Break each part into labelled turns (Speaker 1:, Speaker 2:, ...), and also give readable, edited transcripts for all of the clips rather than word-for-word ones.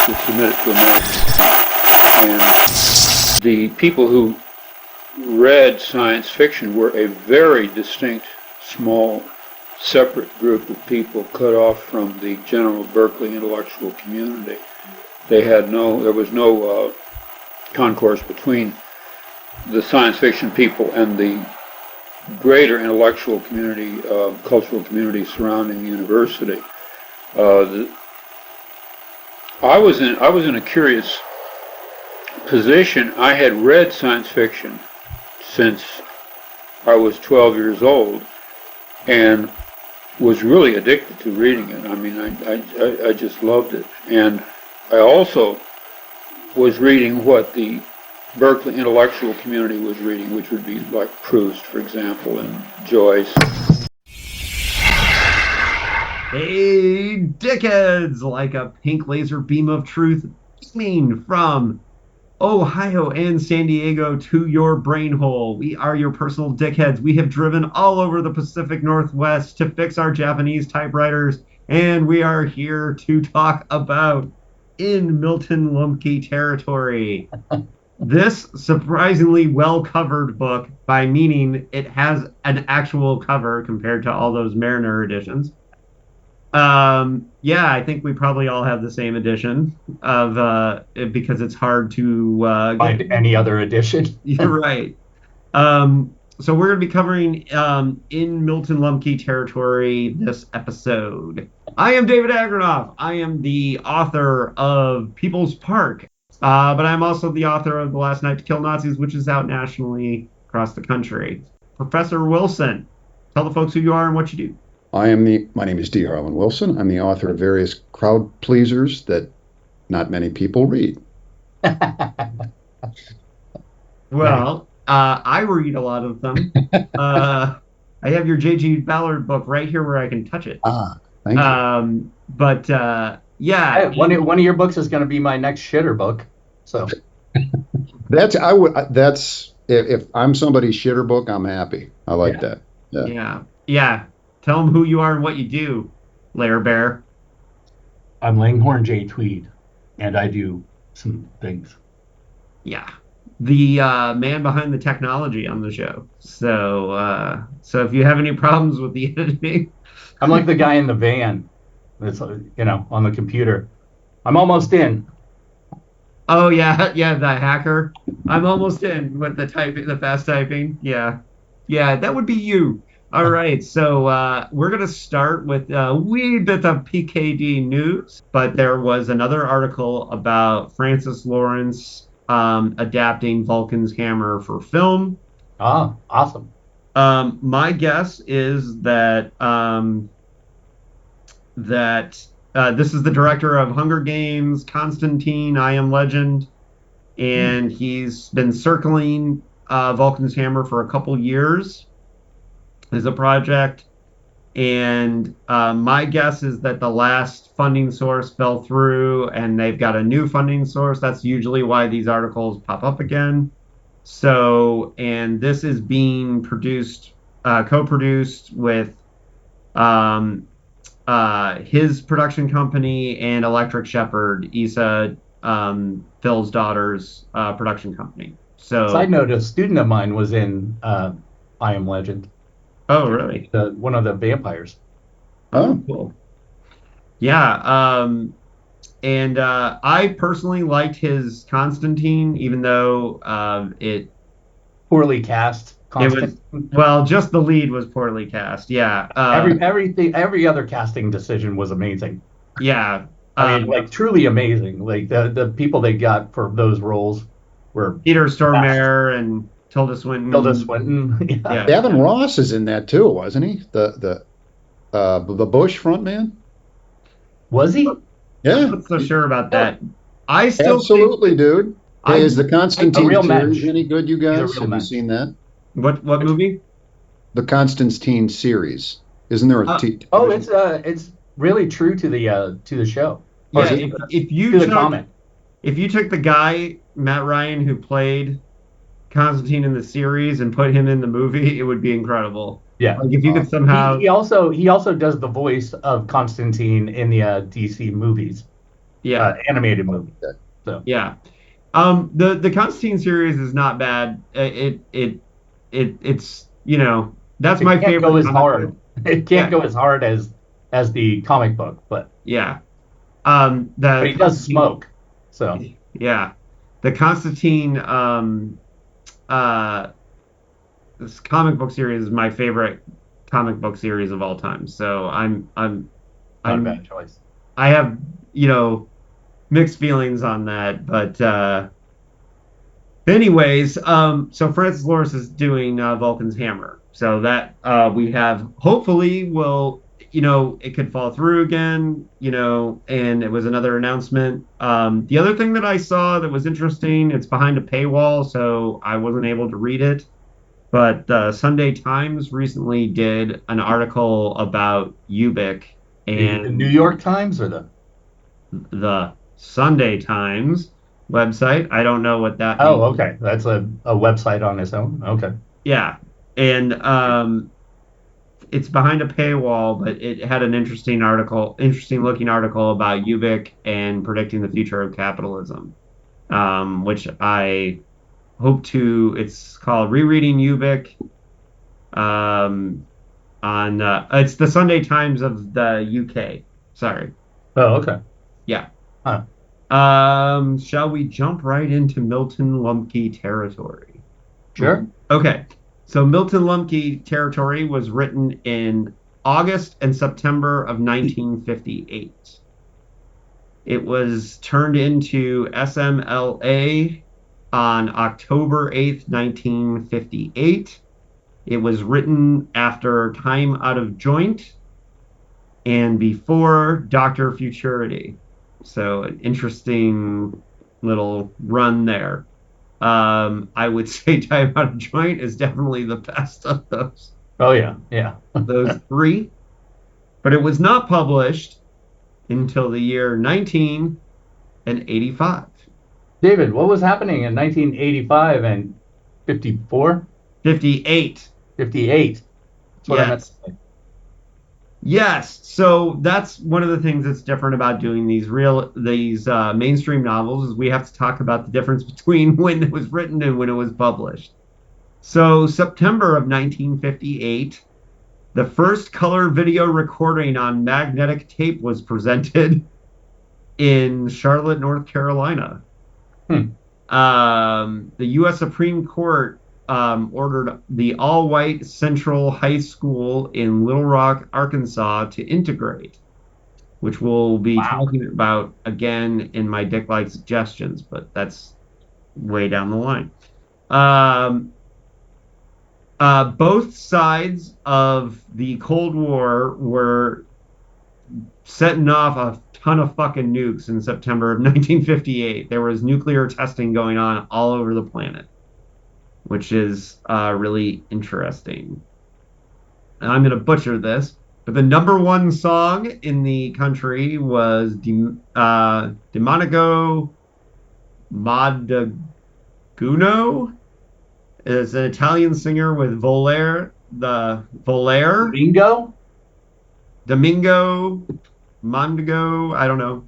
Speaker 1: to submit it to a magazine. And the people who read science fiction were a very distinct, small, separate group of people cut off from the general Berkeley intellectual community. There was no concourse between the science fiction people and the greater intellectual community, cultural community surrounding the university. I was in a curious position. I had read science fiction since I was 12 years old, and was really addicted to reading it. I mean, I just loved it. And I also was reading what the Berkeley intellectual community was reading, which would be like Proust, for example, and Joyce.
Speaker 2: Hey, DickHeads! Like a pink laser beam of truth beaming from Ohio and San Diego to your brain hole. We are your personal DickHeads. We have driven all over the Pacific Northwest to fix our Japanese typewriters, and we are here to talk about In Milton Lumky Territory. This surprisingly well-covered book, by meaning it has an actual cover compared to all those Mariner editions. Yeah, I think we probably all have the same edition of because it's hard to
Speaker 3: find any other edition.
Speaker 2: You're right. So we're going to be covering In Milton Lumky Territory this episode. I am David Agranoff. I am the author of People's Park, but I'm also the author of The Last Night to Kill Nazis, which is out nationally across the country. Professor Wilson, tell the folks who you are and what you do.
Speaker 4: My name is D. Harlan Wilson. I'm the author of various crowd pleasers that not many people read.
Speaker 2: Well, I read a lot of them. I have your J.G. Ballard book right here where I can touch it.
Speaker 4: Thank you.
Speaker 2: But yeah,
Speaker 3: one of your books is going to be my next shitter book. So
Speaker 4: that's if I'm somebody's shitter book, I'm happy. I like that.
Speaker 2: Yeah. Tell them who you are and what you do, Lair Bear.
Speaker 5: I'm Langhorne J. Tweed, and I do some things.
Speaker 2: Yeah. The man behind the technology on the show. So if you have any problems with the editing,
Speaker 3: I'm like the guy in the van that's on the computer. I'm almost in.
Speaker 2: Oh yeah, the hacker. I'm almost in with the fast typing. Yeah, that would be you. All right, so we're going to start with a wee bit of PKD news, but there was another article about Francis Lawrence adapting Vulcan's Hammer for film.
Speaker 3: Ah, awesome.
Speaker 2: My guess is that this is the director of Hunger Games, Constantine, I Am Legend, and he's been circling Vulcan's Hammer for a couple years as a project, and my guess is that the last funding source fell through and they've got a new funding source. That's usually why these articles pop up again. So, and this is being co-produced with his production company and Electric Shepherd, Issa, Phil's daughter's production company. So,
Speaker 3: side note, a student of mine was in I Am Legend.
Speaker 2: Oh, really?
Speaker 3: One of the vampires.
Speaker 2: Oh, cool. Yeah, and I personally liked his Constantine, even though it
Speaker 3: poorly cast.
Speaker 2: Just the lead was poorly cast. Yeah.
Speaker 3: Every other casting decision was amazing.
Speaker 2: Yeah.
Speaker 3: I mean, truly amazing. Like the people they got for those roles were
Speaker 2: Peter Stormare and Tilda Swinton.
Speaker 3: Yeah.
Speaker 4: Gavin Ross is in that too, wasn't he? The Bush frontman.
Speaker 3: Was he?
Speaker 4: Yeah.
Speaker 2: I'm not so sure about that. I still
Speaker 4: absolutely, dude. Hey, is the Constantine series any good, you guys? Have you seen that?
Speaker 2: What movie?
Speaker 4: The Constantine series. Isn't there a
Speaker 3: it's really true to the show.
Speaker 2: Yeah, if you
Speaker 3: took the comic.
Speaker 2: If you took the guy Matt Ryan who played Constantine in the series and put him in the movie, it would be incredible.
Speaker 3: Yeah.
Speaker 2: Like if you could somehow
Speaker 3: he also does the voice of Constantine in the DC movies.
Speaker 2: Yeah.
Speaker 3: animated movie. So
Speaker 2: Yeah. The Constantine series is not bad. It's that's my
Speaker 3: it can't
Speaker 2: favorite
Speaker 3: go as
Speaker 2: comic
Speaker 3: hard.
Speaker 2: book.
Speaker 3: It can't
Speaker 2: Yeah.
Speaker 3: go as hard as the comic book, but
Speaker 2: Yeah.
Speaker 3: he
Speaker 2: The
Speaker 3: does
Speaker 2: Constantine.
Speaker 3: smoke. So
Speaker 2: Yeah. The Constantine uh this comic book series is my favorite comic book series of all time. So
Speaker 3: not a
Speaker 2: I'm
Speaker 3: bad choice.
Speaker 2: I have, mixed feelings on that, but anyways, so Francis Lawrence is doing Vulcan's Hammer. So that we have hopefully will, it could fall through again, and it was another announcement. The other thing that I saw that was interesting, it's behind a paywall, so I wasn't able to read it. But the Sunday Times recently did an article about Ubik,
Speaker 3: The New
Speaker 2: and
Speaker 3: York Times or the
Speaker 2: the Sunday Times website. I don't know what that
Speaker 3: Oh,
Speaker 2: means.
Speaker 3: okay. That's a website on its own. Okay.
Speaker 2: Yeah. And it's behind a paywall, but it had an interesting looking article about Ubik and predicting the future of capitalism, which I hope to. It's called Rereading Ubik. On It's the Sunday Times of the UK. Sorry.
Speaker 3: Oh, okay.
Speaker 2: Yeah.
Speaker 3: Huh.
Speaker 2: Shall we jump right into Milton Lumky Territory?
Speaker 3: Sure.
Speaker 2: Okay. So Milton Lumky Territory was written in August and September of 1958. It was turned into SMLA on October 8th, 1958. It was written after Time Out of Joint and before Dr. Futurity. So an interesting little run there. I would say Time Out of Joint is definitely the best of
Speaker 3: Oh yeah, yeah.
Speaker 2: those three. But it was not published until the year 1985.
Speaker 3: David, what was happening in 1985 and 54,
Speaker 2: 58.
Speaker 3: 58? That's what I meant to
Speaker 2: Yes.
Speaker 3: say.
Speaker 2: Yes. So that's one of the things that's different about doing these mainstream novels is we have to talk about the difference between when it was written and when it was published. So September of 1958, the first color video recording on magnetic tape was presented in Charlotte, North Carolina.
Speaker 3: Hmm.
Speaker 2: The U.S. Supreme Court ordered the all-white Central High School in Little Rock, Arkansas, to integrate, which we'll be
Speaker 3: Wow.
Speaker 2: talking about again in my Dicklike Suggestions, but that's way down the line. Both sides of the Cold War were setting off a ton of fucking nukes in September of 1958. There was nuclear testing going on all over the planet, which is really interesting. And I'm going to butcher this, but the number one song in the country was Demonico Madaguno. It's an Italian singer with Volare,
Speaker 3: Bingo?
Speaker 2: Domingo Mondago, I don't know.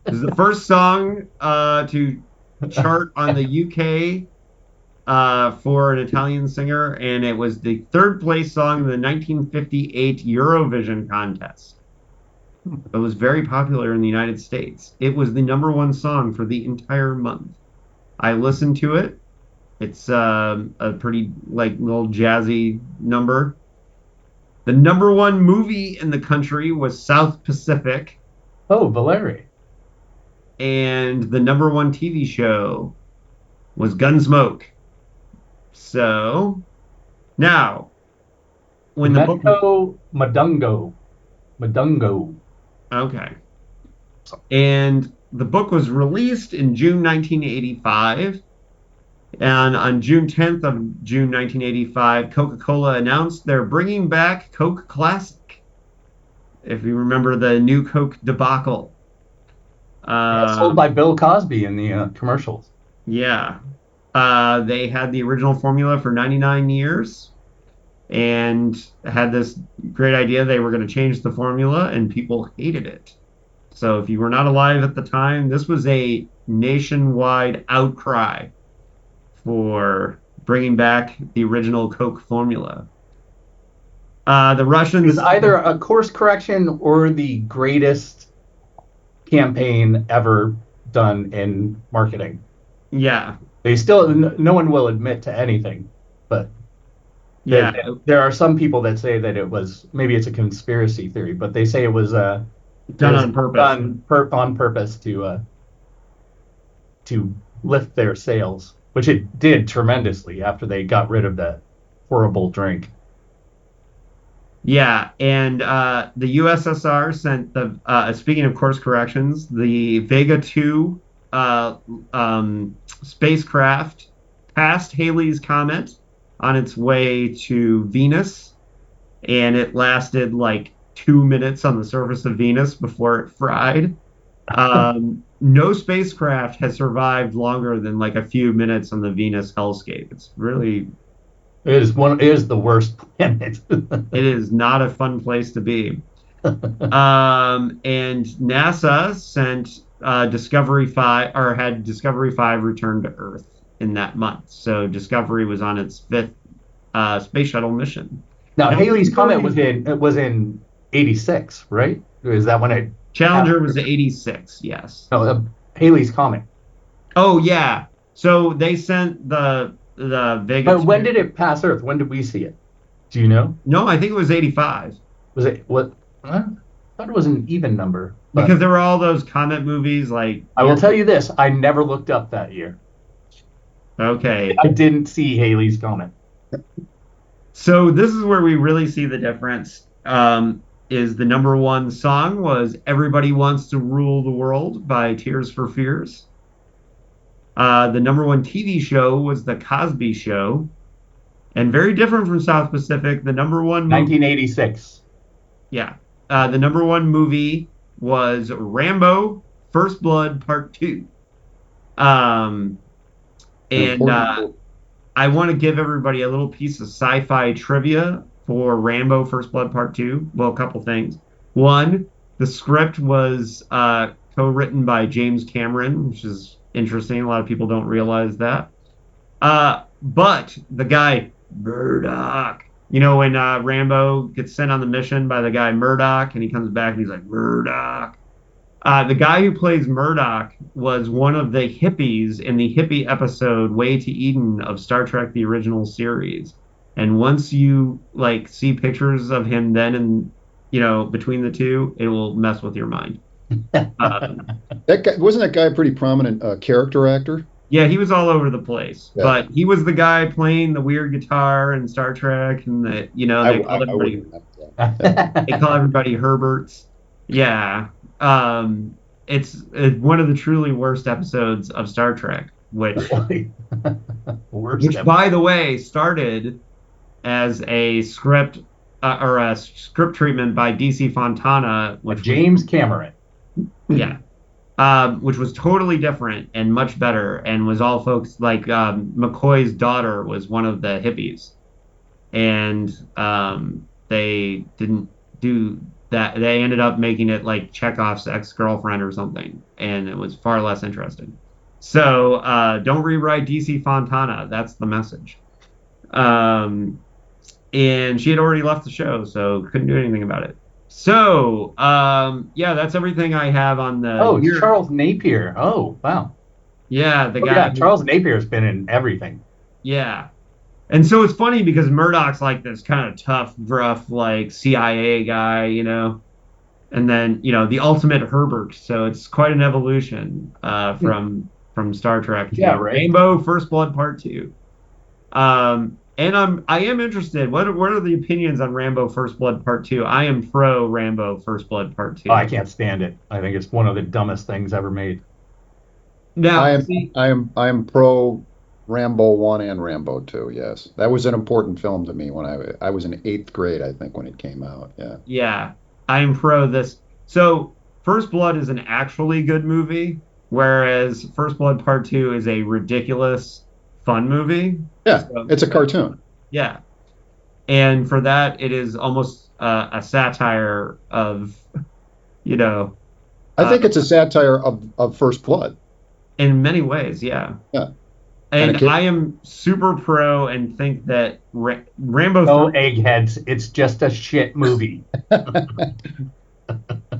Speaker 2: This is the first song to chart on the UK for an Italian singer, and it was the third place song in the 1958 Eurovision contest. It was very popular in the United States. It was the number one song for the entire month. I listened to it. It's a pretty little jazzy number. The number one movie in the country was South Pacific,
Speaker 3: Oh, Valeri.
Speaker 2: and the number one TV show was Gunsmoke. So now, when the book
Speaker 3: Medico Madungo. Madungo.
Speaker 2: okay, and the book was released in June 1985. And on June 10th of June 1985, Coca-Cola announced they're bringing back Coke Classic. If you remember the new Coke debacle.
Speaker 3: Sold by Bill Cosby in the commercials.
Speaker 2: Yeah. They had the original formula for 99 years and had this great idea they were going to change the formula, and people hated it. So if you were not alive at the time, this was a nationwide outcry for bringing back the original Coke formula. The
Speaker 3: It
Speaker 2: Russians,
Speaker 3: was either a course correction or the greatest campaign ever done in marketing.
Speaker 2: yeah,
Speaker 3: They still, no one will admit to anything, but
Speaker 2: yeah,
Speaker 3: there are some people that say that it was, maybe it's a conspiracy theory, but they say it was
Speaker 2: done on purpose.
Speaker 3: on purpose to lift their sales, which it did tremendously after they got rid of that horrible drink.
Speaker 2: Yeah, and the USSR sent speaking of course corrections, the Vega 2 uh, spacecraft passed Halley's Comet on its way to Venus, and it lasted like 2 minutes on the surface of Venus before it fried. No spacecraft has survived longer than like a few minutes on the Venus hellscape. It's really,
Speaker 3: It is the worst planet.
Speaker 2: it is not a fun place to be. And NASA sent Discovery 5 or had Discovery 5 return to Earth in that month. So Discovery was on its fifth space shuttle mission.
Speaker 3: Now,
Speaker 2: Now,
Speaker 3: Halley's Comet was in '86, right? Is that when it?
Speaker 2: Challenger was 86, yes.
Speaker 3: No, Halley's Comet.
Speaker 2: Oh yeah. So they sent the Vega.
Speaker 3: But when did it pass Earth? When did we see it? Do you know?
Speaker 2: No, I think it was 85.
Speaker 3: Was it what? I thought it was an even number. But
Speaker 2: Because there were all those comet movies like
Speaker 3: I will tell you this: I never looked up that year.
Speaker 2: okay.
Speaker 3: I didn't see Halley's Comet.
Speaker 2: So this is where we really see the difference. Is the number one song was "Everybody Wants to Rule the World" by Tears for Fears. The number one TV show was The Cosby Show, and very different from South Pacific. The number one
Speaker 3: 1986.
Speaker 2: yeah, the number one movie was Rambo: First Blood Part 2. And I want to give everybody a little piece of sci-fi trivia for Rambo: First Blood Part 2. Well, a couple things. One, the script was co-written by James Cameron, which is interesting. A lot of people don't realize that. But the guy Murdoch, when Rambo gets sent on the mission by the guy Murdoch, and he comes back and he's like Murdoch. The guy who plays Murdoch was one of the hippies in the hippie episode "Way to Eden" of Star Trek: The Original Series. And once you see pictures of him then and between the two, it will mess with your mind.
Speaker 4: That guy, wasn't that guy a pretty prominent character actor?
Speaker 2: Yeah, he was all over the place,
Speaker 4: Yeah.
Speaker 2: but he was the guy playing the weird guitar in Star Trek, and they called everybody they call everybody Herberts. Yeah, it's one of the truly worst episodes of Star Trek, which by the way started as a script or a script treatment by DC Fontana, which
Speaker 3: James Cameron.
Speaker 2: Yeah. Which was totally different and much better, and was all folks like McCoy's daughter was one of the hippies, and they didn't do that. They ended up making it like Chekhov's ex-girlfriend or something, and it was far less interesting. So don't rewrite DC Fontana. That's the message. And she had already left the show, so couldn't do anything about it. So, yeah, that's everything I have on the.
Speaker 3: Oh, it's Charles Napier. Oh, wow.
Speaker 2: Yeah, the guy.
Speaker 3: Yeah, Charles Napier's been in everything.
Speaker 2: Yeah. And so it's funny because Murdoch's like this kind of tough, gruff, CIA guy, and then, the ultimate Herbert. So it's quite an evolution from Star Trek to
Speaker 3: right.
Speaker 2: Rainbow First Blood Part 2. And I am interested. What are the opinions on Rambo First Blood Part 2? I am pro Rambo First Blood Part 2.
Speaker 3: Oh, I can't stand it. I think it's one of the dumbest things ever made.
Speaker 2: Now,
Speaker 4: I am pro Rambo 1 and Rambo 2. Yes, that was an important film to me when I was in 8th grade, I think, when it came out. Yeah.
Speaker 2: Yeah, I am pro this. So First Blood is an actually good movie, whereas First Blood Part 2 is a ridiculous fun movie.
Speaker 4: Yeah,
Speaker 2: So,
Speaker 4: it's a cartoon.
Speaker 2: yeah. And for that, it is almost a satire of,
Speaker 4: I I think it's a satire of First Blood.
Speaker 2: in many ways, yeah.
Speaker 4: Yeah.
Speaker 2: And
Speaker 4: And
Speaker 2: I am super pro and think that Rambo
Speaker 3: No
Speaker 2: 3,
Speaker 3: eggheads. It's just a shit movie.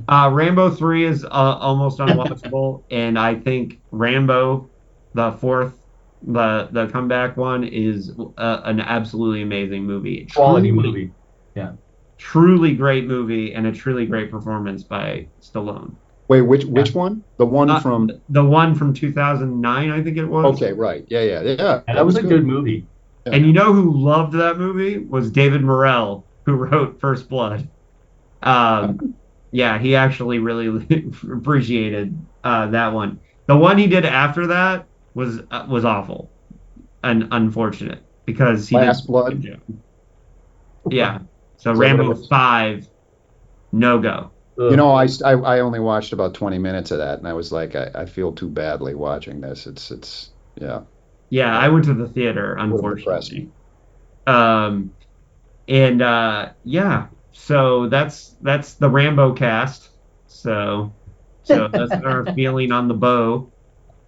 Speaker 2: Rambo 3 is almost unwatchable, and I think Rambo, the fourth, the comeback one, is an absolutely amazing movie.
Speaker 3: Quality movie. Yeah.
Speaker 2: Truly great movie, and a truly great performance by Stallone.
Speaker 4: Wait, which one? The one from?
Speaker 2: The one from 2009, I think it was.
Speaker 4: Okay, right. Yeah.
Speaker 3: And that was a good movie.
Speaker 4: Yeah.
Speaker 2: And you know who loved that movie was David Morrell, who wrote First Blood. Yeah, he actually really appreciated that one. The one he did after that was awful and unfortunate because he
Speaker 4: Last
Speaker 2: did.
Speaker 4: Blood?
Speaker 2: Yeah. So
Speaker 4: Is that what it
Speaker 2: Rambo
Speaker 4: was?
Speaker 2: 5, no go.
Speaker 4: You know, I only watched about 20 minutes of that, and I was like, I feel too badly watching this. It's yeah.
Speaker 2: Yeah, I went to the theater,
Speaker 4: Would've depressed
Speaker 2: unfortunately.
Speaker 4: me.
Speaker 2: Yeah, so that's the Rambo cast. So that's our feeling on the bow.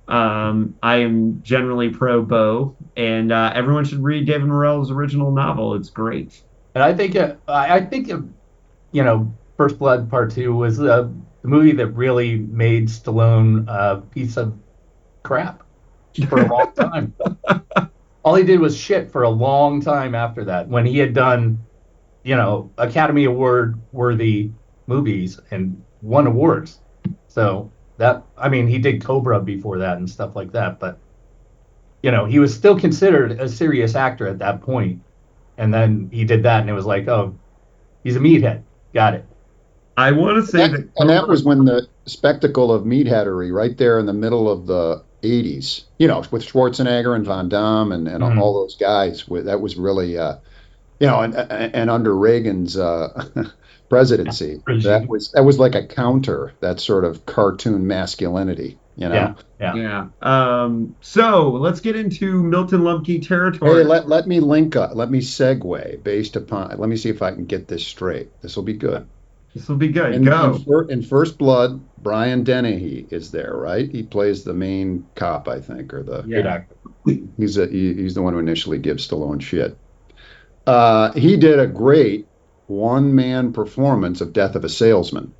Speaker 2: I am generally pro bow, and everyone should read David Morrell's original novel. It's great.
Speaker 3: And I think First Blood Part 2 was the movie that really made Stallone a piece of crap for a long time. All he did was shit for a long time after that, when he had done, Academy Award worthy movies and won awards. So he did Cobra before that and stuff like that, but he was still considered a serious actor at that point. And then he did that, and it was like, oh, he's a meathead. Got it.
Speaker 2: I want to say that
Speaker 4: that was when the spectacle of meatheadery, right there in the middle of the 80s, with Schwarzenegger and Van Damme and all those guys. That was really, and under Reagan's presidency, that was like a counter, that sort of cartoon masculinity,
Speaker 3: Yeah.
Speaker 2: So let's get into Milton Lumky Territory.
Speaker 4: Hey, let me link up. Let me segue based upon. Let me see if I can get this straight. This will be good.
Speaker 2: This will be good.
Speaker 4: In First Blood, Brian Dennehy is there, right? He plays the main cop, I think, or the
Speaker 3: Good actor.
Speaker 4: he's the one who initially gives Stallone shit. He did a great one-man performance of Death of a Salesman.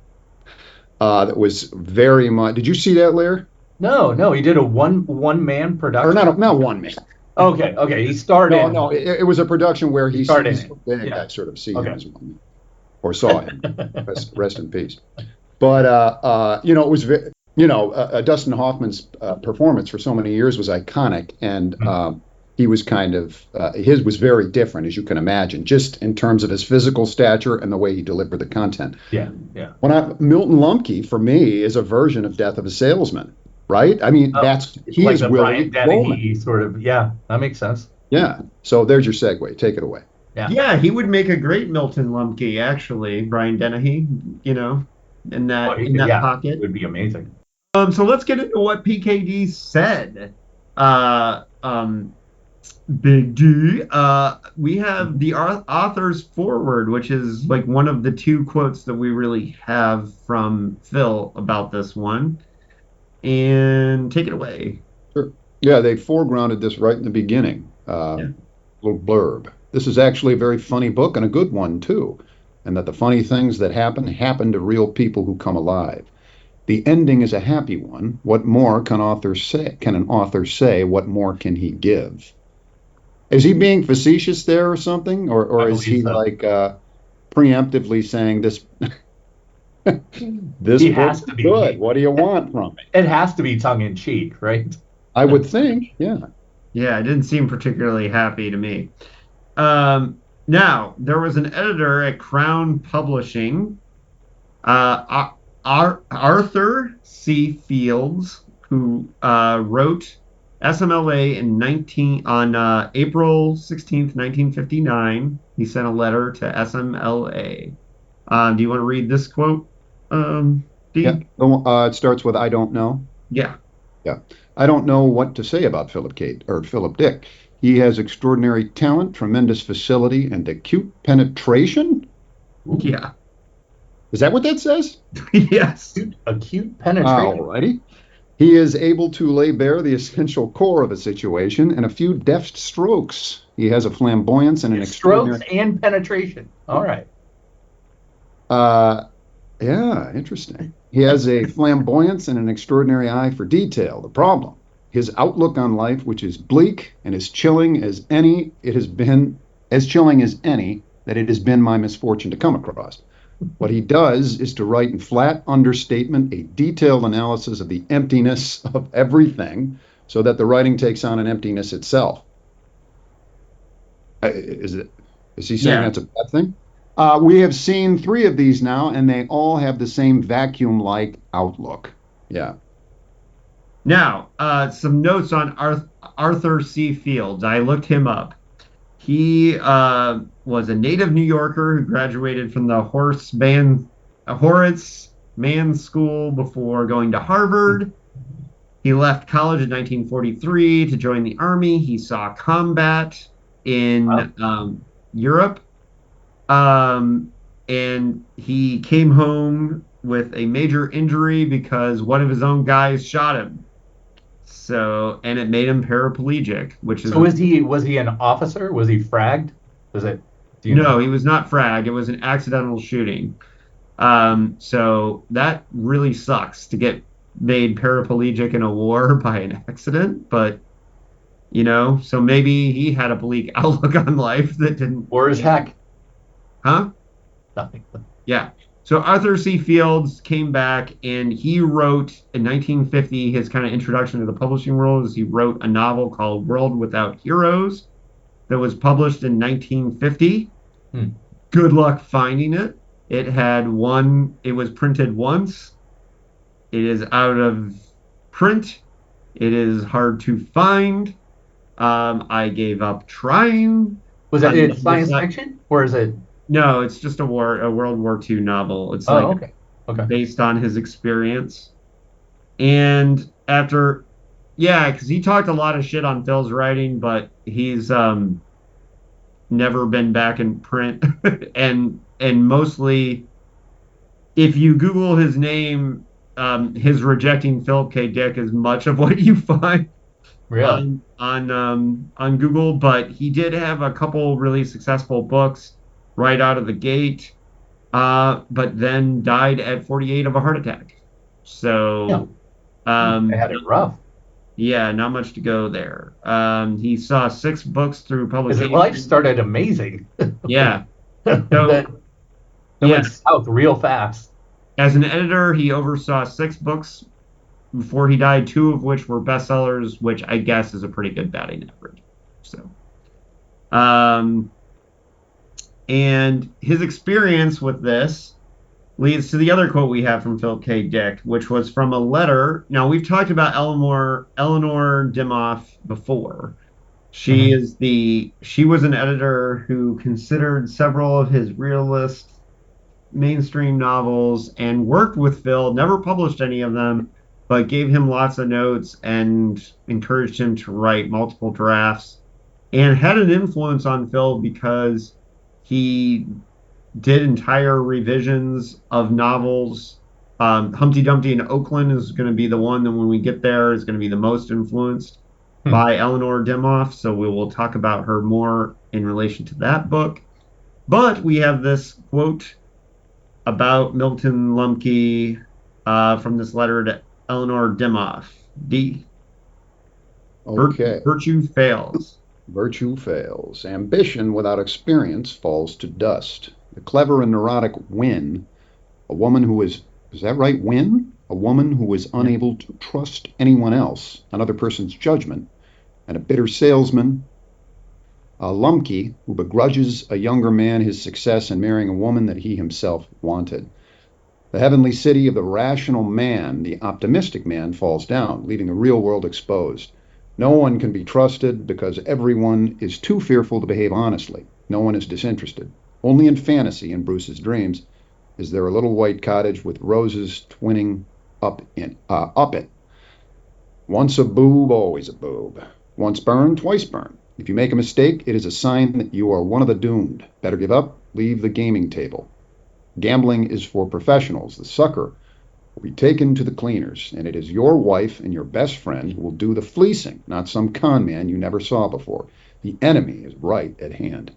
Speaker 4: That was very much. Did you see that, Lair?
Speaker 3: No, he did a one man production.
Speaker 4: Or not one man.
Speaker 3: Okay, he starred in.
Speaker 4: No, it was a production where he's
Speaker 3: starred in.
Speaker 4: big.
Speaker 3: Yeah.
Speaker 4: I sort of see him
Speaker 3: Okay.
Speaker 4: as one man, or saw him. Rest in peace. But it was Dustin Hoffman's performance for so many years was iconic, and he was kind of his was very different, as you can imagine, just in terms of his physical stature and the way he delivered the content.
Speaker 3: Yeah.
Speaker 4: Milton Lumky for me is a version of Death of a Salesman, right? I mean, he
Speaker 3: like
Speaker 4: is
Speaker 3: the
Speaker 4: Willie
Speaker 3: Brian Dennehy
Speaker 4: Bowman.
Speaker 3: sort of. Yeah, that makes sense.
Speaker 4: Yeah. So there's your segue. Take it away.
Speaker 2: Yeah, he would make a great Milton Lumky, actually, Brian Dennehy, in that pocket.
Speaker 3: It would be amazing.
Speaker 2: So let's get into what PKD said. Big D. We have the author's foreword, which is like one of the two quotes that we really have from Phil about this one. And take it away.
Speaker 4: Sure. Yeah, they foregrounded this right in the beginning. Little blurb. This is actually a very funny book and a good one, too. And that the funny things that happen to real people who come alive. The ending is a happy one. What more can authors say? Can an author say? What more can he give? Is he being facetious there or something? Or is he like preemptively saying this this
Speaker 3: He
Speaker 4: book's
Speaker 3: has to be.
Speaker 4: good? What do you want from it?
Speaker 3: It has to be tongue in cheek, right?
Speaker 4: I would think, yeah.
Speaker 2: Yeah, it didn't seem particularly happy to me. Now, there was an editor at Crown Publishing, Arthur C. Fields, who wrote SMLA on April 16th, 1959. He sent a letter to SMLA. Do you want to read this quote, Dean?
Speaker 4: Yeah. It starts with, I don't know.
Speaker 2: Yeah.
Speaker 4: Yeah. I don't know what to say about Philip Dick. He has extraordinary talent, tremendous facility, and acute penetration.
Speaker 2: Yeah.
Speaker 4: Is that what that says?
Speaker 2: Yes.
Speaker 3: Acute penetration.
Speaker 4: Alrighty. He is able to lay bare the essential core of a situation in a few deft strokes. He has a flamboyance and an
Speaker 3: Strokes
Speaker 4: extraordinary.
Speaker 3: and penetration. All right.
Speaker 4: Yeah, interesting. He has a flamboyance and an extraordinary eye for detail. The problem, his outlook on life, which is bleak and as chilling as any, it has been as chilling as any that it has been my misfortune to come across. What he does is to write in flat understatement a detailed analysis of the emptiness of everything so that the writing takes on an emptiness itself. Is he saying
Speaker 2: Yeah.
Speaker 4: that's a bad thing? We have seen 3 of these now, and they all have the same vacuum-like outlook. Yeah.
Speaker 2: Now, some notes on Arthur C. Fields. I looked him up. He was a native New Yorker who graduated from the Horace Mann School before going to Harvard. He left college in 1943 to join the army. He saw combat in Europe. And he came home with a major injury because one of his own guys shot him. So, and it made him paraplegic, which is
Speaker 3: So was he an officer? Was he fragged? Was it? Do you
Speaker 2: no,
Speaker 3: know?
Speaker 2: he was not frag. It was an accidental shooting. So that really sucks to get made paraplegic in a war by an accident, but so maybe he had a bleak outlook on life that didn't,
Speaker 3: Or is heck?
Speaker 2: huh?
Speaker 3: Nothing.
Speaker 2: Yeah. So Arthur C. Fields came back and he wrote in 1950 his kind of introduction to the publishing world is he wrote a novel called World Without Heroes that was published in 1950. Good luck finding it. It was printed once. It is out of print. It is hard to find. I gave up trying.
Speaker 3: Was it science
Speaker 2: Not-
Speaker 3: fiction or is it?
Speaker 2: No, it's just a World War II novel. It's
Speaker 3: Oh,
Speaker 2: like
Speaker 3: okay. Okay.
Speaker 2: based on his experience. And because he talked a lot of shit on Phil's writing, but he's never been back in print, and mostly, if you Google his name, his rejecting Philip K. Dick is much of what you find
Speaker 3: Really?
Speaker 2: on Google. But he did have a couple really successful books right out of the gate, but then died at 48 of a heart attack. So,
Speaker 3: They had it rough.
Speaker 2: yeah, not much to go there. He saw 6 books through
Speaker 3: His
Speaker 2: publication.
Speaker 3: life started amazing.
Speaker 2: Yeah.
Speaker 3: Then
Speaker 2: So,
Speaker 3: it
Speaker 2: yeah,
Speaker 3: went south real fast.
Speaker 2: as an editor, he oversaw 6 books before he died, 2 of which were bestsellers, which I guess is a pretty good batting average. So, and his experience with this leads to the other quote we have from Philip K. Dick, which was from a letter. Now, we've talked about Eleanor Dimoff before. She was an editor who considered several of his realist mainstream novels and worked with Phil, never published any of them, but gave him lots of notes and encouraged him to write multiple drafts, and had an influence on Phil because he did entire revisions of novels. Humpty Dumpty in Oakland is going to be the one that when we get there is going to be the most influenced by Eleanor Dimoff. So we will talk about her more in relation to that book. But we have this quote about Milton Lumky from this letter to Eleanor Dimoff.
Speaker 4: Okay.
Speaker 2: Virtue fails.
Speaker 4: Virtue fails. Ambition without experience falls to dust. The clever and neurotic win. A woman who is that right? Win? A woman who is unable to trust anyone else, another person's judgment, and a bitter salesman. A Lumky who begrudges a younger man his success in marrying a woman that he himself wanted. The heavenly city of the rational man, the optimistic man, falls down, leaving the real world exposed. No one can be trusted because everyone is too fearful to behave honestly. No one is disinterested. Only in fantasy, in Bruce's dreams, is there a little white cottage with roses twinning up it. Once a boob, always a boob. Once burned, twice burned. If you make a mistake, it is a sign that you are one of the doomed. Better give up, leave the gaming table. Gambling is for professionals. The sucker will be taken to the cleaners, and it is your wife and your best friend who will do the fleecing, not some con man you never saw before. The enemy is right at hand.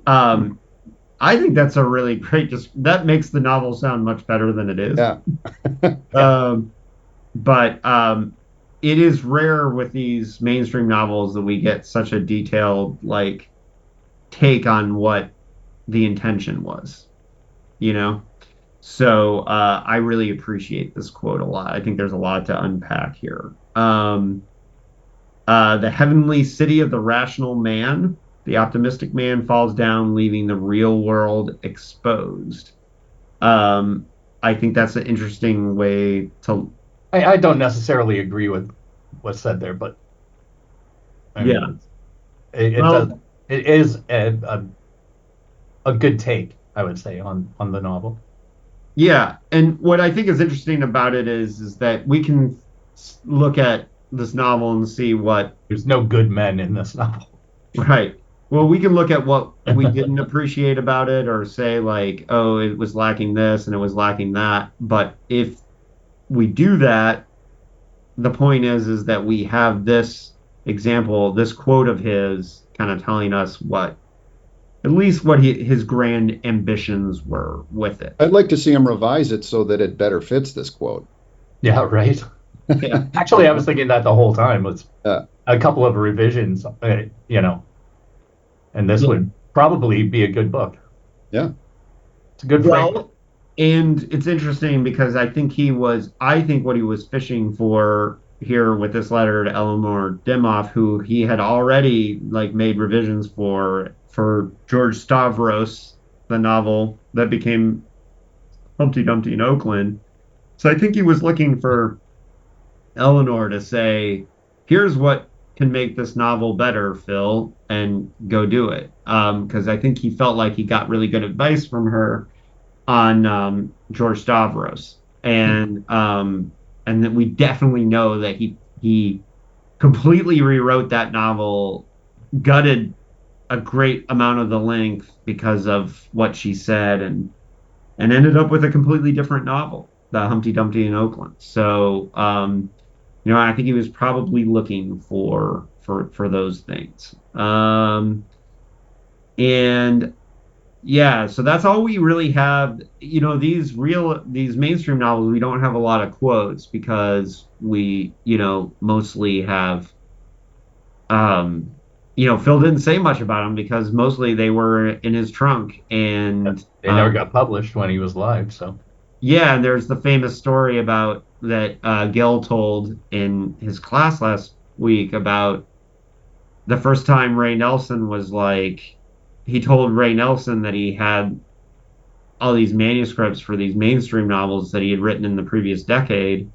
Speaker 2: Um, I think that's a really great, just that makes the novel sound much better than it is.
Speaker 4: Yeah.
Speaker 2: Um, but it is rare with these mainstream novels that we get such a detailed like take on what the intention was, you know? So I really appreciate this quote a lot. I think there's a lot to unpack here. The heavenly city of the rational man, the optimistic man falls down, leaving the real world exposed. I think that's an interesting way to.
Speaker 3: I don't necessarily agree with what's said there, but I
Speaker 2: Yeah.
Speaker 3: mean, it
Speaker 2: Well,
Speaker 3: does. It is a good take, I would say, on the novel.
Speaker 2: yeah, and what I think is interesting about it is that we can look at this novel and see what.
Speaker 3: There's no good men in this novel.
Speaker 2: Right. Well, we can look at what we didn't appreciate about it or say like, oh, it was lacking this and it was lacking that. But if we do that, the point is that we have this example, this quote of his kind of telling us what at least what his grand ambitions were with it.
Speaker 4: I'd like to see him revise it so that it better fits this quote.
Speaker 3: Yeah, right.
Speaker 2: Yeah.
Speaker 3: Actually, I was thinking that the whole time. Was
Speaker 4: Yeah.
Speaker 3: a couple of revisions, and this would probably be a good book.
Speaker 4: Yeah.
Speaker 3: It's a good frame.
Speaker 2: Well, and it's interesting because I think what he was fishing for here with this letter to Eleanor Dimoff, who he had already like made revisions for George Stavros, the novel that became Humpty Dumpty in Oakland. So I think he was looking for Eleanor to say, here's what can make this novel better, Phil, and go do it. Because I think he felt like he got really good advice from her on George Stavros, and that we definitely know that he completely rewrote that novel, gutted a great amount of the length because of what she said, and ended up with a completely different novel, the Humpty Dumpty in Oakland. So I think he was probably looking for those things. And yeah, so that's all we really have. These mainstream novels, we don't have a lot of quotes because we, mostly have, Phil didn't say much about them because mostly they were in his trunk. And
Speaker 3: They never got published when he was live, so.
Speaker 2: yeah, and there's the famous story about that Gil told in his class last week about the first time Ray Nelson was like, he told Ray Nelson that he had all these manuscripts for these mainstream novels that he had written in the previous decade.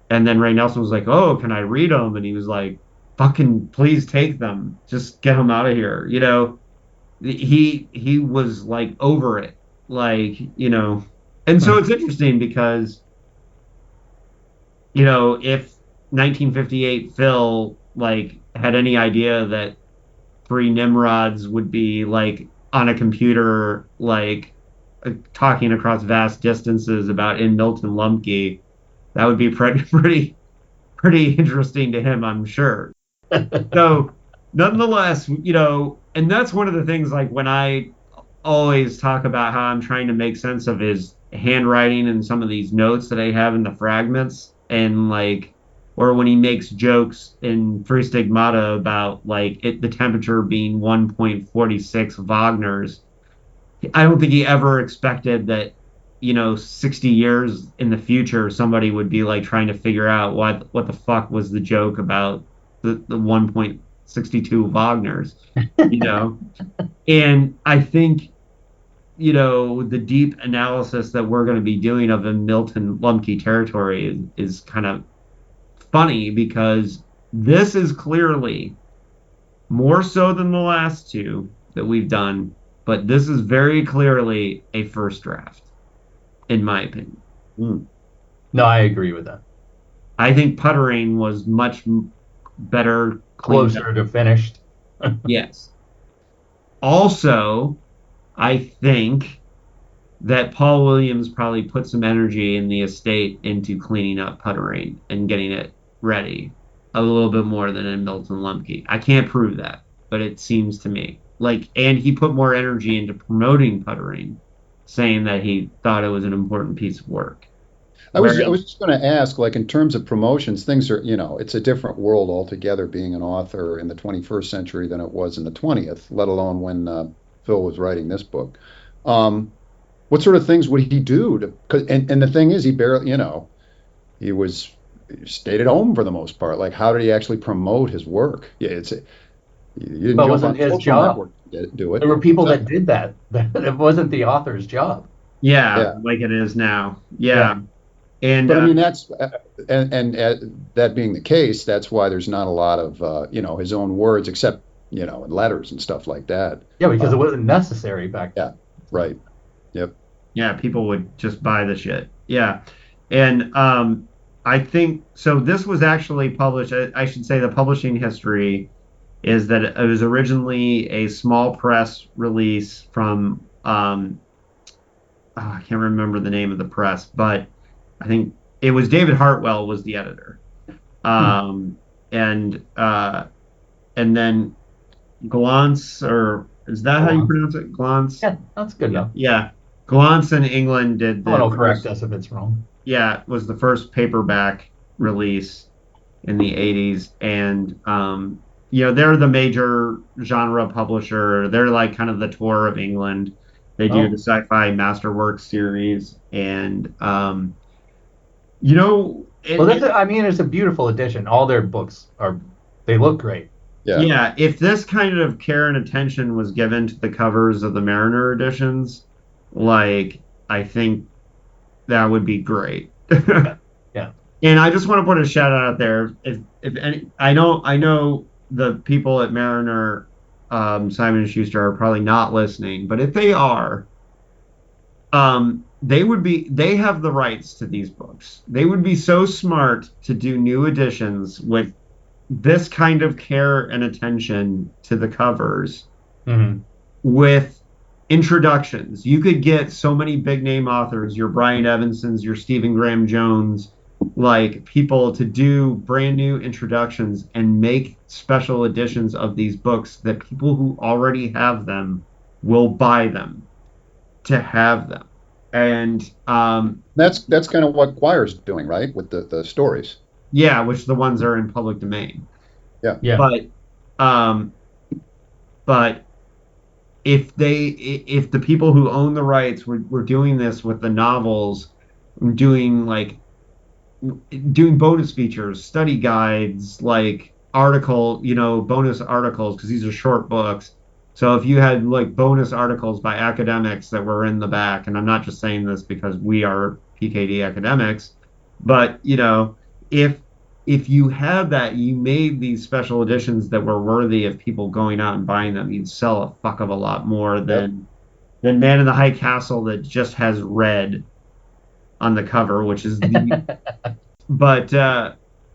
Speaker 2: And then Ray Nelson was like, oh, can I read them? And he was like, fucking please take them. Just get them out of here. He was like over it. And so it's interesting because, if 1958 Phil like had any idea that three Nimrods would be like on a computer, like talking across vast distances about in Milton Lumky, that would be pretty interesting to him, I'm sure. So, nonetheless, and that's one of the things like when I always talk about how I'm trying to make sense of his handwriting and some of these notes that I have in the fragments, and like, or when he makes jokes in Free Stigmata about like the temperature being 1.46 Wagners. I don't think he ever expected that, 60 years in the future, somebody would be like trying to figure out what the fuck was the joke about the 1.62 Wagners, And I think, the deep analysis that we're going to be doing of the Milton Lumky Territory is kind of funny because this is clearly more so than the last two that we've done, but this is very clearly a first draft, in my opinion.
Speaker 3: No, I agree with that.
Speaker 2: I think Puttering was much better,
Speaker 3: Closer to finished.
Speaker 2: Yes. Also, I think that Paul Williams probably put some energy in the estate into cleaning up puttering and getting it ready a little bit more than in Milton Lumky. I can't prove that, but it seems to me like, and he put more energy into promoting puttering, saying that he thought it was an important piece of work.
Speaker 4: I was just going to ask, like in terms of promotions, things are, it's a different world altogether being an author in the 21st century than it was in the 20th, let alone when Phil was writing this book. What sort of things would he do to, and the thing is, he barely, he stayed at home for the most part. Like, how did he actually promote his work? Yeah, you didn't
Speaker 3: But it
Speaker 4: jump on
Speaker 3: wasn't his
Speaker 4: social
Speaker 3: job.
Speaker 4: network to do it.
Speaker 3: There were people that did that. It wasn't the author's job.
Speaker 2: Yeah,
Speaker 4: Yeah.
Speaker 2: like it is now. Yeah. And
Speaker 4: But I mean, that's that being the case, that's why there's not a lot of his own words, except in letters and stuff like that.
Speaker 3: Yeah, because it wasn't necessary back then.
Speaker 4: Yeah, right. Yep.
Speaker 2: yeah, people would just buy the shit. Yeah. And I think so. This was actually published. I should say the publishing history is that it was originally a small press release from I can't remember the name of the press, but I think it was David Hartwell was the editor. And then Glance, or is that how you pronounce it? Glance?
Speaker 3: Yeah, that's good enough.
Speaker 2: Yeah. Glance in England did
Speaker 3: No one will correct us if it's wrong.
Speaker 2: yeah, it was the first paperback release in the 80s. And, they're the major genre publisher. They're like kind of the tour of England. They do the sci-fi masterworks series. And,
Speaker 3: well, it's a beautiful edition. All their books they look great.
Speaker 2: Yeah, if this kind of care and attention was given to the covers of the Mariner editions, like, I think that would be great.
Speaker 3: Yeah.
Speaker 2: And I just want to put a shout out there. If any, I know the people at Mariner, Simon and Schuster are probably not listening, but if they are, they have the rights to these books. They would be so smart to do new editions with this kind of care and attention to the covers, with introductions. You could get so many big name authors, your Brian Evansons, your Stephen Graham Jones, like people to do brand new introductions and make special editions of these books that people who already have them will buy them to have them. And
Speaker 4: that's kind of what Quire's doing, right? With the stories.
Speaker 2: yeah, which the ones are in public domain.
Speaker 3: Yeah.
Speaker 2: But if the people who own the rights were doing this with the novels, doing bonus features, study guides, like bonus articles, because these are short books. So if you had like bonus articles by academics that were in the back, and I'm not just saying this because we are PKD academics, but if you had that, you made these special editions that were worthy of people going out and buying them, you'd sell a fuck of a lot more than Man in the High Castle that just has red on the cover, which is the but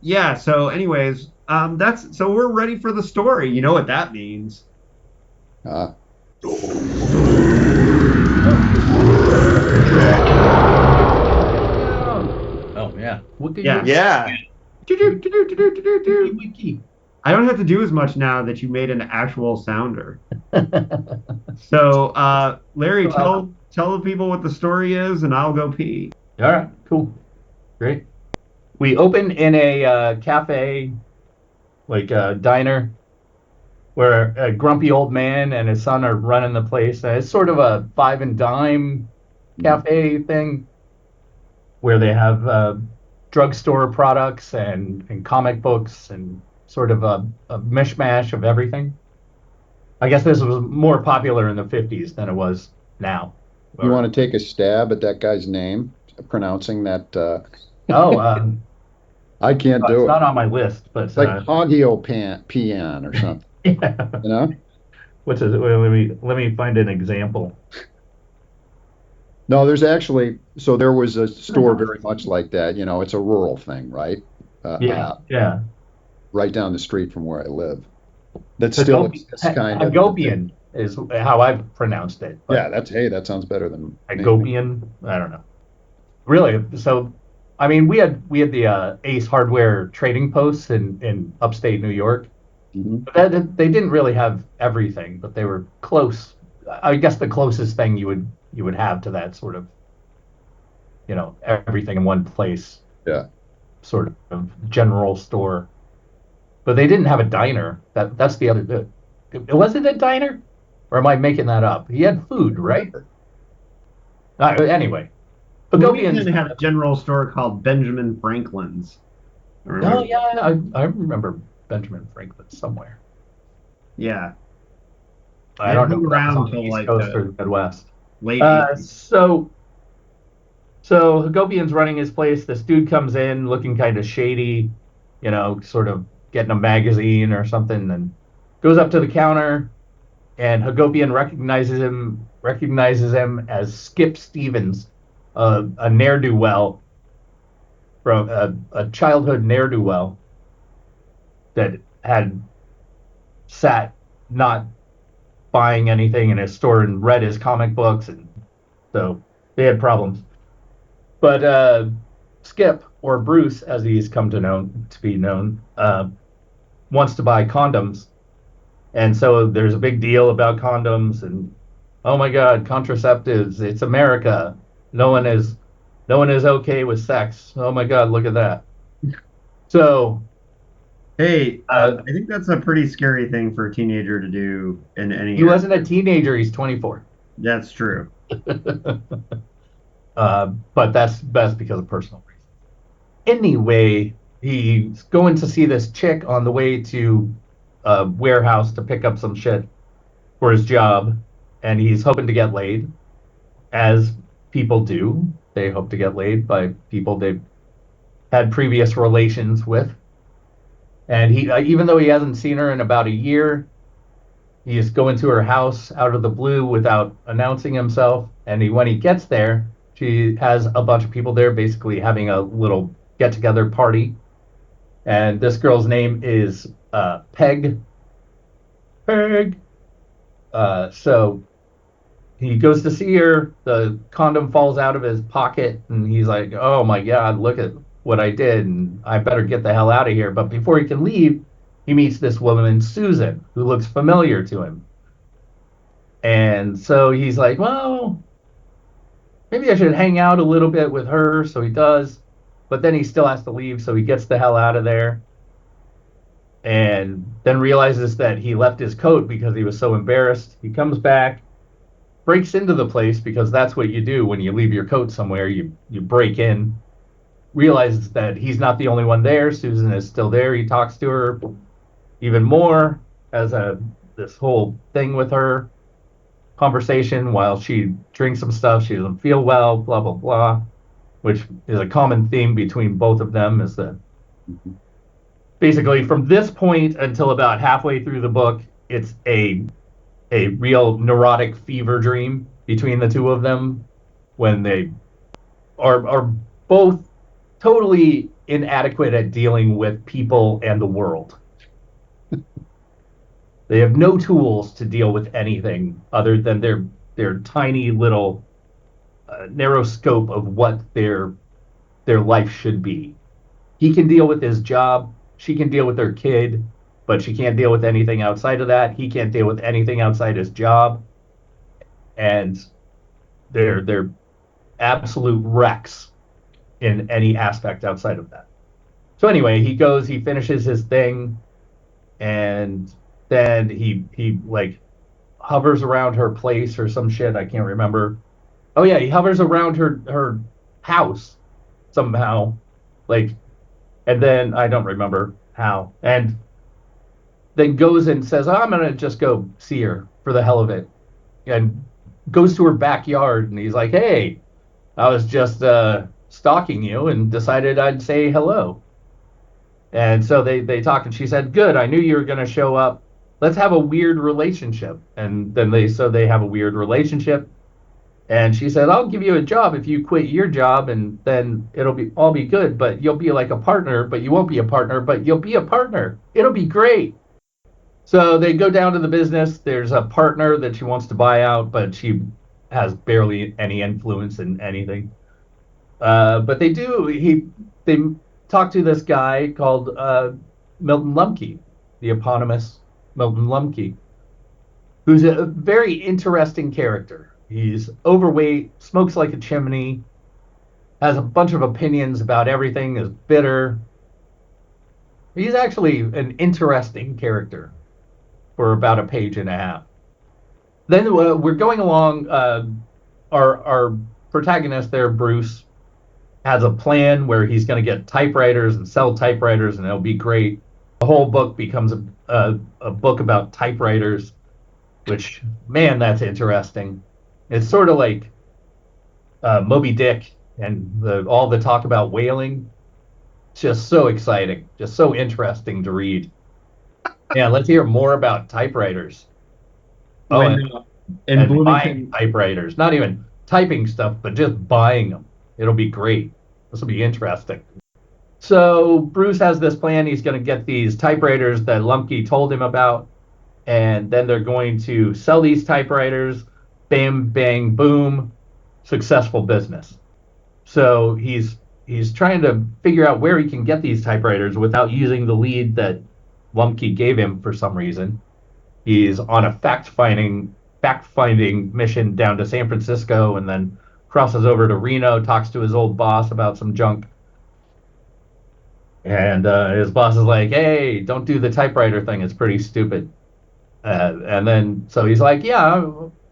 Speaker 2: yeah, so anyways, so we're ready for the story. You know what that means.
Speaker 3: Oh yeah.
Speaker 2: Yeah. I don't have to do as much now that you made an actual sounder. So, Larry, tell the people what the story is, and I'll go pee.
Speaker 3: All right, cool, great. We open in a cafe, like a diner, where a grumpy old man and his son are running the place. It's sort of a five and dime cafe thing, where they have drugstore products and comic books and sort of a mishmash of everything. I guess this was more popular in the 50s than it was now.
Speaker 4: You want to take a stab at that guy's name, pronouncing that? I can't do it.
Speaker 3: It's not on my list, but
Speaker 4: it's like Hogio Pian or something.
Speaker 3: Yeah. What's it? Let me find an example.
Speaker 4: No, there's actually, so there was a store very much like that. It's a rural thing, right?
Speaker 3: Yeah.
Speaker 4: Right down the street from where I live. That still exists, kind of.
Speaker 3: Hagopian. is how I've pronounced it.
Speaker 4: Yeah, that sounds better than me.
Speaker 3: Hagopian. I don't know. Really. So, I mean, we had the Ace Hardware trading posts in upstate New York.
Speaker 4: Mhm.
Speaker 3: But they didn't really have everything, but they were close. I guess the closest thing you would have to that sort of, everything in one place
Speaker 4: Yeah.
Speaker 3: sort of general store. But they didn't have a diner. That's the other bit. Was it a diner? Or am I making that up? He had food, right? Anyway,
Speaker 2: Hagopian
Speaker 3: Hagopians.
Speaker 2: had a general store called Benjamin Franklin's.
Speaker 3: Oh yeah, I remember Benjamin Franklin somewhere.
Speaker 2: Yeah.
Speaker 3: I don't know
Speaker 2: hung
Speaker 3: if that was
Speaker 2: around
Speaker 3: on the
Speaker 2: till
Speaker 3: East
Speaker 2: like
Speaker 3: Coast or
Speaker 2: the
Speaker 3: the Midwest.
Speaker 2: late 80s.
Speaker 3: So Hagopian's running his place. This dude comes in looking kind of shady, sort of getting a magazine or something, and goes up to the counter, and Hagopian recognizes him as Skip Stevens, a ne'er-do-well from a childhood ne'er-do-well that had sat not buying anything in his store and read his comic books, and so they had problems. But Skip, or Bruce, as he's come to be known, wants to buy condoms, and so there's a big deal about condoms, and oh my God, contraceptives! It's America. No one is, no one is okay with sex. Oh my God, look at that. So
Speaker 2: Hey, I think that's a pretty scary thing for a teenager to do in any
Speaker 3: he
Speaker 2: area.
Speaker 3: wasn't a teenager. He's 24.
Speaker 2: That's true.
Speaker 3: But that's because of personal reasons. Anyway, he's going to see this chick on the way to a warehouse to pick up some shit for his job, and he's hoping to get laid, as people do. They hope to get laid by people they've had previous relations with. And he, even though he hasn't seen her in about a year, he is going to her house out of the blue without announcing himself. And when he gets there, she has a bunch of people there, basically having a little get-together party. And this girl's name is Peg. Peg. So he goes to see her. The condom falls out of his pocket, and he's like, "Oh my God, look at what I did, and I better get the hell out of here." But before he can leave, he meets this woman, Susan, who looks familiar to him. And so he's like, "Well, maybe I should hang out a little bit with her." So he does, but then he still has to leave, so he gets the hell out of there. And then realizes that he left his coat because he was so embarrassed. He comes back, breaks into the place, because that's what you do when you leave your coat somewhere. You break in. Realizes that he's not the only one there. Susan is still there. He talks to her even more, as this whole thing with her conversation while she drinks some stuff. She doesn't feel well, blah blah blah, which is a common theme between both of them. Is that basically from this point until about halfway through the book, it's a real neurotic fever dream between the two of them, when they are both totally inadequate at dealing with people and the world. They have no tools to deal with anything other than their tiny little narrow scope of what their life should be. He can deal with his job. She can deal with her kid, but she can't deal with anything outside of that. He can't deal with anything outside his job, and they're absolute wrecks in any aspect outside of that. So anyway, he goes, he finishes his thing, and then he like hovers around her place or some shit. I can't remember. Oh yeah, he hovers around her house somehow, like, and then I don't remember how, and then goes and says, "Oh, I'm gonna just go see her for the hell of it," and goes to her backyard, and he's like, "Hey, I was just stalking you and decided I'd say hello." And so they talk, and she said, "Good, I knew you were going to show up. Let's have a weird relationship." And then they have a weird relationship. And she said, "I'll give you a job if you quit your job, and then it'll all be good, but you'll be like a partner, but you won't be a partner, but you'll be a partner. It'll be great." So they go down to the business. There's a partner that she wants to buy out, but she has barely any influence in anything. But they do. They talk to this guy called Milton Lumky, the eponymous Milton Lumky, who's a very interesting character. He's overweight, smokes like a chimney, has a bunch of opinions about everything, is bitter. He's actually an interesting character for about a page and a half. Then we're going along. Our protagonist there, Bruce, has a plan where he's going to get typewriters and sell typewriters, and it'll be great. The whole book becomes a book about typewriters, which, man, that's interesting. It's sort of like Moby Dick and all the talk about whaling. It's just so exciting, just so interesting to read. Yeah, let's hear more about typewriters. Oh, and
Speaker 2: Bloomington,
Speaker 3: buying typewriters, not even typing stuff, but just buying them. It'll be great. This will be interesting. So Bruce has this plan. He's going to get these typewriters that Lumky told him about, and then they're going to sell these typewriters. Bam, bang, boom, successful business. So he's trying to figure out where he can get these typewriters without using the lead that Lumky gave him for some reason. He's on a fact-finding mission down to San Francisco, and then crosses over to Reno, talks to his old boss about some junk. And his boss is like, hey, don't do the typewriter thing. It's pretty stupid. And then, so he's like, yeah,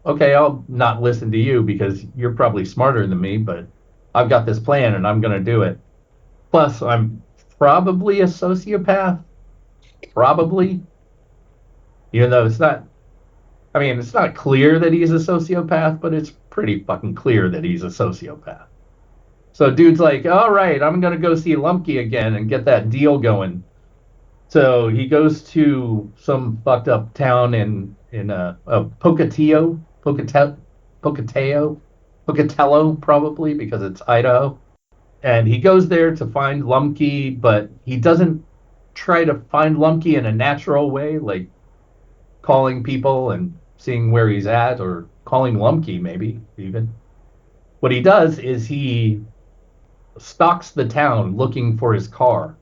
Speaker 3: okay, I'll not listen to you because you're probably smarter than me, but I've got this plan and I'm going to do it. Plus, I'm probably a sociopath. Probably. Even though it's not clear that he's a sociopath, but it's pretty fucking clear that he's a sociopath. So dude's like, all right, I'm going to go see Lumky again and get that deal going. So he goes to some fucked up town in Pocatello, probably, because it's Idaho. And he goes there to find Lumky, but he doesn't try to find Lumky in a natural way, like calling people and seeing where he's at, or calling Lumky maybe even. What he does is he stalks the town looking for his car,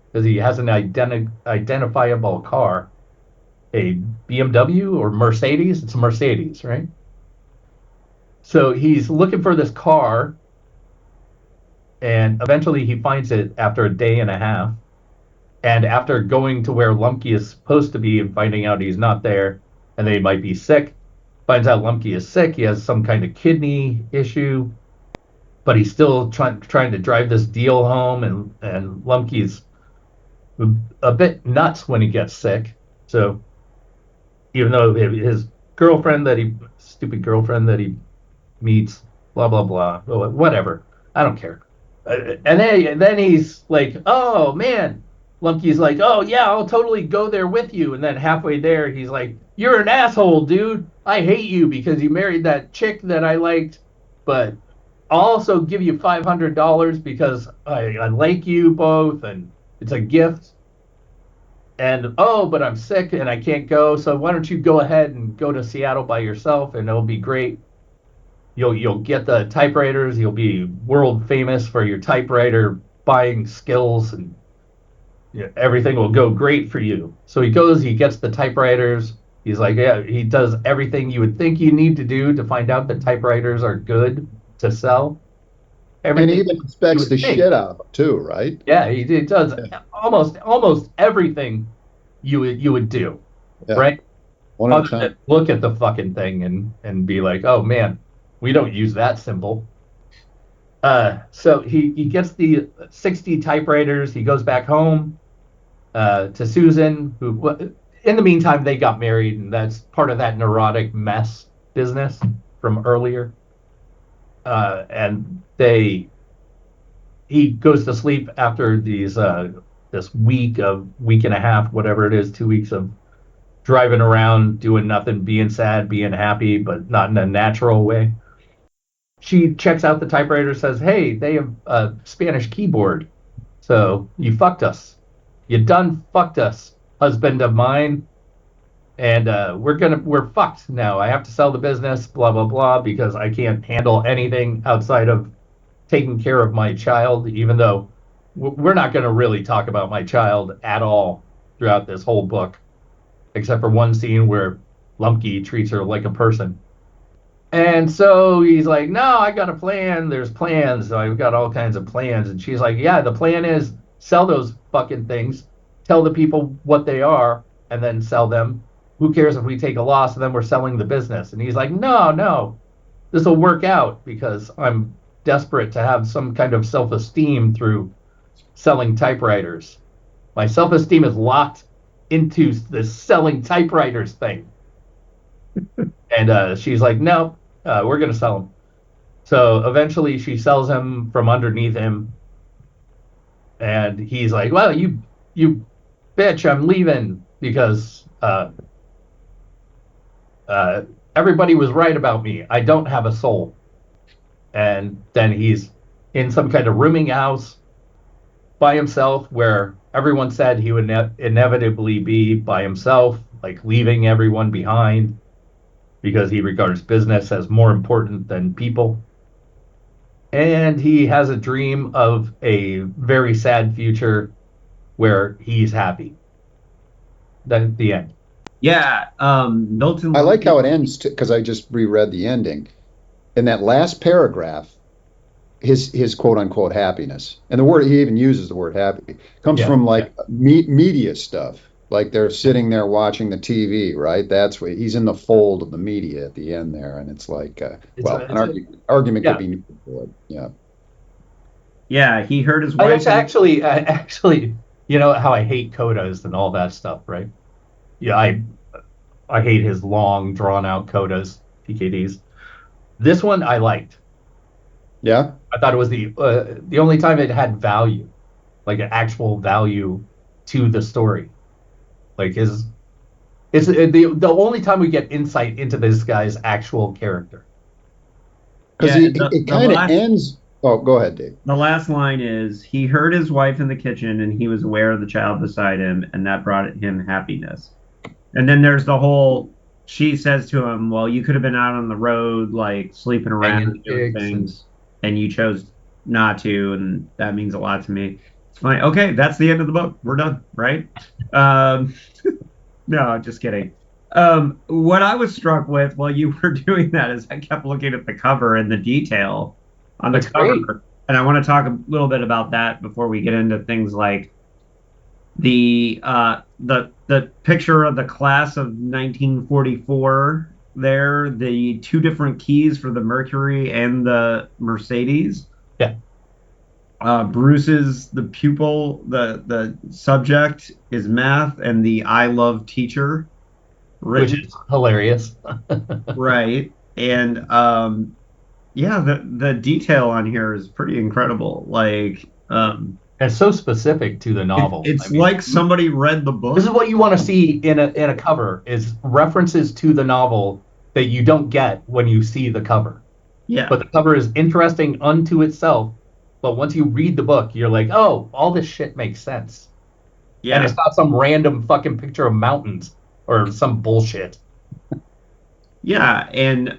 Speaker 3: because he has an identifiable car, a BMW or Mercedes. It's a Mercedes, right? So he's looking for this car, and eventually he finds it after a day and a half. And after going to where Lumky is supposed to be and finding out he's not there, and they might be sick, finds out Lumky is sick. He has some kind of kidney issue, but he's still trying to drive this deal home, and Lumky's a bit nuts when he gets sick. So even though his stupid girlfriend that he meets, blah, blah, blah, whatever, I don't care. And then he's like, oh, man. Lumky's like, oh, yeah, I'll totally go there with you. And then halfway there, he's like, you're an asshole, dude. I hate you because you married that chick that I liked, but I'll also give you $500 because I like you both, and it's a gift. And, oh, but I'm sick and I can't go, so why don't you go ahead and go to Seattle by yourself, and it'll be great. You'll get the typewriters. You'll be world famous for your typewriter buying skills, and everything will go great for you. So he goes, he gets the typewriters. He's like, yeah, he does everything you would think you need to do to find out that typewriters are good to sell.
Speaker 4: And he even inspects the shit out of them too, right?
Speaker 3: Yeah, he does almost everything you would do, right?
Speaker 4: Other than
Speaker 3: look at the fucking thing and be like, oh man, we don't use that symbol. So he gets the 60 typewriters. He goes back home to Susan, who, in the meantime, they got married, and that's part of that neurotic mess business from earlier. And he goes to sleep after this week and a half, whatever it is, 2 weeks of driving around, doing nothing, being sad, being happy, but not in a natural way. She checks out the typewriter, says, hey, they have a Spanish keyboard. So you fucked us. You done fucked us, husband of mine. and we're fucked now. I have to sell the business, blah blah blah, because I can't handle anything outside of taking care of my child. Even though we're not going to really talk about my child at all throughout this whole book, except for one scene where Lumky treats her like a person. And so he's like, no, I got a plan. There's plans. So I've got all kinds of plans. And she's like, yeah, the plan is sell those fucking things, tell the people what they are, and then sell them. Who cares if we take a loss and then we're selling the business? And he's like, no, this will work out because I'm desperate to have some kind of self-esteem through selling typewriters. My self-esteem is locked into this selling typewriters thing. And she's like, no, we're going to sell him. So eventually she sells him from underneath him. And he's like, well, you bitch, I'm leaving because everybody was right about me. I don't have a soul. And then he's in some kind of rooming house by himself where everyone said he would inevitably be by himself, like leaving everyone behind because he regards business as more important than people. And he has a dream of a very sad future where he's happy. Then the end.
Speaker 2: Yeah, Milton.
Speaker 4: I like how it ends because I just reread the ending. In that last paragraph, his quote unquote happiness, and the word he even uses the word happy, comes from like media stuff. Like they're sitting there watching the TV, right? That's what he's in the fold of the media at the end there, and it's like, an argument could be for it. Yeah.
Speaker 2: Yeah, he heard his wife.
Speaker 3: Actually, you know how I hate codas and all that stuff, right? Yeah, I hate his long, drawn out codas, PKDs. This one I liked.
Speaker 4: Yeah.
Speaker 3: I thought it was the only time it had value, like an actual value to the story. Like it's the only time we get insight into this guy's actual character.
Speaker 4: Because it kind of ends. Oh, go ahead, Dave.
Speaker 2: The last line is, he heard his wife in the kitchen and he was aware of the child beside him, and that brought him happiness. And then there's the whole, she says to him, well, you could have been out on the road, like sleeping around doing things, and you chose not to, and that means a lot to me. It's fine. Okay, that's the end of the book. We're done, right? No, just kidding. What I was struck with while you were doing that is I kept looking at the cover and the detail on the cover. Great. And I want to talk a little bit about that before we get into things like the picture of the class of 1944 there, the two different keys for the Mercury and the Mercedes.
Speaker 3: Yeah.
Speaker 2: Bruce's the pupil, the subject is math, and the I love teacher,
Speaker 3: which is hilarious.
Speaker 2: Right. And yeah, the detail on here is pretty incredible. Like
Speaker 3: it's so specific to the novel.
Speaker 2: It's like somebody read the book.
Speaker 3: This is what you want to see in a cover, is references to the novel that you don't get when you see the cover.
Speaker 2: Yeah.
Speaker 3: But the cover is interesting unto itself. But once you read the book, you're like, oh, all this shit makes sense. Yeah. And it's not some random fucking picture of mountains or some bullshit.
Speaker 2: Yeah, and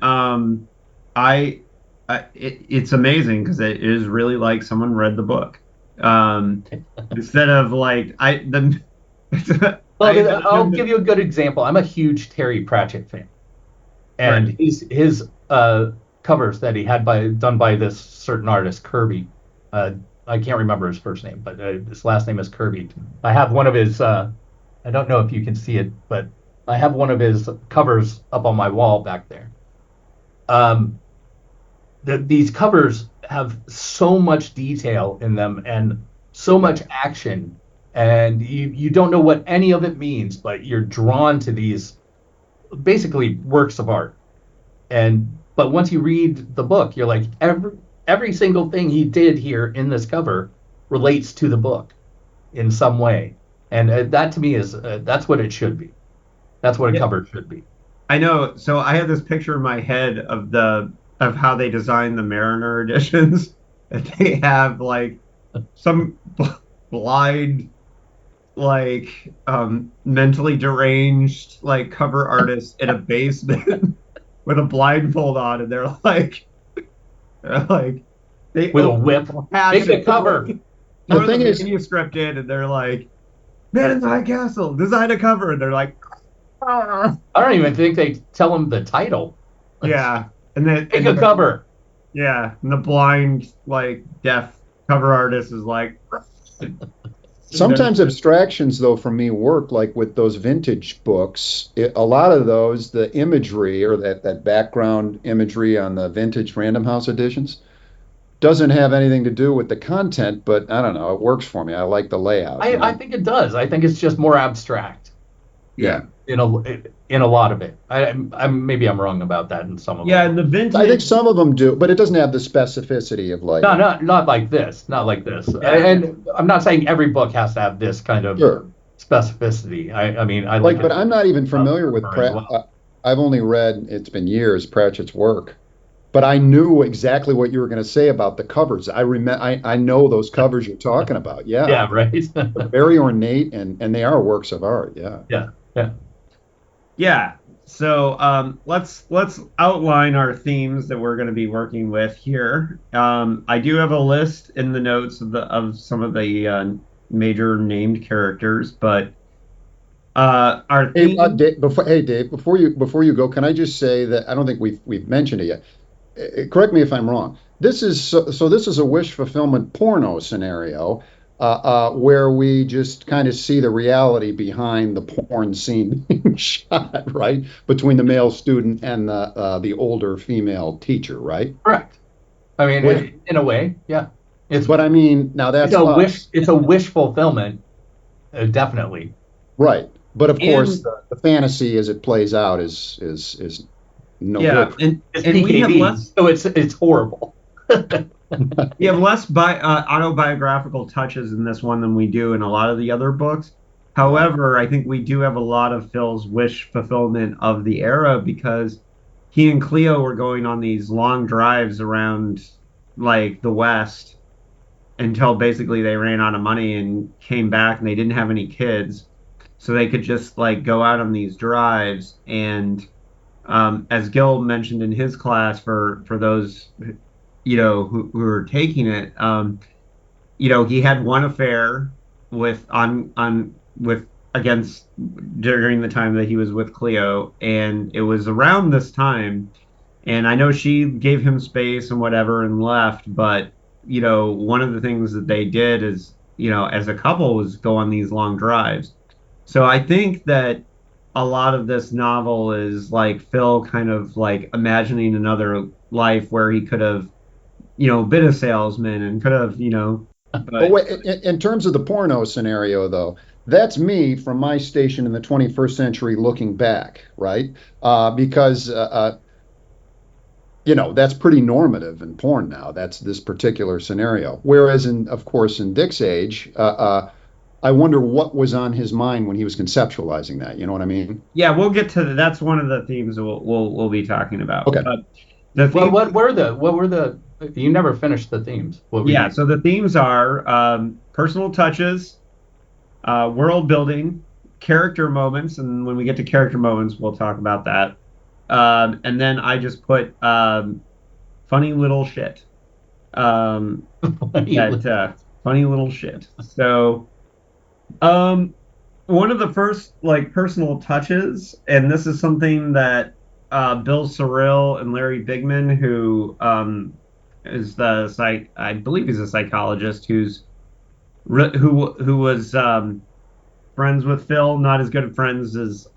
Speaker 2: it's amazing because it is really like someone read the book. Instead of like I'll
Speaker 3: give you a good example. I'm a huge Terry Pratchett fan, and right. his covers that he had done by this certain artist Kirby. I can't remember his first name, but his last name is Kirby. I have one of his. I don't know if you can see it, but I have one of his covers up on my wall back there. These covers have so much detail in them and so much action, and you don't know what any of it means, but you're drawn to these basically works of art. But once you read the book, you're like, every single thing he did here in this cover relates to the book in some way, and that to me is that's what it should be. That's what a cover should be.
Speaker 2: I know. So I have this picture in my head of how they design the Mariner editions. They have like some blind mentally deranged like cover artist in a basement with a blindfold on, and they're like they
Speaker 3: With a
Speaker 2: open
Speaker 3: whip.
Speaker 2: the hatch
Speaker 3: Make the
Speaker 2: and
Speaker 3: cover.
Speaker 4: The
Speaker 2: throw the
Speaker 4: thing is,
Speaker 2: manuscript in, and they're like, "Man in the High Castle, design a cover," and they're like, "Ah."
Speaker 3: I don't even think they tell him the title.
Speaker 2: Yeah, and then
Speaker 3: Make a cover.
Speaker 2: yeah, and the blind like deaf cover artist is like,
Speaker 4: sometimes abstractions, though, for me work like with those vintage books. A lot of those, the imagery or that background imagery on the vintage Random House editions doesn't have anything to do with the content, but I don't know, it works for me. I like the layout, you
Speaker 3: I
Speaker 4: know?
Speaker 3: think it does. I think it's just more abstract
Speaker 2: yeah,
Speaker 3: in a lot of it. Maybe I'm wrong about that in some of
Speaker 2: yeah,
Speaker 3: them.
Speaker 2: and the
Speaker 4: I think
Speaker 2: vintage,
Speaker 4: some of them do, but it doesn't have the specificity of like,
Speaker 3: No, not like this. Not like this.
Speaker 2: yeah,
Speaker 3: And I'm not saying every book has to have this kind of
Speaker 4: sure.
Speaker 3: specificity. I mean, I like
Speaker 4: Like,
Speaker 3: it
Speaker 4: but I'm not even familiar with
Speaker 3: as well.
Speaker 4: I've only read, it's been years, Pratchett's work, but I knew exactly what you were going to say about the covers. I know those covers you're talking about. Yeah.
Speaker 3: Yeah, right.
Speaker 4: They're very ornate and they are works of art. Yeah.
Speaker 3: Yeah, yeah.
Speaker 2: yeah. So let's outline our themes that we're going to be working with here. I do have a list in the notes of some of the major named characters, but our
Speaker 4: Hey,
Speaker 2: theme,
Speaker 4: Dave, before you go, can I just say that I don't think we've mentioned it yet. Correct me if I'm wrong. This is a wish fulfillment porno scenario where we just kind of see the reality behind the porn scene being shot, right? Between the male student and the older female teacher, right?
Speaker 3: Correct. I mean,
Speaker 4: With,
Speaker 3: in a way, yeah. It's
Speaker 4: but I mean, now
Speaker 3: it's
Speaker 4: that's
Speaker 3: a wish.
Speaker 4: us,
Speaker 3: It's a wish fulfillment, definitely.
Speaker 4: right? But of course,
Speaker 2: and
Speaker 4: the fantasy as it plays out is no
Speaker 2: yeah,
Speaker 4: good.
Speaker 3: It's
Speaker 2: and we have
Speaker 3: PKB,
Speaker 2: less
Speaker 3: so it's horrible.
Speaker 2: we have less autobiographical touches in this one than we do in a lot of the other books. However, I think we do have a lot of Phil's wish fulfillment of the era because he and Cleo were going on these long drives around like the West until basically they ran out of money and came back and they didn't have any kids. So they could just like go out on these drives and as Gil mentioned in his class for those who are taking it, he had one affair with against during the time that he was with Cleo, and it was around this time. And I know she gave him space and whatever and left, but one of the things that they did is, as a couple was go on these long drives. So I think that a lot of this novel is like Phil kind of like imagining another life where he could have been a salesman and could have,
Speaker 4: But
Speaker 2: but
Speaker 4: wait, in terms of the porno scenario, though, that's me from my station in the 21st century looking back, right? Because that's pretty normative in porn now. That's this particular scenario. Whereas, of course, in Dick's age, I wonder what was on his mind when he was conceptualizing that. You know what I mean?
Speaker 2: yeah, we'll get to that's one of the themes that we'll be talking about.
Speaker 4: Okay.
Speaker 2: But the
Speaker 3: Well,
Speaker 2: theme,
Speaker 3: what were the? You never finished the themes. What were
Speaker 2: yeah,
Speaker 3: you?
Speaker 2: so the themes are personal touches, world building, character moments, and when we get to character moments, we'll talk about that. And then I just put funny little shit. That funny little shit. So, one of the first like personal touches, and this is something that Bill Cyril and Larry Bigman, who is the I believe he's a psychologist who was friends with Phil, not as good of friends as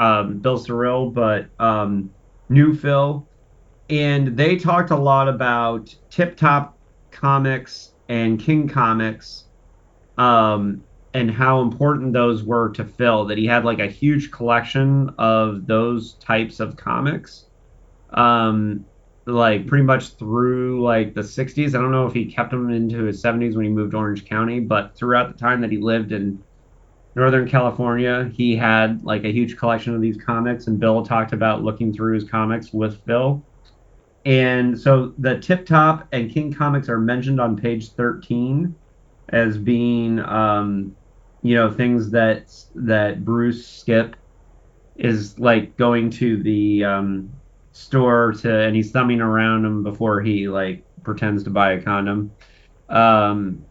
Speaker 2: Bill Cyril, but knew Phil, and they talked a lot about Tip Top Comics and King Comics, and how important those were to Phil. That he had like a huge collection of those types of comics, um, like pretty much through like the '60s. I don't know if he kept them into his '70s when he moved to Orange County, but throughout the time that he lived in Northern California, he had like a huge collection of these comics, and Bill talked about looking through his comics with Phil. And so the Tip Top and King comics are mentioned on page 13 as being, things that Bruce Skip is like going to the store and he's thumbing around them before he like pretends to buy a condom. Um,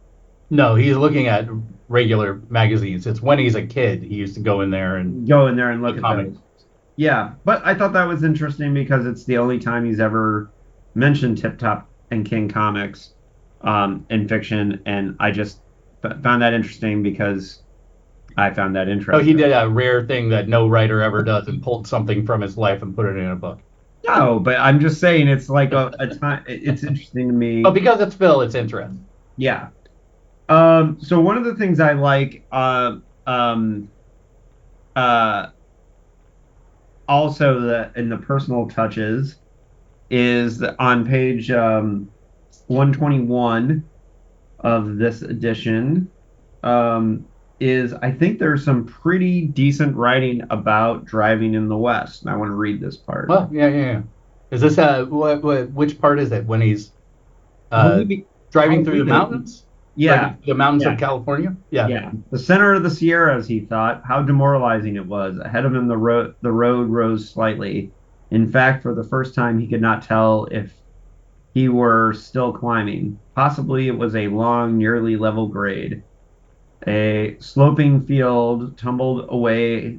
Speaker 3: No, he's looking at regular magazines. It's when he's a kid. He used to go in there and
Speaker 2: go in there and look
Speaker 3: the
Speaker 2: at
Speaker 3: comics.
Speaker 2: those. Yeah, but I thought that was interesting because it's the only time he's ever mentioned Tip Top and King comics in fiction, and I just found that interesting because I found that
Speaker 3: So
Speaker 2: interesting.
Speaker 3: he did a rare thing that no writer ever does and pulled something from his life and put it in a book.
Speaker 2: No, but I'm just saying it's like a time. It's interesting to me.
Speaker 3: But because it's Phil, it's interesting.
Speaker 2: Yeah. So one of the things I like, uh, also in the personal touches is on page 121 of this edition, is I think there's some pretty decent writing about driving in the West, and I want to read this part.
Speaker 3: Well, yeah. Is this which part is it when he's driving through the mountains?
Speaker 2: Yeah.
Speaker 3: Driving through the mountains
Speaker 2: Yeah.
Speaker 3: of California? Yeah.
Speaker 2: Yeah, the center of the Sierras, he thought. How demoralizing it was. Ahead of him, the road rose slightly. In fact, for the first time, he could not tell if he were still climbing. Possibly it was a long, nearly level grade. A sloping field tumbled away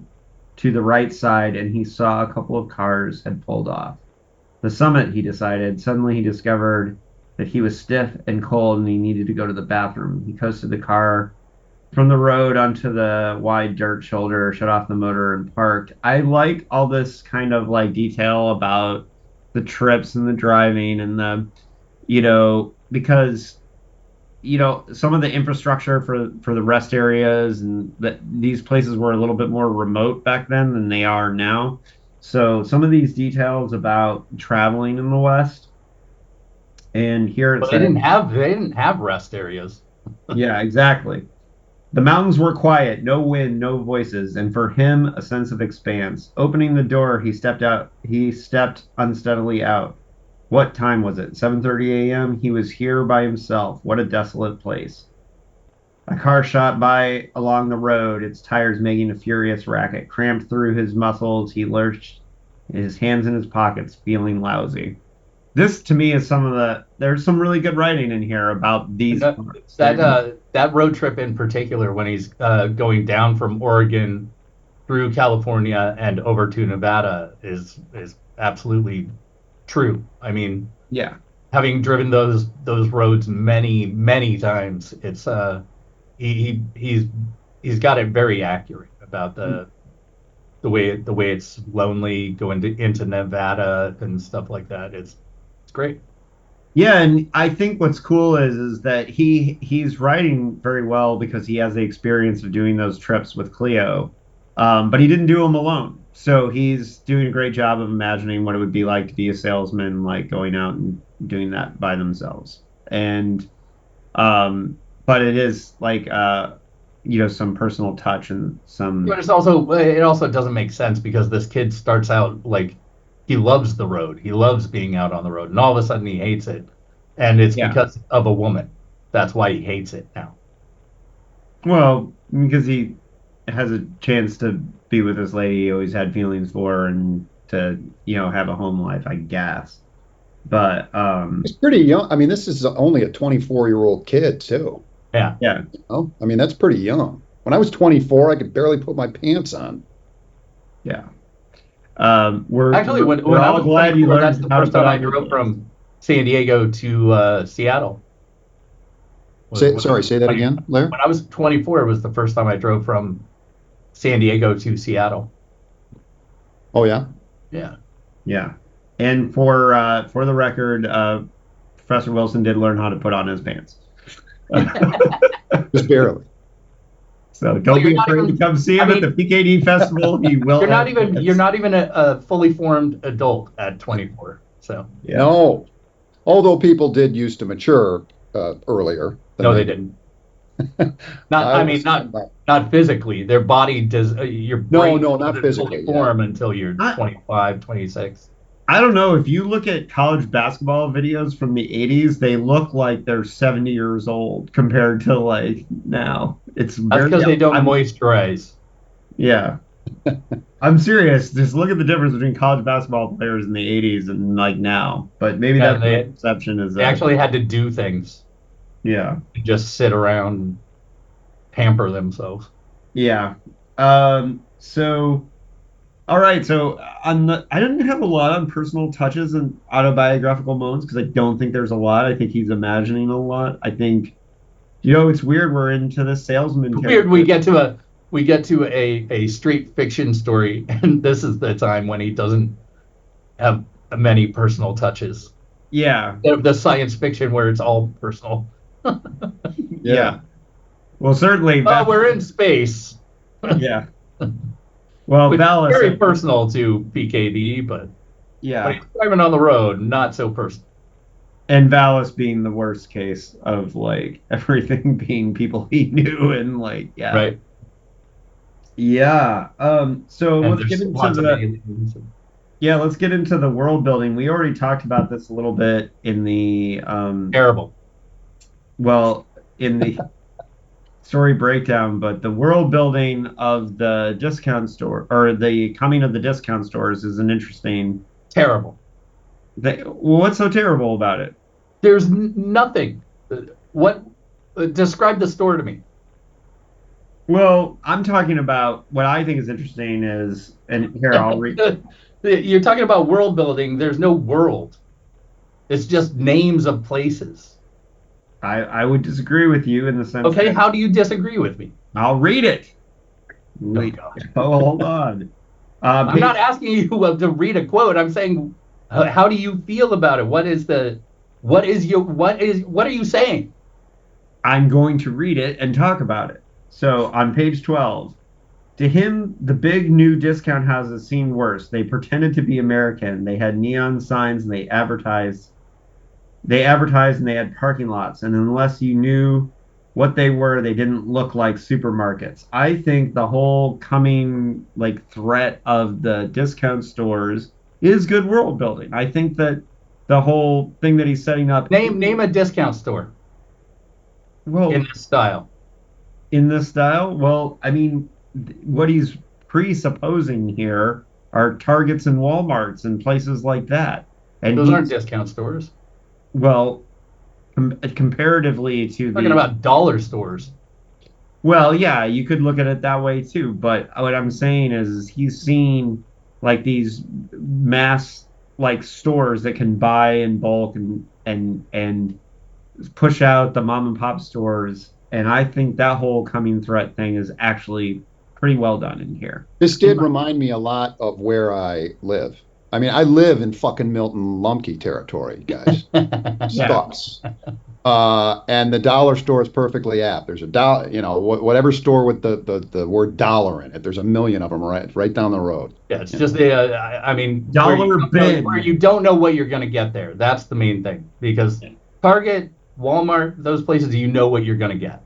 Speaker 2: to the right side, and he saw a couple of cars had pulled off. The summit, he decided. Suddenly he discovered that he was stiff and cold and he needed to go to the bathroom. He coasted the car from the road onto the wide dirt shoulder, shut off the motor, and parked. I like all this kind of like detail about the trips and the driving and because some of the infrastructure for the rest areas and that these places were a little bit more remote back then than they are now. So some of these details about traveling in the West, and here
Speaker 3: But they didn't have rest areas.
Speaker 2: Yeah, exactly. The mountains were quiet, no wind, no voices, and for him a sense of expanse. Opening the door, he stepped unsteadily out. What time was it? 7:30 a.m. He was here by himself. What a desolate place. A car shot by along the road, its tires making a furious racket. Cramped through his muscles, he lurched, his hands in his pockets, feeling lousy. This, to me, is there's some really good writing in here about these parts.
Speaker 3: That road trip in particular, when he's going down from Oregon through California and over to Nevada, is absolutely true. I mean,
Speaker 2: Yeah.
Speaker 3: having driven those roads many times, it's he's got it very accurate about the way it's lonely going into Nevada and stuff like that. It's great.
Speaker 2: Yeah, and I think what's cool is that he's writing very well because he has the experience of doing those trips with Cleo, but he didn't do them alone. So he's doing a great job of imagining what it would be like to be a salesman, like going out and doing that by themselves. And but it is like some personal touch and some.
Speaker 3: But it also doesn't make sense because this kid starts out like he loves the road. He loves being out on the road, and all of a sudden he hates it, and it's because of a woman. That's why he hates it now.
Speaker 2: Well, because he has a chance to be with this lady he always had feelings for and to have a home life, I guess. But
Speaker 4: he's pretty young. I mean, this is only a 24-year-old kid too.
Speaker 3: Yeah.
Speaker 4: Oh, I mean, that's pretty young. When I was 24, I could barely put my pants on.
Speaker 2: Yeah.
Speaker 3: We're
Speaker 2: all glad you learned.
Speaker 3: That's the first time I drove from San Diego to Seattle.
Speaker 4: Say that again, Larry.
Speaker 3: When I was 24, it was the first time I drove from San Diego to Seattle.
Speaker 4: Oh yeah.
Speaker 3: Yeah.
Speaker 2: And for the record, Professor Wilson did learn how to put on his pants.
Speaker 4: Just barely.
Speaker 2: So don't be afraid to come see him at the PKD festival. He will.
Speaker 3: You're not even a fully formed adult at 24. So
Speaker 4: yeah. No, although people did used to mature earlier.
Speaker 3: No, they didn't. Not physically. Their body does. Your brain
Speaker 4: not physically.
Speaker 3: Fully form until you're 25, 26.
Speaker 2: I don't know, if you look at college basketball videos from the 80s, they look like they're 70 years old compared to like now. It's
Speaker 3: That's
Speaker 2: very,
Speaker 3: because they don't
Speaker 2: I'm,
Speaker 3: moisturize.
Speaker 2: yeah, I'm serious. Just look at the difference between college basketball players in the 80s and like now. But maybe
Speaker 3: Yeah,
Speaker 2: that's my perception is
Speaker 3: they
Speaker 2: that,
Speaker 3: actually had to do things,
Speaker 2: yeah,
Speaker 3: just sit around and pamper themselves.
Speaker 2: yeah. So, all right. So I didn't have a lot on personal touches and autobiographical moments because I don't think there's a lot. I think he's imagining a lot. I think, it's weird. We're into the salesman
Speaker 3: Weird.
Speaker 2: territory.
Speaker 3: We get to a straight fiction story, and this is the time when he doesn't have many personal touches.
Speaker 2: Yeah,
Speaker 3: The science fiction where it's all personal.
Speaker 2: yeah. Well, certainly
Speaker 3: Oh,
Speaker 2: that's,
Speaker 3: we're in space,
Speaker 2: yeah. Well,
Speaker 3: which is
Speaker 2: Valis,
Speaker 3: very personal to PKD, but when
Speaker 2: yeah,
Speaker 3: he's driving on the road, not so personal.
Speaker 2: and Valis being the worst case of like everything being people he knew and like, yeah,
Speaker 3: Right?
Speaker 2: yeah. So
Speaker 3: And
Speaker 2: let's
Speaker 3: there's
Speaker 2: get into
Speaker 3: lots of
Speaker 2: the
Speaker 3: aliens.
Speaker 2: yeah, let's get into the world building. We already talked about this a little bit in the
Speaker 3: Terrible.
Speaker 2: well, in the story breakdown, but the world building of the discount store or the coming of the discount stores is an interesting
Speaker 3: Terrible.
Speaker 2: thing. Well, what's so terrible about it?
Speaker 3: There's nothing. What? Describe the store to me.
Speaker 2: Well, I'm talking about what I think is interesting is, and here I'll read.
Speaker 3: You're talking about world building. There's no world. It's just names of places.
Speaker 2: I would disagree with you in the sense
Speaker 3: Okay,
Speaker 2: that
Speaker 3: how do you disagree with me?
Speaker 2: I'll read it.
Speaker 3: Oh, God.
Speaker 2: Oh, hold on.
Speaker 3: I'm not asking you to read a quote. I'm saying, how do you feel about it? What are you saying?
Speaker 2: I'm going to read it and talk about it. So on page 12, to him, the big new discount houses seemed worse. They pretended to be American. They had neon signs and they advertised. They advertised and they had parking lots. And unless you knew what they were, they didn't look like supermarkets. I think the whole coming like threat of the discount stores is good world building. I think that the whole thing that he's setting up,
Speaker 3: Name a discount store
Speaker 2: well,
Speaker 3: in this style.
Speaker 2: in this style, well, I mean, what he's presupposing here are Targets and Walmarts and places like that. And
Speaker 3: Those aren't
Speaker 2: he's,
Speaker 3: discount stores.
Speaker 2: well, comparatively to
Speaker 3: Talking
Speaker 2: the,
Speaker 3: about dollar stores.
Speaker 2: well, yeah, you could look at it that way too. But what I'm saying is he's seen like these mass like stores that can buy in bulk and push out the mom and pop stores. And I think that whole coming threat thing is actually pretty well done in here.
Speaker 4: This did remind me a lot of where I live. I mean, I live in fucking Milton Lumky Territory, guys.
Speaker 2: Yeah.
Speaker 4: Sucks. And the dollar store is perfectly apt. There's a dollar, whatever store with the word dollar in it. There's a million of them right down the road.
Speaker 3: Yeah, it's just I mean,
Speaker 2: Dollar bin.
Speaker 3: where you don't know what you're going to get there. That's the main thing, because Target, Walmart, those places, you know what you're going to get.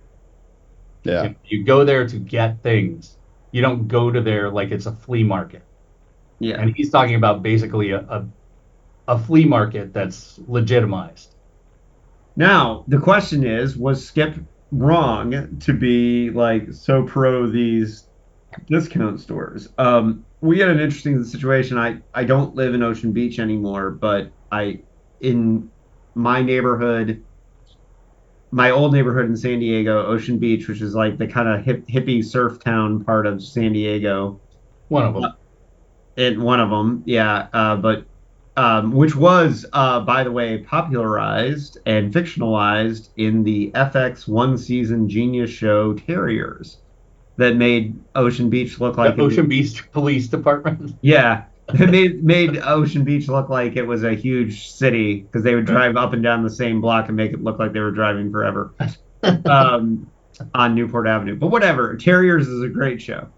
Speaker 4: Yeah.
Speaker 3: You go there to get things. You don't go to there like it's a flea market.
Speaker 2: Yeah.
Speaker 3: And he's talking about basically a flea market that's legitimized.
Speaker 2: Now, the question is, was Skip wrong to be like so pro these discount stores? We had an interesting situation. I don't live in Ocean Beach anymore, but in my neighborhood, my old neighborhood in San Diego, Ocean Beach, which is like the kind of hippie surf town part of San Diego.
Speaker 3: One of them.
Speaker 2: And one of them, yeah, but which was, by the way, popularized and fictionalized in the FX one season genius show Terriers, that made Ocean Beach look like
Speaker 3: The Ocean Beach Police Department.
Speaker 2: yeah, it made Ocean Beach look like it was a huge city because they would drive up and down the same block and make it look like they were driving forever on Newport Avenue. But whatever, Terriers is a great show.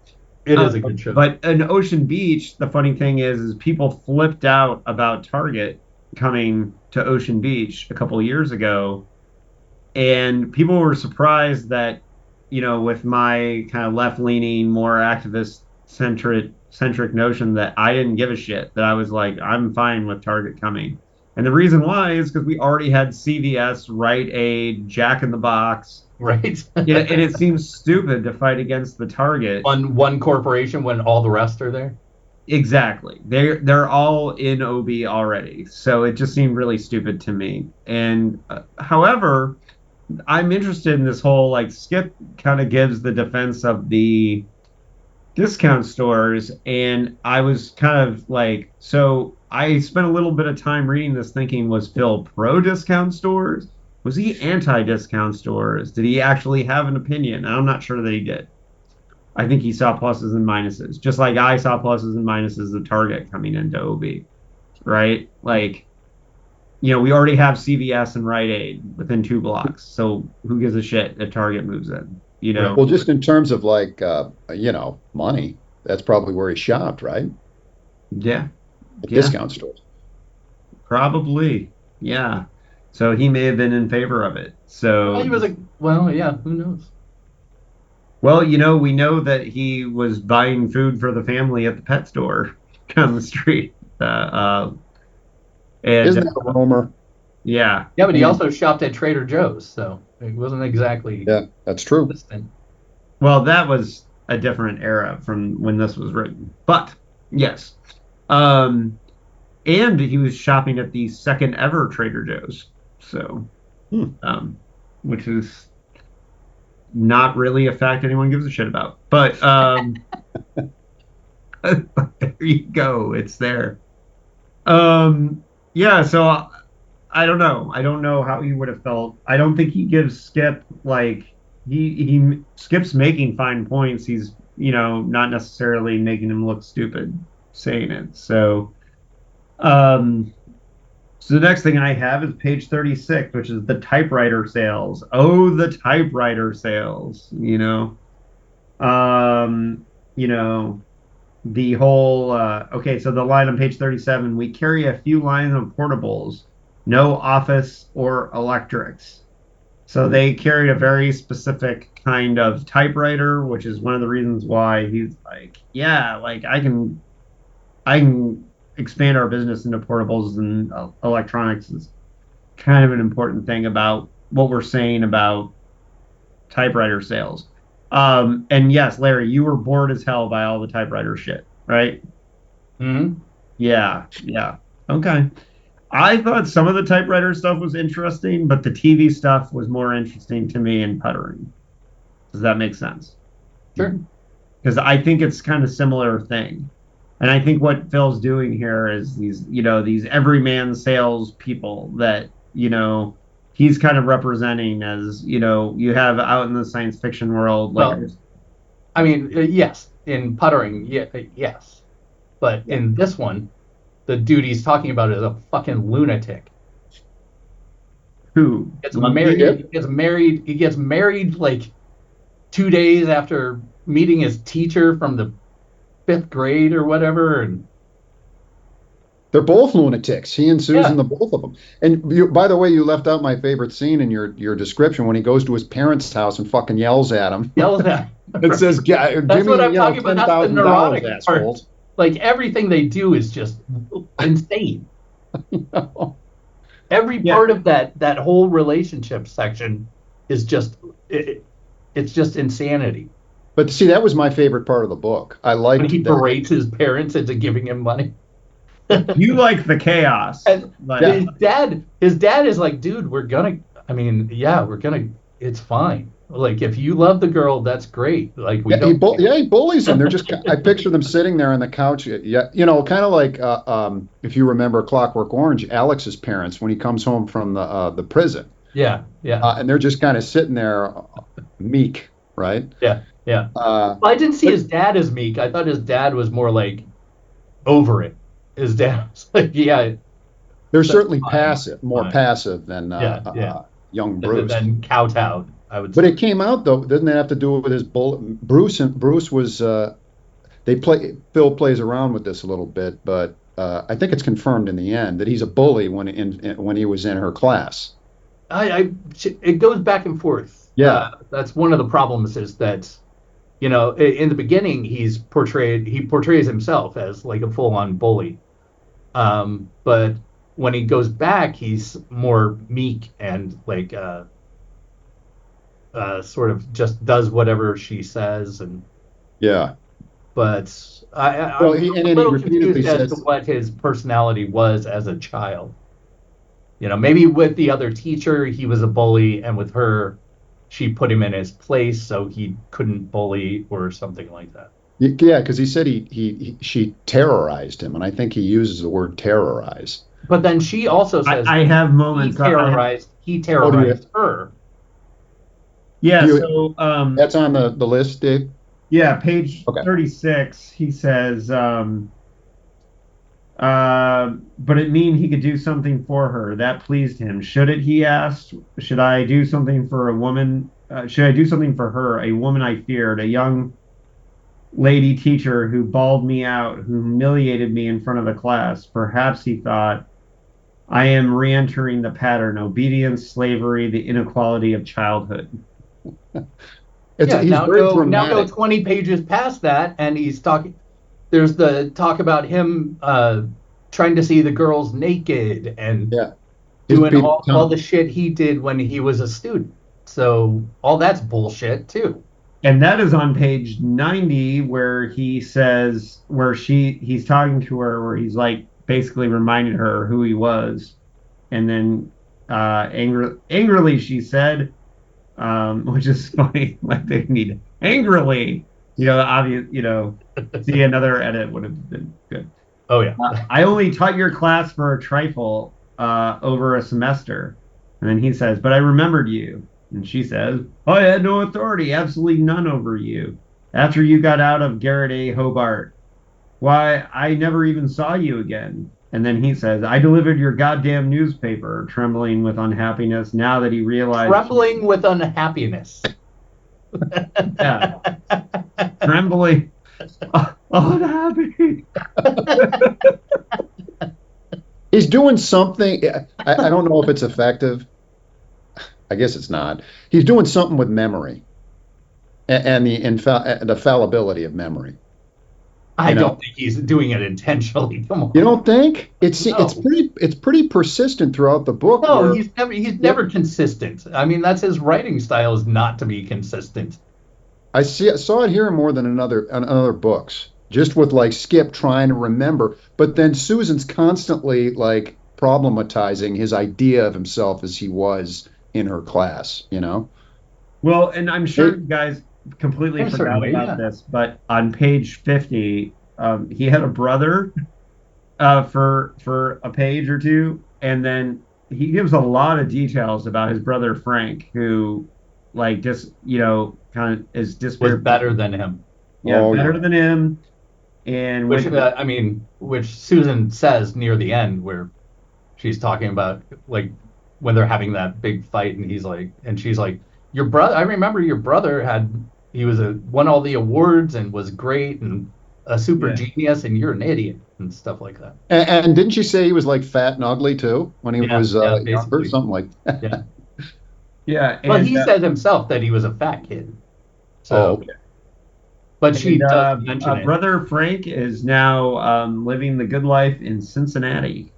Speaker 3: It is a good show.
Speaker 2: But in Ocean Beach, the funny thing is people flipped out about Target coming to Ocean Beach a couple of years ago, and people were surprised that, with my kind of left-leaning, more activist centric notion that I didn't give a shit, that I was like, I'm fine with Target coming. And the reason why is because we already had CVS, Rite Aid, Jack in the Box.
Speaker 3: Right.
Speaker 2: And it seems stupid to fight against the Target.
Speaker 3: One corporation when all the rest are there.
Speaker 2: Exactly. They're all in OB already. So it just seemed really stupid to me. And however, I'm interested in this whole, like, Skip kind of gives the defense of the discount stores, and I was kind of like, so I spent a little bit of time reading this thinking, was Phil pro discount stores? Was he anti discount stores? Did he actually have an opinion? I'm not sure that he did. I think he saw pluses and minuses, just like I saw pluses and minuses of Target coming into OB, right? Like, we already have CVS and Rite Aid within 2 blocks, so who gives a shit if Target moves in?
Speaker 4: Well, just in terms of like, money, that's probably where he shopped, right?
Speaker 2: Yeah.
Speaker 4: At discount stores.
Speaker 2: Probably. Yeah. So he may have been in favor of it. So
Speaker 3: He was like, well, yeah, who knows?
Speaker 2: Well, we know that he was buying food for the family at the pet store down the street. And
Speaker 4: Isn't that a rumor?
Speaker 2: yeah.
Speaker 3: Yeah, but he also shopped at Trader Joe's, so it wasn't exactly.
Speaker 4: Yeah, that's true.
Speaker 3: Consistent.
Speaker 2: Well, that was a different era from when this was written. But yes. And he was shopping at the second ever Trader Joe's. So, which is not really a fact anyone gives a shit about. But there you go. It's there. Yeah, so I don't know. I don't know how he would have felt. I don't think he gives Skip, like, he Skip's making fine points. He's, not necessarily making him look stupid saying it. So the next thing I have is page 36, which is the typewriter sales. Oh, the typewriter sales, the whole, okay, so the line on page 37, we carry a few lines of portables, no office or electrics. So they carried a very specific kind of typewriter, which is one of the reasons why he's like, yeah, like I can expand our business into portables, and electronics is kind of an important thing about what we're saying about typewriter sales. And yes, Larry, you were bored as hell by all the typewriter shit, right?
Speaker 3: Mm-hmm.
Speaker 2: Yeah. Okay. I thought some of the typewriter stuff was interesting, but the TV stuff was more interesting to me in puttering. Does that make sense?
Speaker 3: Sure.
Speaker 2: Because I think it's kind of similar thing. And I think what Phil's doing here is these everyman sales people that, he's kind of representing as, you have out in the science fiction world.
Speaker 3: Well, I mean, yes, in puttering, yes. But in this one, the dude he's talking about is a fucking lunatic.
Speaker 2: Who?
Speaker 3: He gets married like 2 days after meeting his teacher from the 5th grade or whatever, and
Speaker 4: they're both lunatics. He and Susan, the both of them. And by the way, you left out my favorite scene in your description when he goes to his parents' house and fucking yells at him. It says, "Give
Speaker 3: That's
Speaker 4: me,
Speaker 3: what I'm talking about. That's the neurotic
Speaker 4: assholes."
Speaker 3: part. Like everything they do is just insane. Every part of that whole relationship section is just it's just insanity.
Speaker 4: But see, that was my favorite part of the book. I liked
Speaker 3: when he
Speaker 4: that.
Speaker 3: berates his parents into giving him money.
Speaker 2: You like the chaos.
Speaker 3: And his dad is like, dude, it's fine. Like, if you love the girl, that's great. Like,
Speaker 4: he bullies them. They're just, I picture them sitting there on the couch. Yeah, kind of like, if you remember Clockwork Orange, Alex's parents, when he comes home from the prison.
Speaker 3: Yeah.
Speaker 4: And they're just kind of sitting there meek, right?
Speaker 3: Yeah. Well, I didn't see his dad as meek. I thought his dad was more like over it. His dad was like, yeah.
Speaker 4: They're certainly more passive than young Bruce.
Speaker 3: Than kowtowed, I would say.
Speaker 4: But it came out, though, doesn't it have to do with his Bruce was, Phil plays around with this a little bit, but I think it's confirmed in the end that he's a bully when he was in her class.
Speaker 3: It goes back and forth.
Speaker 4: Yeah.
Speaker 3: That's one of the problems is that You know, in the beginning, he portrays himself as like a full-on bully. But when he goes back, he's more meek and like sort of just does whatever she says. And
Speaker 4: Yeah.
Speaker 3: but
Speaker 4: Well,
Speaker 3: I'm
Speaker 4: and
Speaker 3: a
Speaker 4: then he
Speaker 3: little
Speaker 4: repeatedly
Speaker 3: confused as to
Speaker 4: says,
Speaker 3: what his personality was as a child. You know, maybe with the other teacher, he was a bully, and with her, she put him in his place so he couldn't bully or something like that.
Speaker 4: yeah, because he said she terrorized him, and I think he uses the word terrorize.
Speaker 3: But then she also says
Speaker 2: I have moments.
Speaker 3: he
Speaker 4: Oh, do you?
Speaker 3: terrorized her.
Speaker 2: Yeah.
Speaker 4: Do you?
Speaker 2: So
Speaker 4: That's on the list, Dave.
Speaker 2: yeah, page
Speaker 4: Okay.
Speaker 2: 36. He says, but it mean he could do something for her. That pleased him. Should it? He asked. Should I do something for a woman? Should I do something for her? A woman I feared, a young lady teacher who bawled me out, who humiliated me in front of the class. Perhaps he thought, I am re-entering the pattern: obedience, slavery, the inequality of childhood.
Speaker 4: He's
Speaker 3: Now
Speaker 4: very
Speaker 3: go
Speaker 4: dramatic.
Speaker 3: 20 pages past that, and he's talking. There's the talk about him trying to see the girls naked and
Speaker 4: Yeah. His
Speaker 3: doing
Speaker 4: people
Speaker 3: all the shit he did when he was a student. So all that's bullshit too.
Speaker 2: And that is on page 90 where he says, he's talking to her, where he's like basically reminded her who he was. And then angrily she said, which is funny, like they need angrily, obvious, see another edit would have been good.
Speaker 3: Oh yeah.
Speaker 2: I only taught your class for a trifle over a semester. And then he says, but I remembered you. And she says, I had no authority, absolutely none over you. After you got out of Garrett A. Hobart, why, I never even saw you again. And then he says, I delivered your goddamn newspaper, trembling with unhappiness now that he realized.
Speaker 3: Trembling with unhappiness.
Speaker 2: Yeah. Trembling. Unhappy.
Speaker 4: He's doing something. I don't know if it's effective. I guess it's not. He's doing something with memory and the fallibility of memory.
Speaker 3: I don't think he's doing it intentionally. Come on.
Speaker 4: You don't think? It's
Speaker 3: No.
Speaker 4: it's pretty persistent throughout the book.
Speaker 3: No, he's never consistent. I mean, that's his writing style, is not to be consistent.
Speaker 4: I saw it here more than in other books, just with like Skip trying to remember, but then Susan's constantly like problematizing his idea of himself as he was in her class,
Speaker 2: Well, and I'm sure you guys completely forgot
Speaker 3: certainly,
Speaker 2: about this, but on page 50, he had a brother for a page or two, and then he gives a lot of details about his brother Frank, who like just kind of is disappeared.
Speaker 3: Was better than him.
Speaker 2: Yeah, better than him. And
Speaker 3: which Susan says near the end, where she's talking about like when they're having that big fight, and she's like, your brother. I remember your brother won all the awards and was great and a super genius, and you're an idiot and stuff like that.
Speaker 4: And didn't she say he was like fat and ugly too when he was younger, something like that?
Speaker 3: Yeah.
Speaker 2: Yeah.
Speaker 3: Well, he says himself that he was a fat kid. So,
Speaker 4: okay.
Speaker 3: But she does mention it.
Speaker 2: Brother Frank is now living the good life in Cincinnati.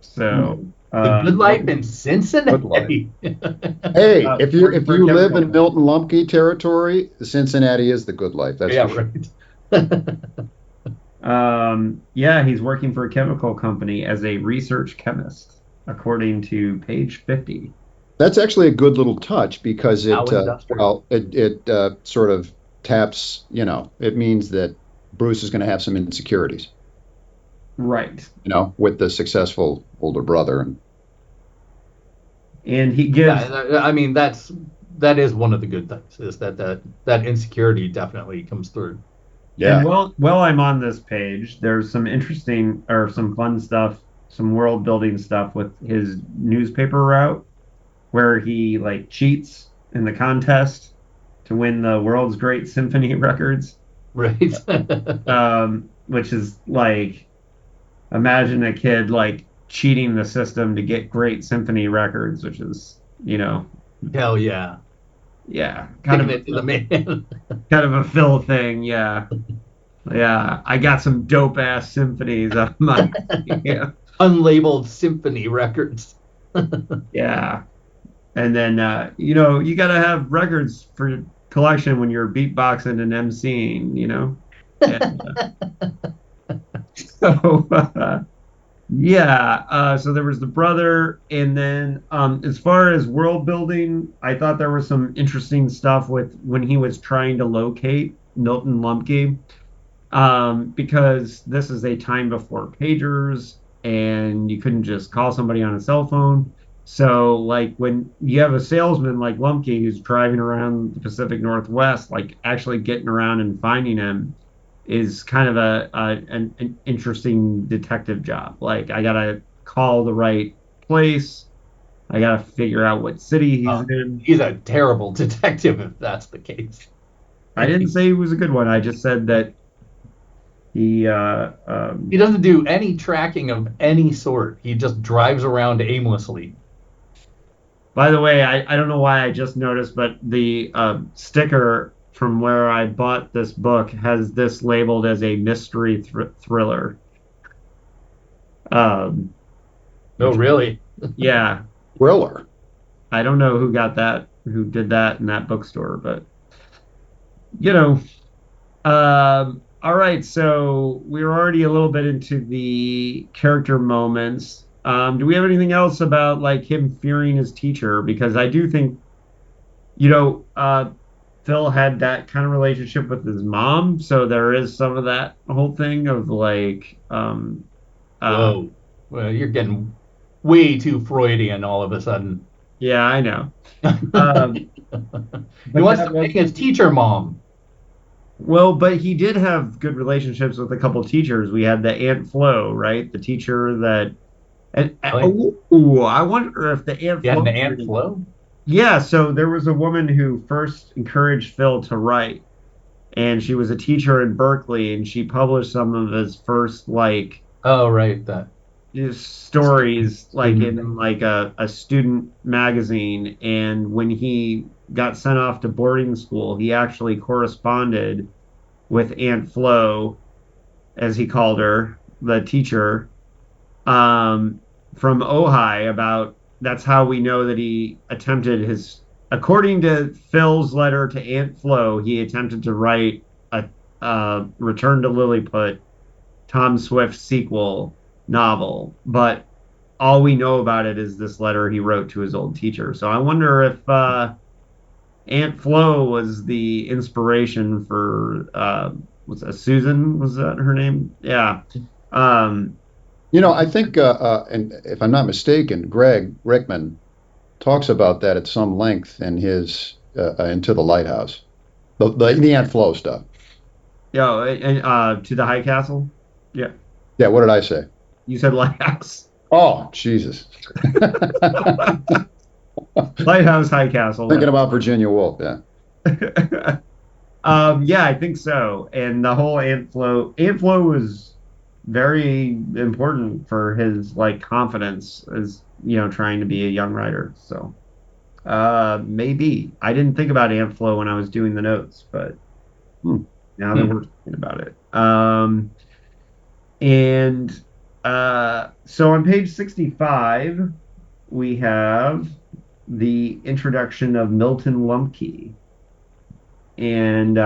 Speaker 2: So
Speaker 3: the good life in Cincinnati.
Speaker 4: Hey, if you live in Milton Lumky Territory, Cincinnati is the good life. That's
Speaker 2: right. He's working for a chemical company as a research chemist, according to page 50.
Speaker 4: That's actually a good little touch because it sort of taps, it means that Bruce is going to have some insecurities.
Speaker 2: Right.
Speaker 4: With the successful older brother.
Speaker 2: And he gives.
Speaker 3: Yeah, I mean, that is one of the good things, is that insecurity definitely comes through.
Speaker 2: Yeah. And while I'm on this page, there's some interesting or some fun stuff, some world building stuff with his newspaper route, where he like cheats in the contest to win the world's great symphony records.
Speaker 3: Right.
Speaker 2: Which is like, imagine a kid like cheating the system to get great symphony records, which is,
Speaker 3: Hell yeah.
Speaker 2: Yeah,
Speaker 3: Taking it to the man.
Speaker 2: kind of a Phil thing. Yeah, yeah. I got some dope ass symphonies on my. Yeah,
Speaker 3: Unlabeled symphony records.
Speaker 2: yeah. And then you got to have records for collection when you're beatboxing and emceeing. And so yeah. So there was the brother, and then as far as world building, I thought there was some interesting stuff with when he was trying to locate Milton Lumky, because this is a time before pagers, and you couldn't just call somebody on a cell phone. So, like when you have a salesman like Lumpke who's driving around the Pacific Northwest, like actually getting around and finding him is kind of an interesting detective job. Like I gotta call the right place. I gotta figure out what city he's in.
Speaker 3: He's a terrible detective if that's the case.
Speaker 2: I didn't say he was a good one. I just said that he
Speaker 3: He doesn't do any tracking of any sort. He just drives around aimlessly.
Speaker 2: By the way, I don't know why I just noticed, but the sticker from where I bought this book has this labeled as a mystery thriller. Um,
Speaker 3: Oh, really?
Speaker 2: yeah,
Speaker 4: Thriller.
Speaker 2: I don't know who did that in that bookstore, but you know. All right, so we're already a little bit into the character moments. Do we have anything else about like him fearing his teacher? Because I do think, you know, Phil had that kind of relationship with his mom, so there is some of that whole thing of like,
Speaker 3: Whoa. Well, you're getting way too Freudian all of a sudden.
Speaker 2: yeah, I know.
Speaker 3: He
Speaker 2: But
Speaker 3: wants
Speaker 2: that
Speaker 3: to
Speaker 2: was,
Speaker 3: bang his teacher mom.
Speaker 2: well, but he did have good relationships with a couple teachers. We had the Aunt Flo, right? The teacher that, and
Speaker 3: Really?
Speaker 2: I wonder if the Aunt
Speaker 3: You had
Speaker 2: Flo.
Speaker 3: an Aunt Flo?
Speaker 2: Yeah, so there was a woman who first encouraged Phil to write, and she was a teacher in Berkeley, and she published some of his first like
Speaker 3: Oh, right. That
Speaker 2: his stories like
Speaker 3: student
Speaker 2: in
Speaker 3: thing.
Speaker 2: like a student magazine. And when he got sent off to boarding school, he actually corresponded with Aunt Flo, as he called her, the teacher, um, from Ojai about that's how we know that he attempted his, according to Phil's letter to Aunt Flo, he attempted to write a Return to Lilliput, Tom Swift sequel novel, but all we know about it is this letter he wrote to his old teacher. So I wonder if Aunt Flo was the inspiration for was that Susan? Was that her name? Yeah. Um,
Speaker 4: I think, and if I'm not mistaken, Greg Rickman talks about that at some length in his Into the Lighthouse, the Ant Flow stuff.
Speaker 2: yeah, and to the High Castle. Yeah,
Speaker 4: Yeah, what did I say?
Speaker 2: you said lighthouse.
Speaker 4: Oh, Jesus.
Speaker 2: Lighthouse, High Castle.
Speaker 4: Thinking about Virginia Woolf, yeah.
Speaker 2: Yeah, I think so. And the whole Ant Flow was very important for his like confidence as trying to be a young writer. So maybe I didn't think about Ant Flow when I was doing the notes, but
Speaker 4: Hmm.
Speaker 2: now that we're talking about it. And so on page 65, we have the introduction of Milton Lumky. And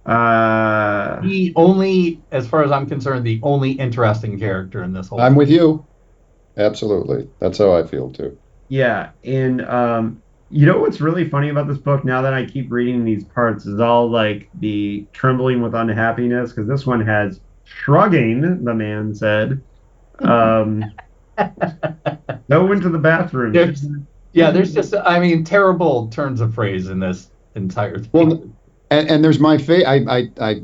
Speaker 3: The only, as far as I'm concerned, the only interesting character in this whole
Speaker 4: I'm
Speaker 3: thing.
Speaker 4: with you. Absolutely. That's how I feel too.
Speaker 2: yeah, and you know what's really funny about this book now that I keep reading these parts is all like the trembling with unhappiness because this one has shrugging, the man said. Um, Go into the bathroom.
Speaker 3: There's just, I mean, terrible turns of phrase in this entire thing.
Speaker 4: Well, and there's my I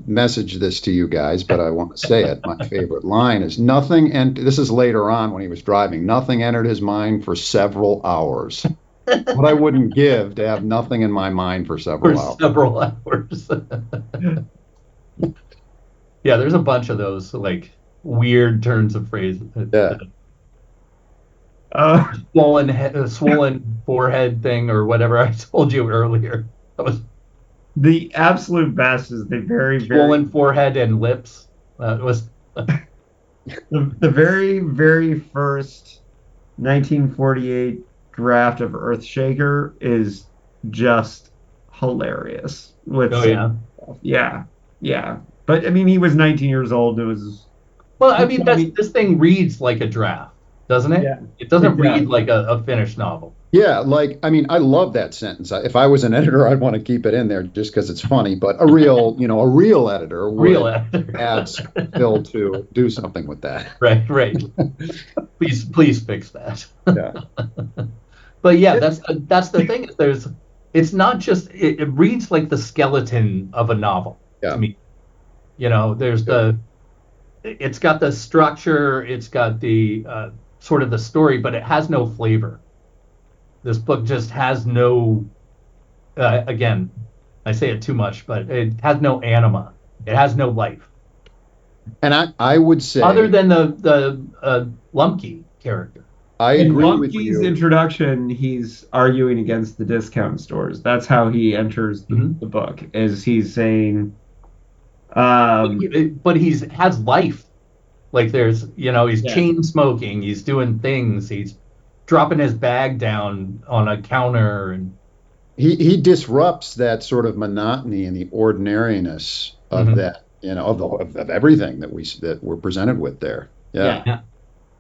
Speaker 4: messaged this to you guys, but I want to say it. My favorite line is nothing, and this is later on when he was driving. Nothing entered his mind for several hours. What I wouldn't give to have nothing in my mind for
Speaker 3: For
Speaker 4: several hours.
Speaker 3: several hours. Yeah, there's a bunch of those like weird turns of phrase.
Speaker 4: Yeah.
Speaker 3: swollen forehead thing or whatever I told you earlier. That was
Speaker 2: The absolute best is the very, very,
Speaker 3: swollen forehead and lips. It was
Speaker 2: the very, very first 1948 draft of Earthshaker is just hilarious. With
Speaker 3: oh yeah.
Speaker 2: yeah, yeah. But I mean, he was 19 years old. It was,
Speaker 3: Well, I mean, this thing reads like a draft, doesn't it?
Speaker 2: yeah,
Speaker 3: It doesn't
Speaker 2: it
Speaker 3: read
Speaker 2: does.
Speaker 3: like a finished novel.
Speaker 4: Yeah, like I mean, I love that sentence. If I was an editor, I'd want to keep it in there just because it's funny. But a real editor
Speaker 3: Real
Speaker 4: would add
Speaker 3: editor.
Speaker 4: skill to do something with that.
Speaker 3: Right, right. Please fix that.
Speaker 4: Yeah,
Speaker 3: But yeah, that's the thing. It's not just it reads like the skeleton of a novel
Speaker 4: yeah.
Speaker 3: to me. There's it's got the structure, it's got the sort of the story, but it has no flavor. This book just has no. Again, I say it too much, but it has no anima. It has no life,
Speaker 4: And I would say,
Speaker 3: other than the Lumky character.
Speaker 4: I
Speaker 2: In
Speaker 4: agree with
Speaker 2: Lumpy's
Speaker 4: you.
Speaker 2: introduction, he's arguing against the discount stores. That's how he enters
Speaker 3: Mhm.
Speaker 2: the book, is he's saying,
Speaker 3: But he's has life. Like he's
Speaker 2: yeah,
Speaker 3: chain smoking, he's doing things, he's dropping his bag down on a counter, and
Speaker 4: He disrupts that sort of monotony and the ordinariness of
Speaker 3: Mhm.
Speaker 4: that, of everything that we're presented with there. Yeah.
Speaker 2: yeah.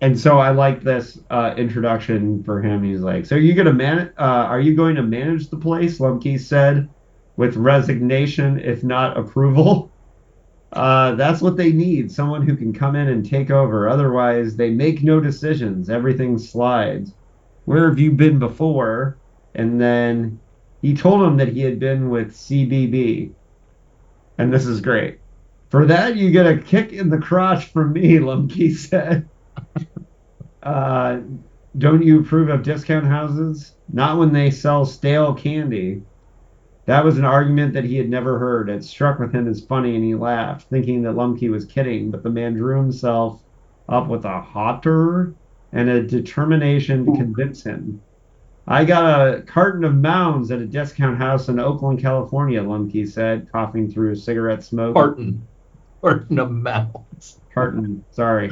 Speaker 2: And so I like this introduction for him. He's like, "So are you going to manage the place?" Lumpke said, with resignation, if not approval. That's what they need, someone who can come in and take over. Otherwise, they make no decisions. Everything slides. Where have you been before? And then he told him that he had been with CBB. And this is great. For that, you get a kick in the crotch from me, Lumpke said. Uh, don't you approve of discount houses? Not when they sell stale candy. That was an argument that he had never heard. It struck with him as funny, and he laughed, thinking that Lumpke was kidding. But the man drew himself up with a hauteur and a determination to convince him. I got a carton of Mounds at a discount house in Oakland, California, Lumpke said, coughing through a cigarette smoke.
Speaker 3: Carton of Mounds.
Speaker 2: Carton, sorry.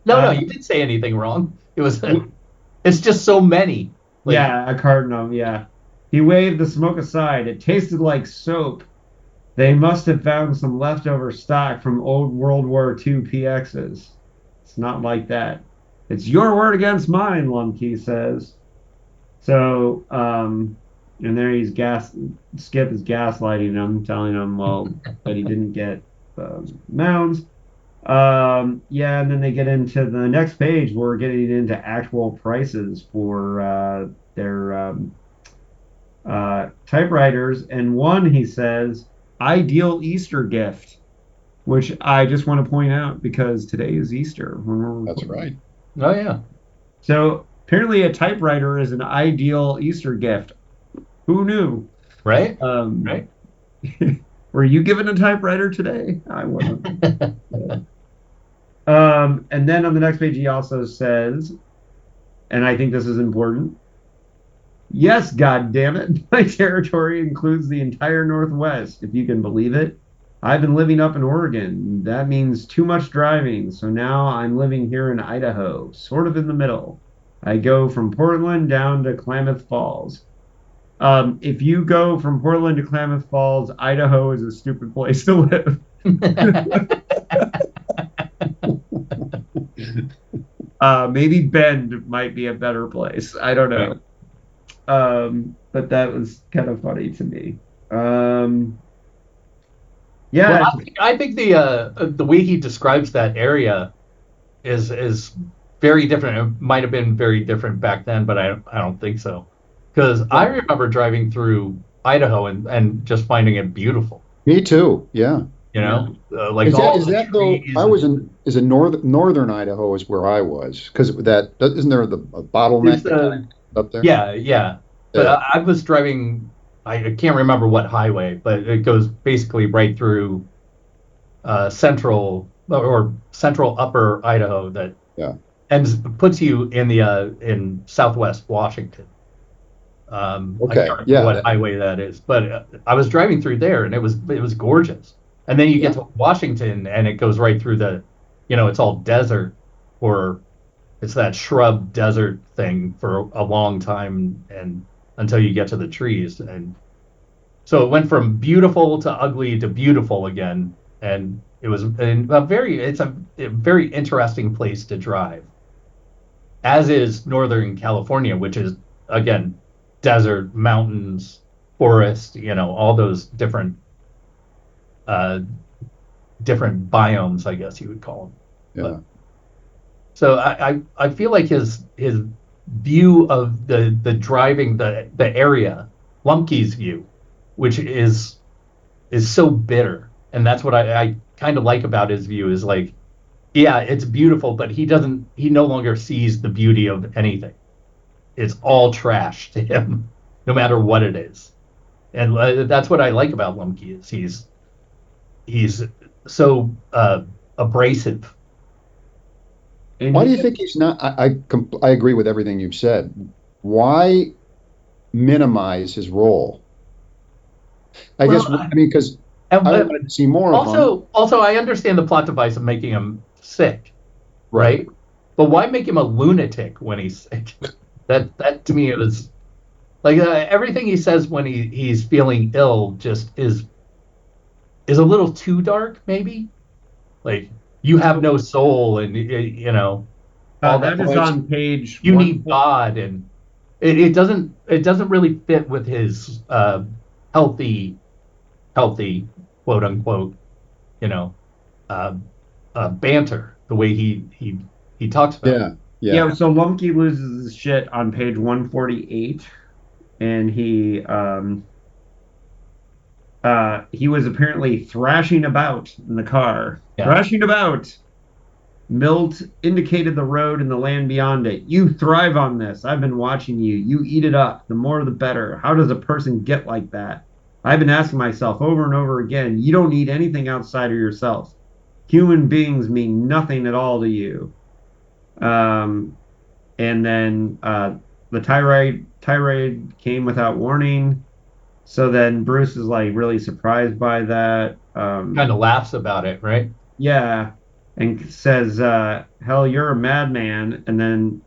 Speaker 3: No, you didn't say anything wrong. It's just so many. Like,
Speaker 2: Yeah, a carton of, yeah. He waved the smoke aside. It tasted like soap. They must have found some leftover stock from old World War II PXs. It's not like that. It's your word against mine, Lumke says. So, and there Skip is gaslighting him, telling him, well, that he didn't get Mounds. Yeah, and then they get into the next page. We're getting into actual prices for their typewriters. And one, he says, ideal Easter gift, which I just want to point out because today is Easter when we're
Speaker 4: That's
Speaker 2: recording.
Speaker 4: right.
Speaker 3: oh yeah.
Speaker 2: So apparently a typewriter is an ideal Easter gift. Who knew?
Speaker 3: Right?
Speaker 2: Right. Were you given a typewriter today? I wasn't. And then on the next page, he also says, and I think this is important. Yes, God damn it. My territory includes the entire Northwest, if you can believe it. I've been living up in Oregon. That means too much driving. So now I'm living here in Idaho, sort of in the middle. I go from Portland down to Klamath Falls. If you go from Portland to Klamath Falls, Idaho is a stupid place to live. Maybe Bend might be a better place. I don't know. But that was kind of funny to me. Yeah,
Speaker 3: Well, I think the way he describes that area is very different. It might have been very different back then, but I don't think so. Because I remember driving through Idaho and just finding it beautiful.
Speaker 4: Me too. Yeah.
Speaker 3: Like
Speaker 4: Is that though? Is it northern Idaho is where I was because that isn't there a bottleneck up there?
Speaker 3: Yeah. But I was driving. I can't remember what highway, but it goes basically right through central upper Idaho.
Speaker 4: Yeah.
Speaker 3: and puts you in the in Southwest Washington. I
Speaker 4: Okay,
Speaker 3: can't remember
Speaker 4: yeah,
Speaker 3: what highway that is, but I was driving through there, and it was gorgeous. And then you get to Washington, and it goes right through the, it's all desert, or it's that shrub desert thing for a long time, and until you get to the trees. And so it went from beautiful to ugly to beautiful again, and it's a very interesting place to drive, as is Northern California, which is again desert, mountains, forest, all those uh, different biomes, I guess you would call them.
Speaker 4: yeah.
Speaker 3: But, so I feel like his view of the driving the area, Lumky's view, which is so bitter, and that's what I kind of like about his view is like, yeah, it's beautiful, but he no longer sees the beauty of anything. It's all trash to him, no matter what it is. And that's what I like about Lumky is he's so abrasive.
Speaker 2: And
Speaker 4: Why do
Speaker 2: he-
Speaker 4: you think he's not? I agree with everything you've said. Why minimize his role? I
Speaker 3: Well,
Speaker 4: mean, because
Speaker 3: And,
Speaker 4: I wanted to see more of him.
Speaker 3: also, I understand the plot device of making him sick,
Speaker 4: Right.
Speaker 3: right? But why make him a lunatic when he's sick? That to me, it was like everything he says when he's feeling ill just is a little too dark, maybe. Like, you have no soul, and all
Speaker 2: that is on page
Speaker 3: you
Speaker 2: one.
Speaker 3: need God, and it doesn't really fit with his healthy quote unquote, you know, uh, banter, the way he talks about it.
Speaker 4: Yeah.
Speaker 2: Yeah,
Speaker 4: Yeah.
Speaker 2: so Lumke loses his shit on page 148, and he was apparently thrashing about in the car.
Speaker 3: Yeah.
Speaker 2: Thrashing about. Milt indicated the road and the land beyond it. You thrive on this. I've been watching you. You eat it up. The more the better. How does a person get like that? I've been asking myself over and over again. You don't need anything outside of yourself. Human beings mean nothing at all to you. And then the tirade came without warning. So then Bruce is like really surprised by that.
Speaker 3: Kind of laughs about it, right?
Speaker 2: Yeah, and says, "Hell, you're a madman." And then,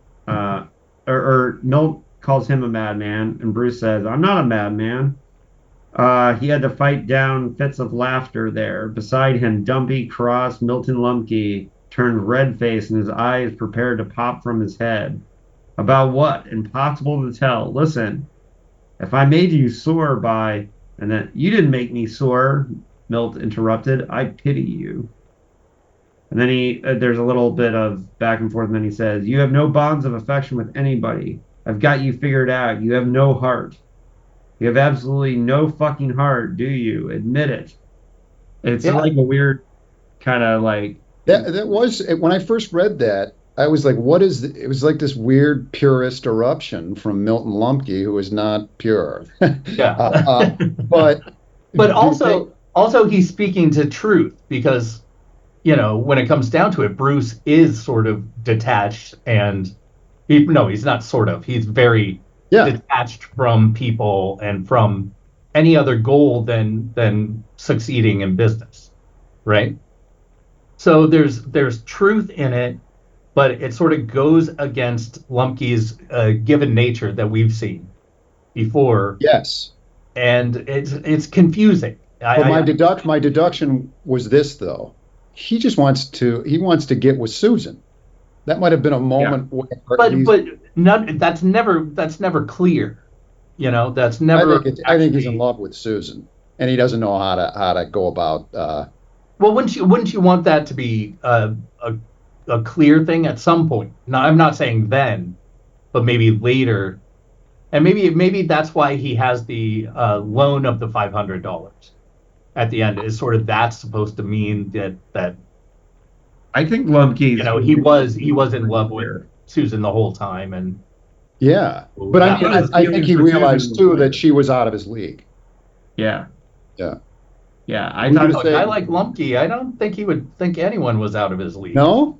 Speaker 2: or Milt calls him a madman, and Bruce says, "I'm not a madman." He had to fight down fits of laughter there. Beside him, dumpy, cross Milton Lumke turned red-faced, and his eyes prepared to pop from his head. About what? Impossible to tell. Listen, if I made you sore by, and then you didn't make me sore, Milt interrupted. I pity you. And then there's a little bit of back and forth, and then he says, "You have no bonds of affection with anybody. I've got you figured out. You have no heart. You have absolutely no fucking heart, do you? Admit it." It's
Speaker 3: Yeah.
Speaker 2: like a weird kind of like,
Speaker 4: That was when I first read that. I was like, "What is?" It was like this weird purist eruption from Milton Lumke, who is not pure.
Speaker 3: Yeah.
Speaker 4: But
Speaker 3: But also he's speaking to truth, because when it comes down to it, Bruce is sort of detached, and he's not sort of. He's very
Speaker 4: yeah,
Speaker 3: detached from people and from any other goal than succeeding in business, right? So there's truth in it, but it sort of goes against Lumke's given nature that we've seen before,
Speaker 4: yes.
Speaker 3: and it's confusing.
Speaker 4: But my deduction was this though. He wants to get with Susan. That might have been a moment where
Speaker 3: but none, that's never clear. That's never.
Speaker 4: I think he's in love with Susan, and he doesn't know how to go about.
Speaker 3: Well, wouldn't you want that to be a clear thing at some point? Now, I'm not saying then, but maybe later, and maybe that's why he has the loan of the $500 at the end. Is sort of that's supposed to mean that
Speaker 2: I think Lumke's
Speaker 3: he was in love with Susan the whole time, and
Speaker 4: Yeah, but I think he realized too that she was out of his league.
Speaker 2: Yeah.
Speaker 4: Yeah.
Speaker 2: Yeah, I
Speaker 4: Would
Speaker 2: thought
Speaker 4: you
Speaker 3: a guy like Lumke, I don't think he would think anyone was out of his league.
Speaker 4: No?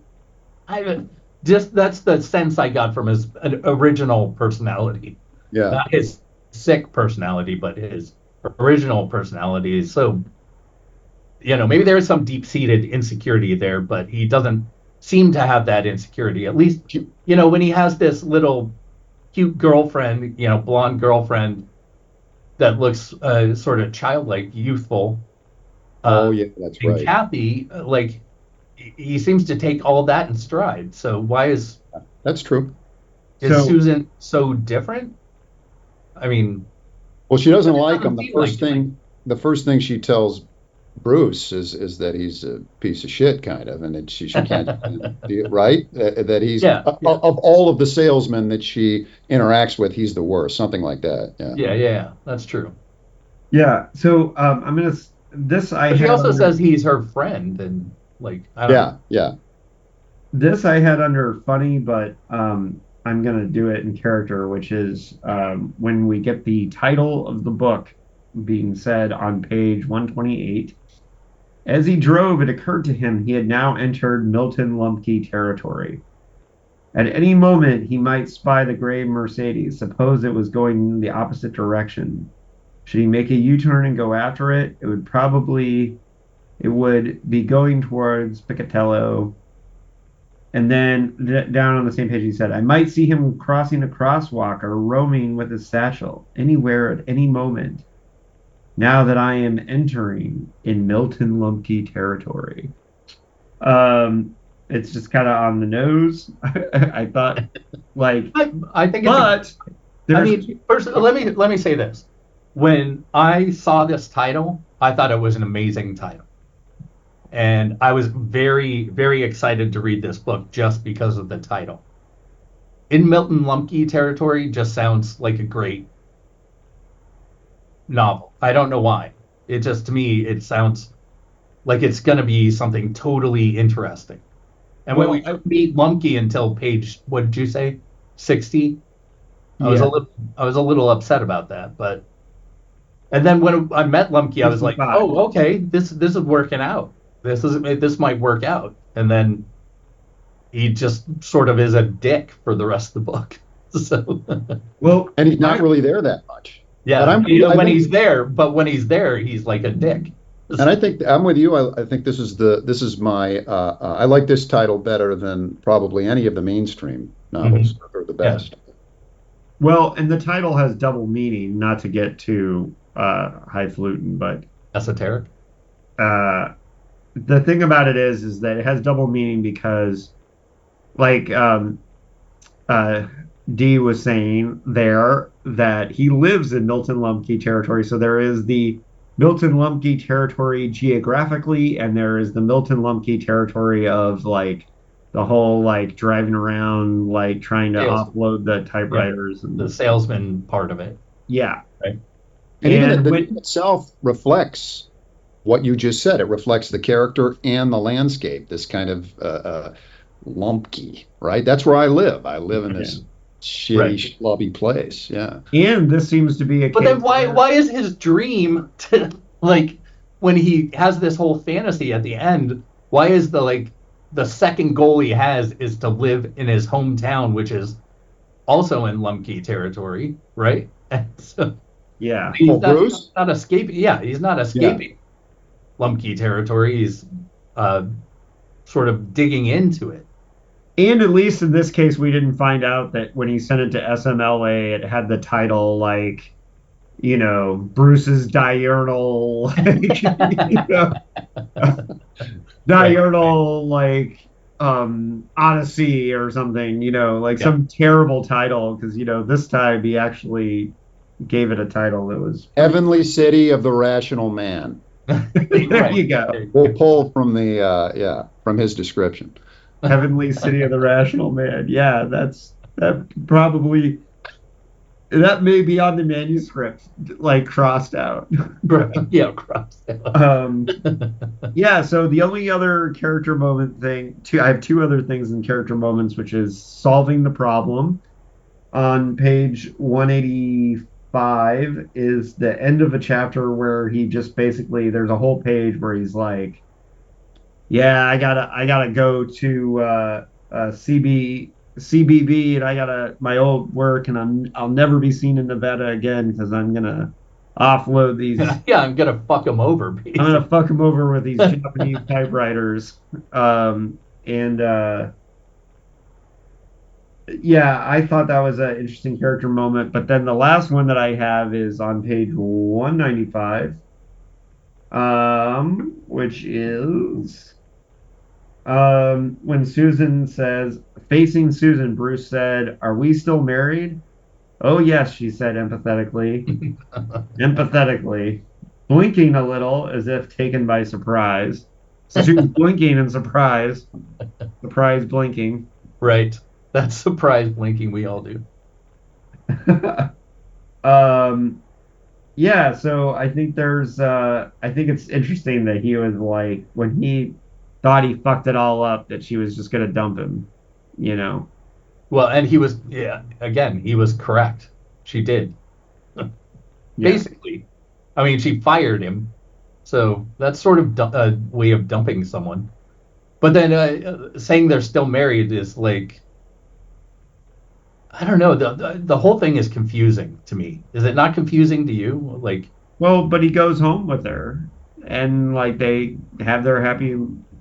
Speaker 3: I just that's the sense I got from his original personality.
Speaker 4: Yeah.
Speaker 3: Not his sick personality, but his original personality is so, maybe there is some deep-seated insecurity there, but he doesn't seem to have that insecurity. At least, when he has this little cute girlfriend, blonde girlfriend that looks sort of childlike, youthful.
Speaker 4: Yeah, that's
Speaker 3: and
Speaker 4: right.
Speaker 3: Kathy, he seems to take all that in stride. So why is
Speaker 4: That's true.
Speaker 3: Susan so different? I mean,
Speaker 4: Well, she doesn't
Speaker 3: it
Speaker 4: like
Speaker 3: doesn't
Speaker 4: him.
Speaker 3: seem like it.
Speaker 4: The first thing she tells Bruce is that he's a piece of shit, kind of, and that she can't right. That he's
Speaker 3: Yeah, yeah,
Speaker 4: of all of the salesmen that she interacts with, he's the worst, something like that. Yeah.
Speaker 3: yeah. That's true.
Speaker 2: Yeah. So I'm gonna this I
Speaker 3: But she
Speaker 2: had
Speaker 3: also
Speaker 2: under,
Speaker 3: says he's her friend, and I don't know.
Speaker 4: Yeah.
Speaker 2: this I had under funny, but I'm gonna do it in character, which is when we get the title of the book being said on page 128. As he drove, it occurred to him he had now entered Milton Lumky Territory. At any moment, he might spy the gray Mercedes. Suppose it was going in the opposite direction. Should he make a U-turn and go after it? It would be going towards Picatello. And then down on the same page, he said, I might see him crossing a crosswalk or roaming with his satchel anywhere at any moment. Now that I am entering in Milton Lumky Territory. It's just kind of on the nose. I thought,
Speaker 3: I think
Speaker 2: but
Speaker 3: first, let me say this. When I saw this title, I thought it was an amazing title. And I was very, very excited to read this book just because of the title. In Milton Lumky Territory just sounds like a great novel. I don't know why. It just, to me, it sounds like it's going to be something totally interesting. And when we don't meet Lumky until page, what did you say, 60? I was a little upset about that, but and then when I met Lumky, I was like, oh, okay, this is working out. This might work out. And then he just sort of is a dick for the rest of the book. So
Speaker 4: and he's not really there that much.
Speaker 3: Yeah, but when he's there, he's like a dick.
Speaker 4: And I think I'm with you. I think this is my I like this title better than probably any of the mainstream novels. Or the best.
Speaker 2: Yeah. Well, and the title has double meaning, not to get too highfalutin, but
Speaker 3: esoteric.
Speaker 2: The thing about it is that it has double meaning because, like Dee was saying there, that he lives in Milton Lumky Territory. So there is the Milton Lumky Territory geographically, and there is the Milton Lumky Territory of the whole driving around trying to offload the typewriters and
Speaker 3: the salesman part of it.
Speaker 2: Yeah.
Speaker 3: Right.
Speaker 4: And even the name itself reflects what you just said. It reflects the character and the landscape, this kind of lumpy, right? That's where I live. I live in this shitty, schlubby place. Yeah.
Speaker 2: And this seems to be a
Speaker 3: But then why is his dream to, when he has this whole fantasy at the end, why is the second goal he has is to live in his hometown, which is also in Lumky Territory, right? And so
Speaker 2: yeah.
Speaker 3: He's not escaping. Yeah, he's not escaping Lumky Territory. He's sort of digging into it.
Speaker 2: And at least in this case, we didn't find out that when he sent it to SMLA, it had the title Bruce's diurnal, diurnal Odyssey or something, some terrible title. Because this time he actually gave it a title that was
Speaker 4: Heavenly City of the Rational Man.
Speaker 2: There you go.
Speaker 4: We'll pull from from his description.
Speaker 2: Heavenly City of the Rational Man. Yeah, that may be on the manuscript, crossed out.
Speaker 3: Yeah, crossed out.
Speaker 2: Yeah, so the only other character moment thing, I have two other things in character moments, which is solving the problem. On page 185 is the end of a chapter where he just basically, there's a whole page where he's like, yeah, I gotta go to CBB, and I got my old work, and I'll never be seen in Nevada again because I'm gonna offload these.
Speaker 3: Yeah, I'm gonna fuck him over,
Speaker 2: I'm
Speaker 3: basically.
Speaker 2: gonna fuck them over with these Japanese typewriters. And yeah, I thought that was an interesting character moment. But then the last one that I have is on page 195, which is when Susan says, facing Susan, Bruce said, "Are we still married?" "Oh, yes," she said empathetically, blinking a little as if taken by surprise. So she was blinking in surprise, surprise blinking.
Speaker 3: Right. That's surprise blinking we all do.
Speaker 2: um, yeah, so I think it's interesting that he was like, when he thought he fucked it all up, that she was just gonna dump him, you know?
Speaker 3: Well, and he was, yeah, again, he was correct. She did.
Speaker 2: Yeah.
Speaker 3: Basically. I mean, she fired him. So that's sort of a way of dumping someone. But then saying they're still married is like, I don't know. The whole thing is confusing to me. Is it not confusing to you? Like,
Speaker 2: Well, but he goes home with her, and like they have their happy,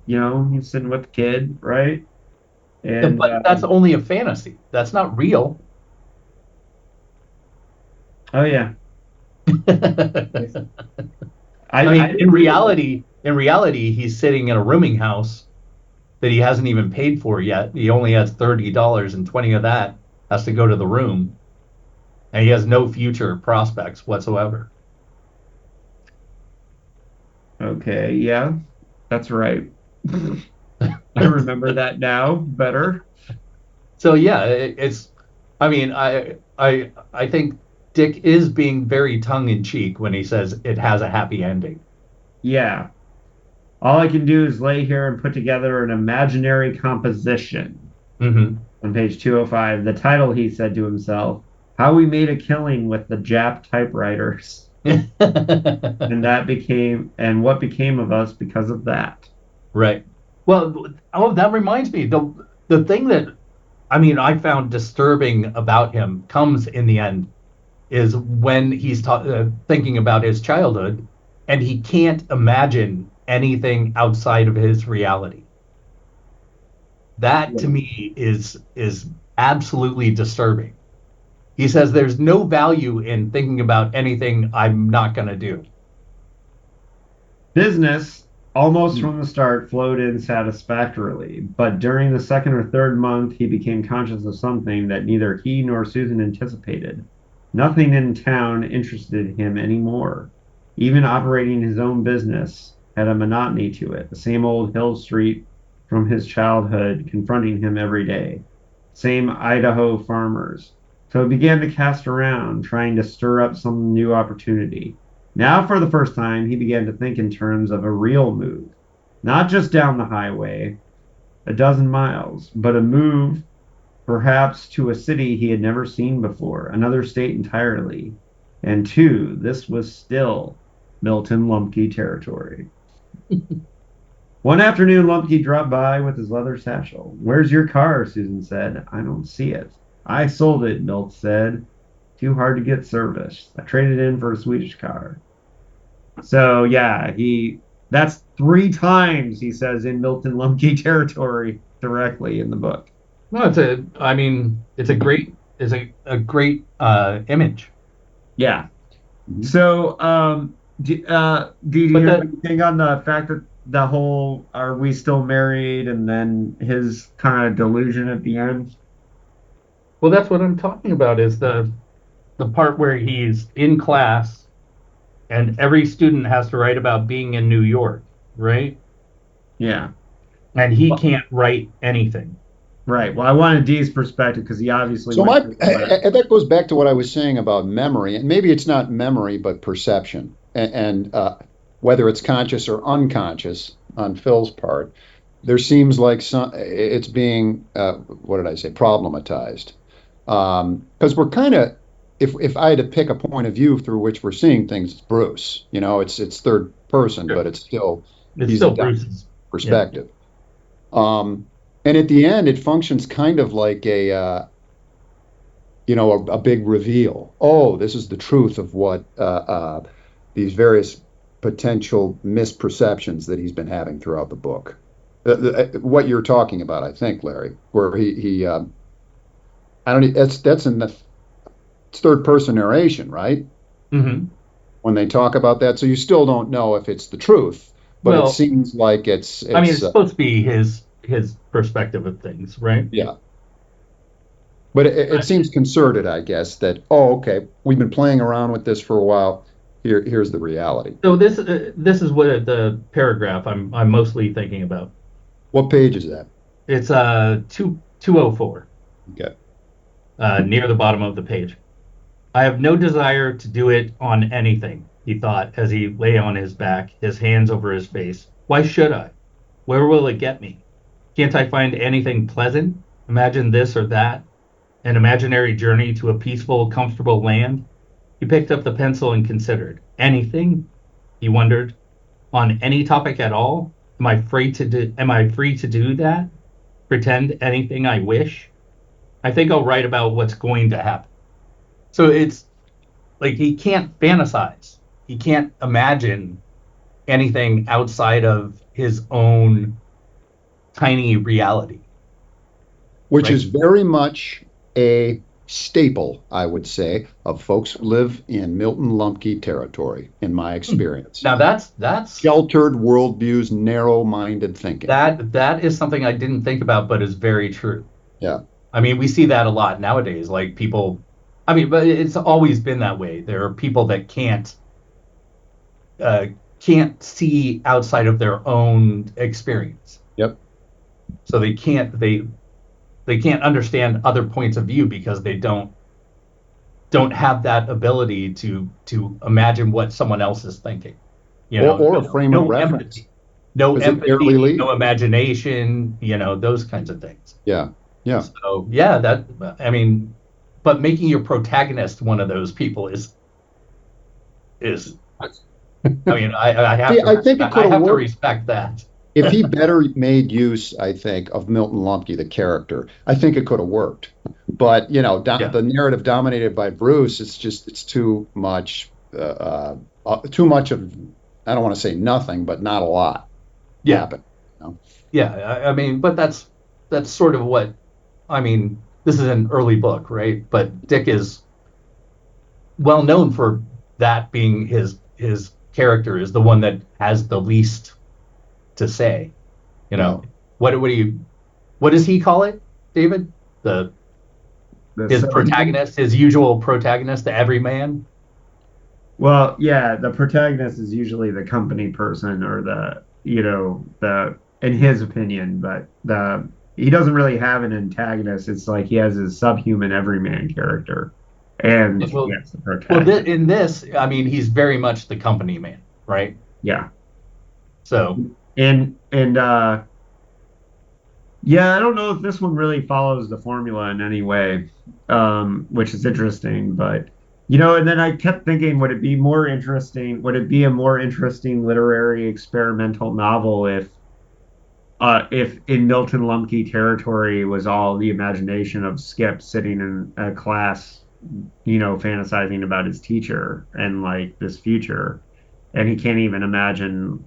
Speaker 2: he's sitting with the kid, right? And
Speaker 3: but that's only a fantasy. That's not real.
Speaker 2: oh yeah,
Speaker 3: I mean,
Speaker 2: didn't realize.
Speaker 3: in reality, he's sitting in a rooming house that he hasn't even paid for yet. He only has $30, and 20 of that has to go to the room, and he has no future prospects whatsoever.
Speaker 2: Okay, yeah, that's right. I remember that now better.
Speaker 3: So yeah, it's. I mean, I think Dick is being very tongue in cheek when he says it has a happy ending.
Speaker 2: Yeah. All I can do is lay here and put together an imaginary composition.
Speaker 3: Hmm.
Speaker 2: On page 205, the title, he said to himself, How We Made a Killing with the Jap Typewriters. And what became of us because of that.
Speaker 3: Right. Well, oh, that reminds me. The thing that I mean I found disturbing about him comes in the end is when he's thinking about his childhood and he can't imagine anything outside of his reality. That to me is absolutely disturbing. He says there's no value in thinking about anything I'm not going to do.
Speaker 2: Business, almost from the start, flowed in satisfactorily, but during the second or third month, he became conscious of something that neither he nor Susan anticipated. Nothing in town interested him anymore. Even operating his own business had a monotony to it, the same old Hill Street from his childhood confronting him every day, same Idaho farmers. So he began to cast around, trying to stir up some new opportunity. Now, for the first time, he began to think in terms of a real move, not just down the highway, a dozen miles, but a move perhaps to a city he had never seen before, another state entirely. And two, this was still Milton Lumky Territory. One afternoon, Lumpy dropped by with his leather satchel. Where's your car? Susan said. I don't see it. I sold it, Milt said. Too hard to get serviced. I traded in for a Swedish car. So yeah, that's 3 times he says in Milton Lumky Territory directly in the book.
Speaker 3: No, I mean, it's a great image.
Speaker 2: Yeah.
Speaker 4: Mhm.
Speaker 2: So, do you
Speaker 3: But
Speaker 2: hear
Speaker 3: that,
Speaker 2: anything on the fact that the whole "Are we still married?" and then his kind of delusion at the end?
Speaker 3: well, that's what I'm talking about is the part where he's in class and every student has to write about being in New York, right?
Speaker 2: Yeah.
Speaker 3: And he
Speaker 2: Well,
Speaker 3: can't write anything.
Speaker 2: right. Well, I wanted Dee's perspective because he obviously
Speaker 4: So
Speaker 2: went
Speaker 4: my
Speaker 2: through all that.
Speaker 4: that goes back to what I was saying about memory, and maybe it's not memory but perception, and whether it's conscious or unconscious on Phil's part, there seems like it's being what did I say, problematized, because we're kind of, if I had to pick a point of view through which we're seeing things, it's Bruce. It's third person, but it's still
Speaker 3: It's
Speaker 4: he's a
Speaker 3: still
Speaker 4: dominant
Speaker 3: Bruce's. Yeah.
Speaker 4: perspective. Um, And at the end, it functions kind of like a big reveal. Oh, this is the truth of what these various potential misperceptions that he's been having throughout the book. What you're talking about, I think, Larry, where he I don't. That's in the third person narration, right?
Speaker 3: Hmm.
Speaker 4: When they talk about that, so you still don't know if it's the truth, but it
Speaker 3: Well,
Speaker 4: seems like
Speaker 3: I mean,
Speaker 4: it's
Speaker 3: it's supposed to be his perspective of things, right?
Speaker 4: yeah. But it seems concerted, I guess, that, oh, okay, we've been playing around with this for a while. Here's the reality.
Speaker 3: So this is what the paragraph I'm mostly thinking about.
Speaker 4: What page is that?
Speaker 3: It's 204,
Speaker 4: Okay.
Speaker 3: near the bottom of the page. I have no desire to do it on anything, he thought as he lay on his back, his hands over his face. Why should I? Where will it get me? Can't I find anything pleasant? Imagine this or that? An imaginary journey to a peaceful, comfortable land? He picked up the pencil and considered. Anything? He wondered. On any topic at all? Am I free to do that? Pretend anything I wish? I think I'll write about what's going to happen. So it's like he can't fantasize. He can't imagine anything outside of his own tiny reality.
Speaker 4: Which
Speaker 3: Right.
Speaker 4: is very much a staple, I would say, of folks who live in Milton Lumky territory, in my experience.
Speaker 3: Now that's
Speaker 4: Sheltered worldviews, narrow-minded thinking.
Speaker 3: that is something I didn't think about, but is very true.
Speaker 4: Yeah.
Speaker 3: I mean, we see that a lot nowadays. Like people, I mean, but it's always been that way. There are people that can't see outside of their own experience.
Speaker 4: Yep.
Speaker 3: So they can't understand other points of view because they don't have that ability to imagine what someone else is thinking. You know,
Speaker 4: Or a frame of reference.
Speaker 3: empathy, no
Speaker 4: Does it barely
Speaker 3: empathy,
Speaker 4: leave?
Speaker 3: no imagination. You know, those kinds of things.
Speaker 4: Yeah. Yeah.
Speaker 3: So yeah, I mean, but making your protagonist one of those people is I mean, I have
Speaker 4: See,
Speaker 3: to
Speaker 4: I think it could
Speaker 3: I
Speaker 4: have
Speaker 3: have to
Speaker 4: worked.
Speaker 3: respect that.
Speaker 4: If he better made use, I think, of Milton Lumky, the character, I think it could have worked. But
Speaker 3: Yeah.
Speaker 4: the narrative dominated by Bruce, it's too much, too much of, I don't want to say nothing, but not a lot
Speaker 3: Yeah.
Speaker 4: happened.
Speaker 3: Yeah, I mean, but that's sort of what I mean. This is an early book, right? But Dick is well known for that being his character is the one that has the least to say. You know, what does he call it, David? His protagonist, his usual protagonist, the everyman.
Speaker 2: Well, yeah, the protagonist is usually the company person or in his opinion, but he doesn't really have an antagonist. It's like he has his subhuman everyman character. And
Speaker 3: Well,
Speaker 2: yes, the protagonist.
Speaker 3: in this, I mean, he's very much the company man, right?
Speaker 2: Yeah.
Speaker 3: So,
Speaker 2: And yeah, I don't know if this one really follows the formula in any way, which is interesting, but and then I kept thinking, would it be more interesting? Would it be a more interesting literary experimental novel if in Milton Lumky Territory was all the imagination of Skip sitting in a class, fantasizing about his teacher and like this future, and he can't even imagine.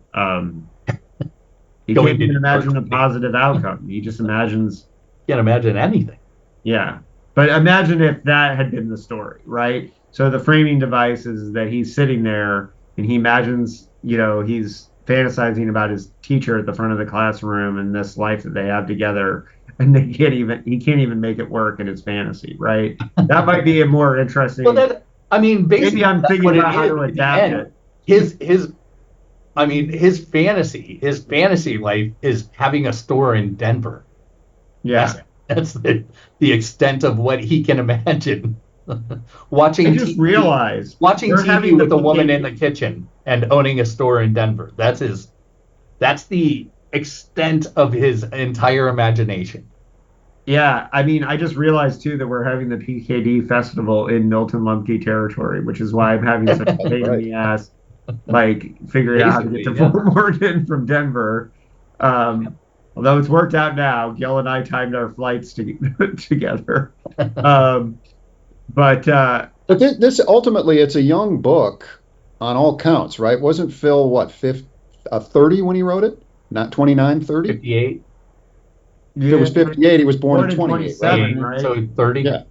Speaker 2: He
Speaker 3: Going
Speaker 2: can't even
Speaker 3: to
Speaker 2: imagine a
Speaker 3: Berkeley.
Speaker 2: positive outcome. He just imagines,
Speaker 3: can't imagine anything.
Speaker 2: yeah. But imagine if that had been the story, right? So the framing device is that he's sitting there and he imagines, he's fantasizing about his teacher at the front of the classroom and this life that they have together, and he can't even make it work in his fantasy, right? That might be a more interesting.
Speaker 3: Well, I mean, basically,
Speaker 2: Maybe I'm
Speaker 3: that's
Speaker 2: thinking
Speaker 3: what
Speaker 2: about
Speaker 3: it
Speaker 2: how
Speaker 3: is
Speaker 2: to
Speaker 3: at the
Speaker 2: adapt
Speaker 3: end.
Speaker 2: it.
Speaker 3: His fantasy life is having a store in Denver.
Speaker 2: Yeah.
Speaker 3: That's the extent of what he can imagine. Watching
Speaker 2: I just realized
Speaker 3: watching
Speaker 2: we're having
Speaker 3: TV with
Speaker 2: the
Speaker 3: a woman
Speaker 2: PK
Speaker 3: in the kitchen and owning a store in Denver. That's the extent of his entire imagination.
Speaker 2: Yeah, I mean, I just realized too that we're having the PKD festival in Milton Lumky Territory, which is why I'm having such a pain in the ass, like figuring out how to get to
Speaker 3: Basically, yeah.
Speaker 2: Fort Morgan from Denver. Although it's worked out now. Gil and I timed our flights together. Um, but
Speaker 4: But this ultimately, it's a young book on all counts, right? Wasn't Phil, what, 30 when he wrote it? Not 29, 30?
Speaker 3: 58,
Speaker 4: If it was 58, he was born in
Speaker 2: born in
Speaker 4: 28, right?
Speaker 2: 27, right?
Speaker 3: so 30.
Speaker 4: Yeah,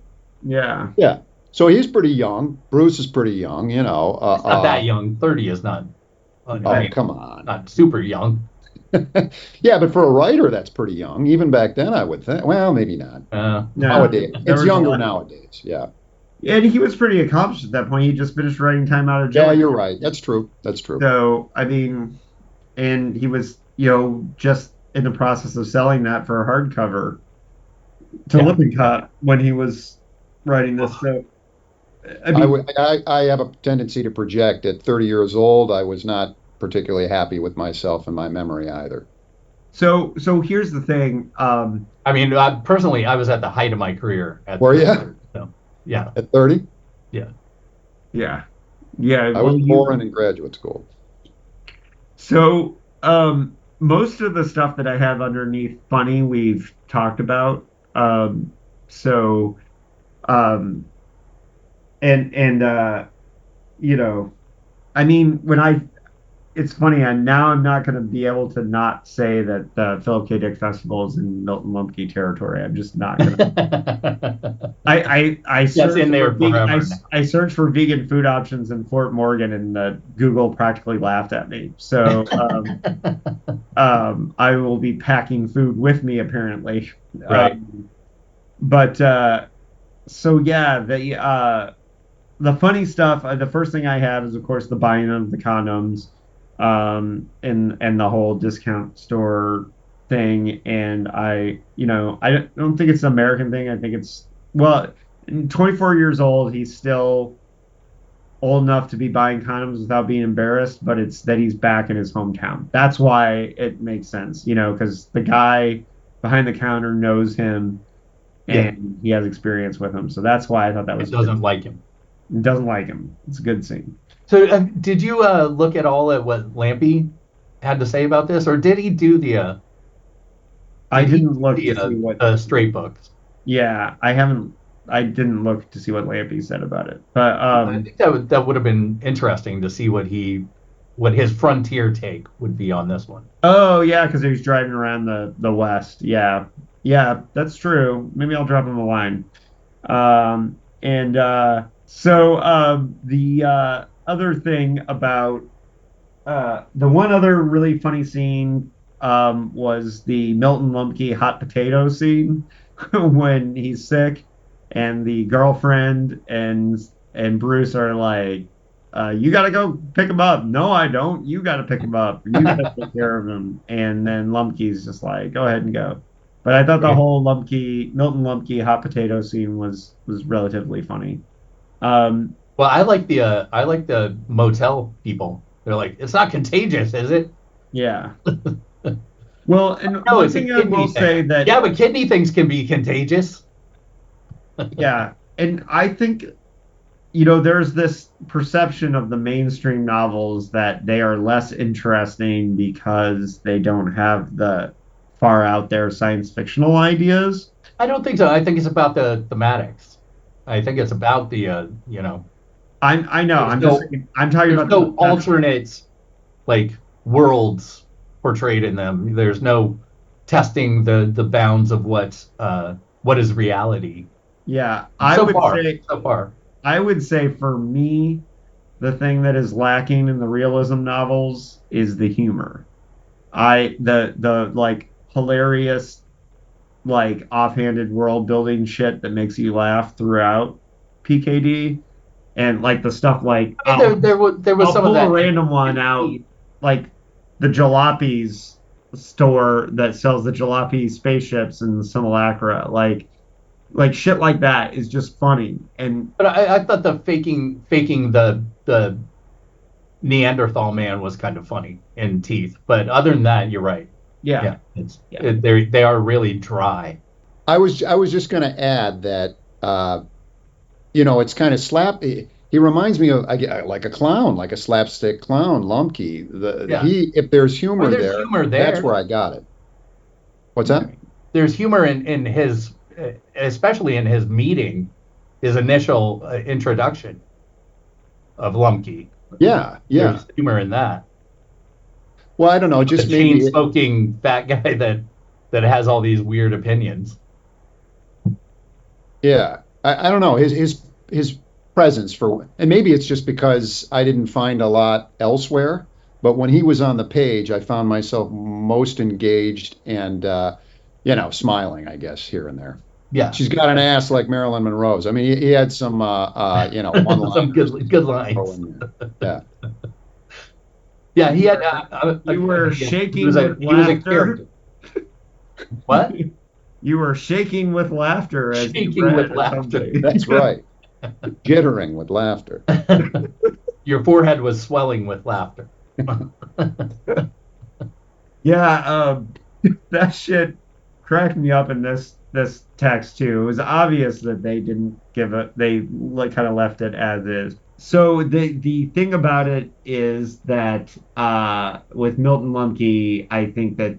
Speaker 2: Yeah.
Speaker 4: yeah. So he's pretty young. Bruce is pretty young, you know.
Speaker 3: It's not that young. 30 is not. I
Speaker 4: Oh,
Speaker 3: mean,
Speaker 4: come on.
Speaker 3: not super young.
Speaker 4: Yeah, but for a writer, that's pretty young. Even back then, I would think. Well, maybe not.
Speaker 3: Uh,
Speaker 2: No,
Speaker 4: Nowadays,
Speaker 2: there
Speaker 4: it's
Speaker 2: was a
Speaker 4: younger
Speaker 2: lot.
Speaker 4: nowadays. Yeah.
Speaker 2: And he was pretty accomplished at that point. He just finished writing Time Out of
Speaker 4: Yeah,
Speaker 2: Joy.
Speaker 4: you're right. That's true. That's true.
Speaker 2: So, I mean, and he was, just in the process of selling that for a hardcover to
Speaker 3: Yeah.
Speaker 2: Lippincott when he was writing this. So, I mean,
Speaker 4: I have a tendency to project. At 30 years old, I was not particularly happy with myself and my memory either.
Speaker 2: so here's the thing.
Speaker 3: I mean, personally, I was at the height of my career at
Speaker 4: Were you?
Speaker 3: 30, so, yeah.
Speaker 4: At 30?
Speaker 3: Yeah.
Speaker 2: Yeah.
Speaker 4: I was born in graduate school.
Speaker 2: So, most of the stuff that I have underneath funny, we've talked about. So, um, and you know, I mean, it's funny. Now I'm not going to be able to not say that the Philip K. Dick Festival is in Milton Lumky territory. I'm just not going to. I
Speaker 3: That's in there forever.
Speaker 2: I searched for vegan food options in Fort Morgan, and Google practically laughed at me. So I will be packing food with me apparently.
Speaker 3: Right.
Speaker 2: But so yeah, the funny stuff. The first thing I have is of course the buying of the condoms, and the whole discount store thing. And I don't think it's an American thing. I think it's, well, 24 years old, he's still old enough to be buying condoms without being embarrassed, but it's that he's back in his hometown. That's why it makes sense, because the guy behind the counter knows him and he has experience with him. So that's why I thought that was
Speaker 3: It doesn't like him.
Speaker 2: doesn't like him. It's a good scene.
Speaker 3: So, did you look at all at what Lampy had to say about this, or did he do the?
Speaker 2: I didn't look to see what
Speaker 3: straight books.
Speaker 2: Yeah, I didn't look to see what Lampy said about it, but
Speaker 3: I think that would have been interesting to see what his frontier take would be on this one.
Speaker 2: oh yeah, because he was driving around the West. Yeah, that's true. Maybe I'll drop him a line. And so the other thing about the one other really funny scene was the Milton Lumke hot potato scene when he's sick, and the girlfriend and Bruce are like, you gotta go pick him up. No, I don't. You gotta pick him up. You gotta take care of him. And then Lumpke's just like, go ahead and go. But I thought the whole Milton Lumke hot potato scene was relatively funny.
Speaker 3: Well, I like the motel people. They're like, it's not contagious, is it?
Speaker 2: Yeah. Well, and
Speaker 3: No,
Speaker 2: one
Speaker 3: it's a
Speaker 2: thing I
Speaker 3: kidney
Speaker 2: will
Speaker 3: thing.
Speaker 2: say that
Speaker 3: Yeah, but kidney things can be contagious.
Speaker 2: yeah, and I think there's this perception of the mainstream novels that they are less interesting because they don't have the far out there science fictional ideas.
Speaker 3: I don't think so. I think it's about the thematics. I think it's about the
Speaker 2: I know. I'm talking
Speaker 3: there's
Speaker 2: about
Speaker 3: no alternate like worlds portrayed in them. There's no testing the bounds of what is reality.
Speaker 2: Yeah,
Speaker 3: So far.
Speaker 2: I would say for me, the thing that is lacking in the realism novels is the humor. The like hilarious, like offhanded world building shit that makes you laugh throughout PKD, and like the stuff like
Speaker 3: I mean, there was
Speaker 2: I'll
Speaker 3: some
Speaker 2: pull
Speaker 3: of that.
Speaker 2: a random one out, like the Jalopies store that sells the Jalopy spaceships in the Simulacra, like shit like that is just funny. And
Speaker 3: But I thought the faking the Neanderthal man was kind of funny in Teeth. But other than that, you're right.
Speaker 2: yeah,
Speaker 3: They are really dry.
Speaker 4: I was just going to add that it's kind of He reminds me of like a clown, like a slapstick clown, Lumpke. If there's humor
Speaker 3: Well, there's
Speaker 4: there,
Speaker 3: humor there.
Speaker 4: that's where I got it. What's that?
Speaker 3: There's humor in his, especially in his meeting, his initial introduction of Lumky.
Speaker 4: Yeah, yeah.
Speaker 3: There's humor in that.
Speaker 4: Well, I don't know. It
Speaker 3: The
Speaker 4: just made
Speaker 3: chain
Speaker 4: me.
Speaker 3: smoking fat guy that has all these weird opinions.
Speaker 4: Yeah, I don't know his presence for, and maybe it's just because I didn't find a lot elsewhere. But when he was on the page, I found myself most engaged and smiling, I guess, here and there.
Speaker 3: Yeah,
Speaker 4: She's got an ass like Marilyn Monroe's. I mean, he had some one
Speaker 3: some
Speaker 4: line.
Speaker 3: good lines.
Speaker 4: Yeah.
Speaker 3: Yeah, he had.
Speaker 2: You were
Speaker 3: he
Speaker 2: shaking with
Speaker 3: he was a
Speaker 2: laughter.
Speaker 3: character. What?
Speaker 2: You were shaking with laughter as you
Speaker 3: Shaking
Speaker 2: read
Speaker 3: with
Speaker 2: or
Speaker 3: laughter.
Speaker 2: something.
Speaker 4: That's right. Jittering with laughter.
Speaker 3: Your forehead was swelling with laughter.
Speaker 2: Yeah, that shit cracked me up in this text too. It was obvious that they didn't give it. They like kind of left it as is. So the thing about it is that with Milton Lumke, I think that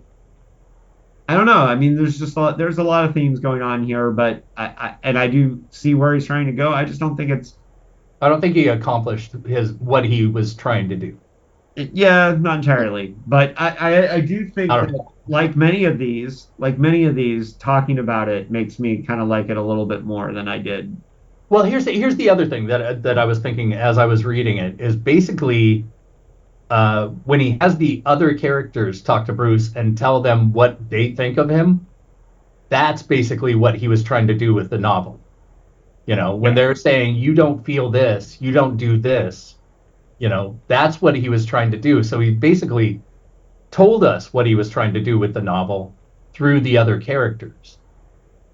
Speaker 2: I don't know. I mean, there's a lot of themes going on here, but I do see where he's trying to go. I just don't think it's
Speaker 3: I don't think he accomplished what he was trying to do.
Speaker 2: yeah, not entirely, but I do think
Speaker 3: I
Speaker 2: that
Speaker 3: don't know.
Speaker 2: like many of these, talking about it makes me kind of like it a little bit more than I did.
Speaker 3: Well, here's the other thing that I was thinking as I was reading it is basically when he has the other characters talk to Bruce and tell them what they think of him. That's basically what he was trying to do with the novel. You know, when they're saying you don't feel this, you don't do this, that's what he was trying to do. So he basically told us what he was trying to do with the novel through the other characters,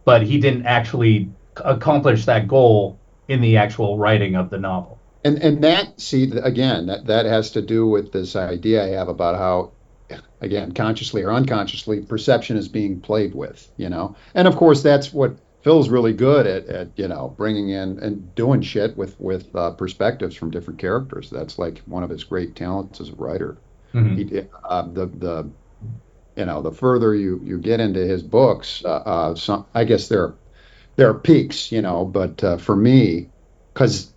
Speaker 3: but he didn't actually accomplish that goal in the actual writing of the novel.
Speaker 4: And that, see, again, that has to do with this idea I have about how, again, consciously or unconsciously, perception is being played with. And of course, that's what Phil's really good at bringing in and doing shit with perspectives from different characters. That's like one of his great talents as a writer.
Speaker 3: Mm-hmm.
Speaker 4: He the further you get into his books, I guess there are peaks, but for me, because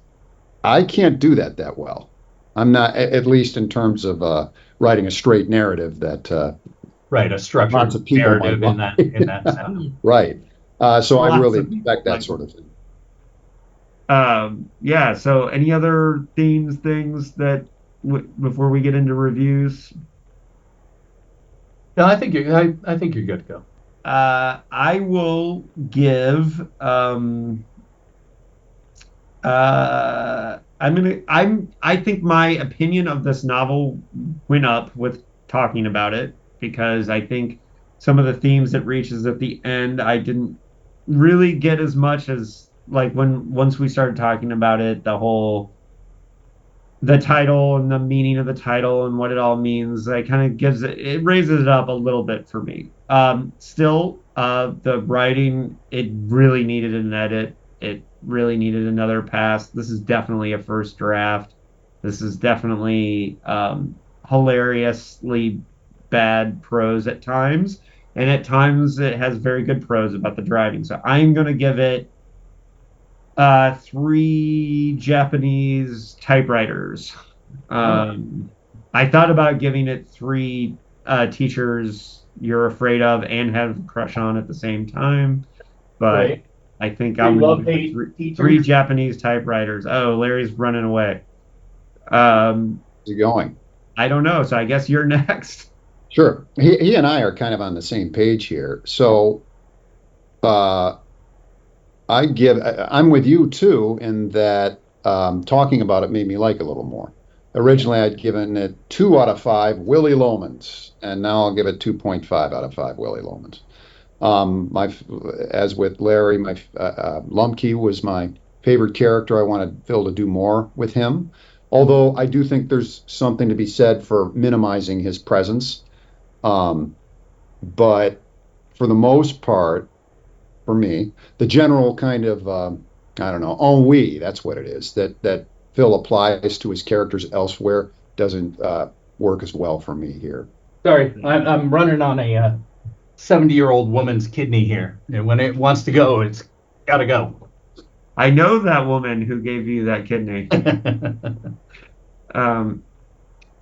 Speaker 4: I can't do that well. I'm not, at least in terms of writing a straight narrative that
Speaker 3: Right, a structured
Speaker 4: lots of people might
Speaker 3: narrative in
Speaker 4: like.
Speaker 3: that sense.
Speaker 4: Right. So I
Speaker 2: Lots
Speaker 4: really
Speaker 2: of people
Speaker 4: respect that
Speaker 2: like
Speaker 4: sort of thing.
Speaker 2: Yeah. So any other things that before we get into reviews?
Speaker 3: No, I think you're good to go.
Speaker 2: I will give I think my opinion of this novel went up with talking about it because I think some of the themes it reaches at the end I didn't really get as much as like once we started talking about it, the title and the meaning of the title and what it all means, it kind of it raises it up a little bit for me. Still, the writing, it really needed an edit. It really needed another pass. This is definitely a first draft. This is definitely hilariously bad prose at times. And at times it has very good prose about the driving. So I'm going to give it three Japanese typewriters. I thought about giving it three teachers you're afraid of and have a crush on at the same time, but
Speaker 3: Right.
Speaker 2: I think
Speaker 3: Three
Speaker 2: I'm going to
Speaker 3: love-hate
Speaker 2: give it
Speaker 3: teachers?
Speaker 2: three Japanese typewriters. Oh, Larry's running away. Um,
Speaker 4: How's it going?
Speaker 2: I don't know. So I guess you're next.
Speaker 4: Sure. He and I are kind of on the same page here. So uh, I'm with you too, in that talking about it made me like it a little more. Originally, I'd given it 2 out of 5 Willy Lomans, and now I'll give it 2.5 out of 5 Willy Lomans. My, as with Larry, my Lumpke was my favorite character. I wanted Phil to do more with him. Although I do think there's something to be said for minimizing his presence. Um, but for the most part, for me, the general kind of I don't know, ennui, that's what it is, that Phil applies to his characters elsewhere doesn't work as well for me here.
Speaker 3: Sorry, I'm running on a 70-year-old woman's kidney here, and when it wants to go, it's got to go.
Speaker 2: I know that woman who gave you that kidney. Um,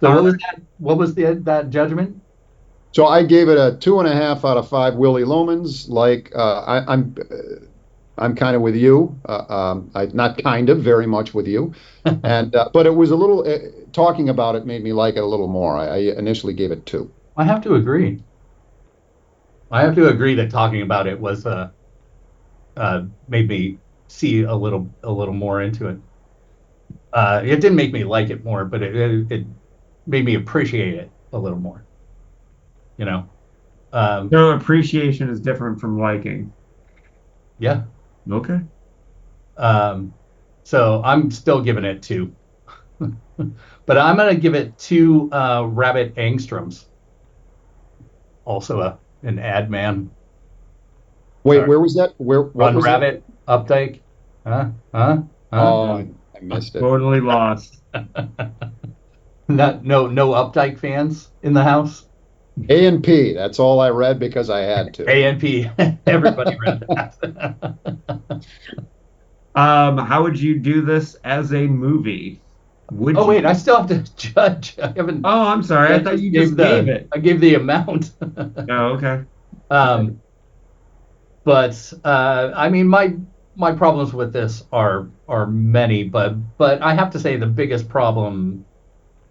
Speaker 3: So what was that? What was that judgment?
Speaker 4: So I gave it a 2.5 out of 5 Willy Lomans. Like I'm kind of with you. Not kind of, very much with you. And but it was a little talking about it made me like it a little more. I initially gave it 2.
Speaker 3: I have to agree. I have to agree that talking about it was made me see a little more into it. It didn't make me like it more, but it made me appreciate it a little more. You know.
Speaker 2: so appreciation is different from liking.
Speaker 3: Yeah.
Speaker 2: Okay.
Speaker 3: So I'm still giving it 2. But I'm gonna give it 2 rabbit angstroms. Also an ad man.
Speaker 4: Wait,
Speaker 3: Sorry.
Speaker 4: where was that? What
Speaker 3: Run
Speaker 4: was
Speaker 3: rabbit updike. Huh?
Speaker 4: that? Oh, I missed it.
Speaker 2: Totally lost.
Speaker 3: No Updike fans in the house.
Speaker 4: A and P. That's all I read because I had to.
Speaker 3: A and P. Everybody read that.
Speaker 2: How would you do this as a movie? Would
Speaker 3: Oh
Speaker 2: you?
Speaker 3: wait, I still have to judge. I haven't.
Speaker 2: Oh, I'm sorry. I thought you just gave it.
Speaker 3: I gave the amount.
Speaker 2: Oh, okay.
Speaker 3: But I mean, my problems with this are many, but I have to say the biggest problem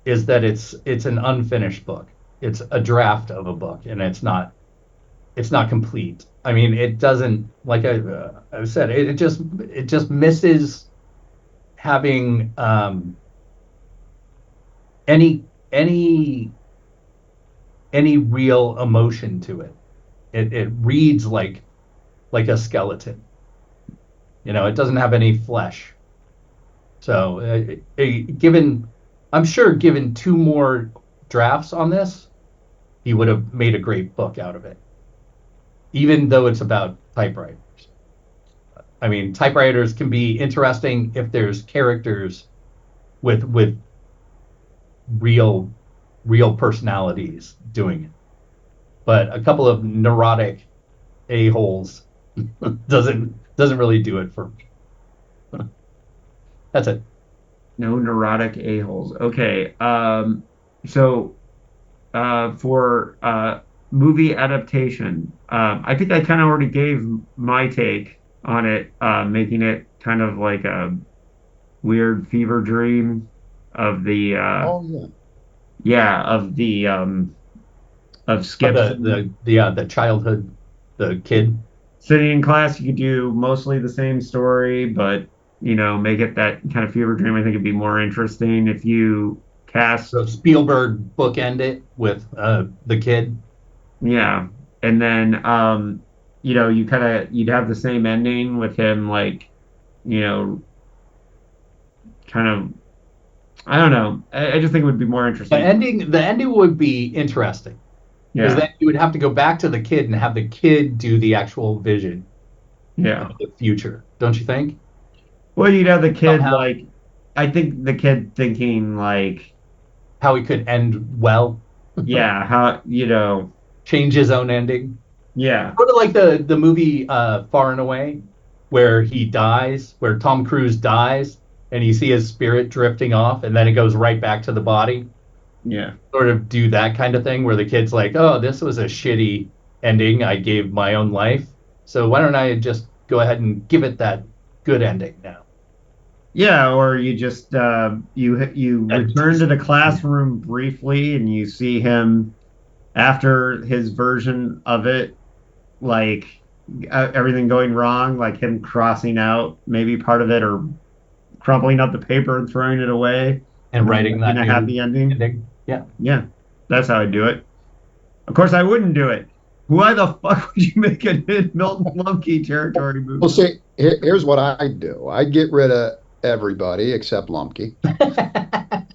Speaker 3: is that it's an unfinished book. It's a draft of a book, and it's not complete. I mean, it doesn't, like I said, it just misses having any real emotion to it. It reads like a skeleton. You know, it doesn't have any flesh. So, I'm sure given 2 more drafts on this, he would have made a great book out of it. Even though it's about typewriters. I mean, typewriters can be interesting if there's characters with real personalities doing it. But a couple of neurotic a-holes doesn't really do it for me. That's it.
Speaker 2: No neurotic a-holes. Okay. So for movie adaptation, I think I kind of already gave my take on it, making it kind of like a weird fever dream of the
Speaker 4: Oh
Speaker 2: of Skip.
Speaker 3: The childhood, the kid.
Speaker 2: Sitting in class, you could do mostly the same story, but make it that kind of fever dream. I think it'd be more interesting if you cast.
Speaker 3: So Spielberg bookend it with the kid.
Speaker 2: Yeah, and then you'd have the same ending with him, like, kind of. I don't know. I just think it would be more interesting.
Speaker 3: The ending would be interesting. Because then you would have to go back to the kid and have the kid do the actual vision.
Speaker 2: Yeah.
Speaker 3: Of the future, don't you think?
Speaker 2: Well, you'd have the kid
Speaker 3: Somehow.
Speaker 2: I think the kid thinking like
Speaker 3: how he could end well.
Speaker 2: Yeah, how
Speaker 3: change his own ending.
Speaker 2: Yeah.
Speaker 3: Sort of like the movie Far and Away, where he dies, where Tom Cruise dies, and you see his spirit drifting off, and then it goes right back to the body.
Speaker 2: Yeah.
Speaker 3: Sort of do that kind of thing where the kid's like, oh, this was a shitty ending. I gave my own life. So why don't I just go ahead and give it that good ending now?
Speaker 2: Yeah, or you just you return to the classroom briefly and you see him after his version of it, like everything going wrong, like him crossing out maybe part of it or crumpling up the paper and throwing it away
Speaker 3: and writing that
Speaker 2: in a happy ending.
Speaker 3: Yeah.
Speaker 2: Yeah, that's how I'd do it. Of course, I wouldn't do it. Why the fuck would you make a Milton Lumky Territory movie?
Speaker 4: Well, see, here's what I'd do. I'd get rid of everybody except Lumky.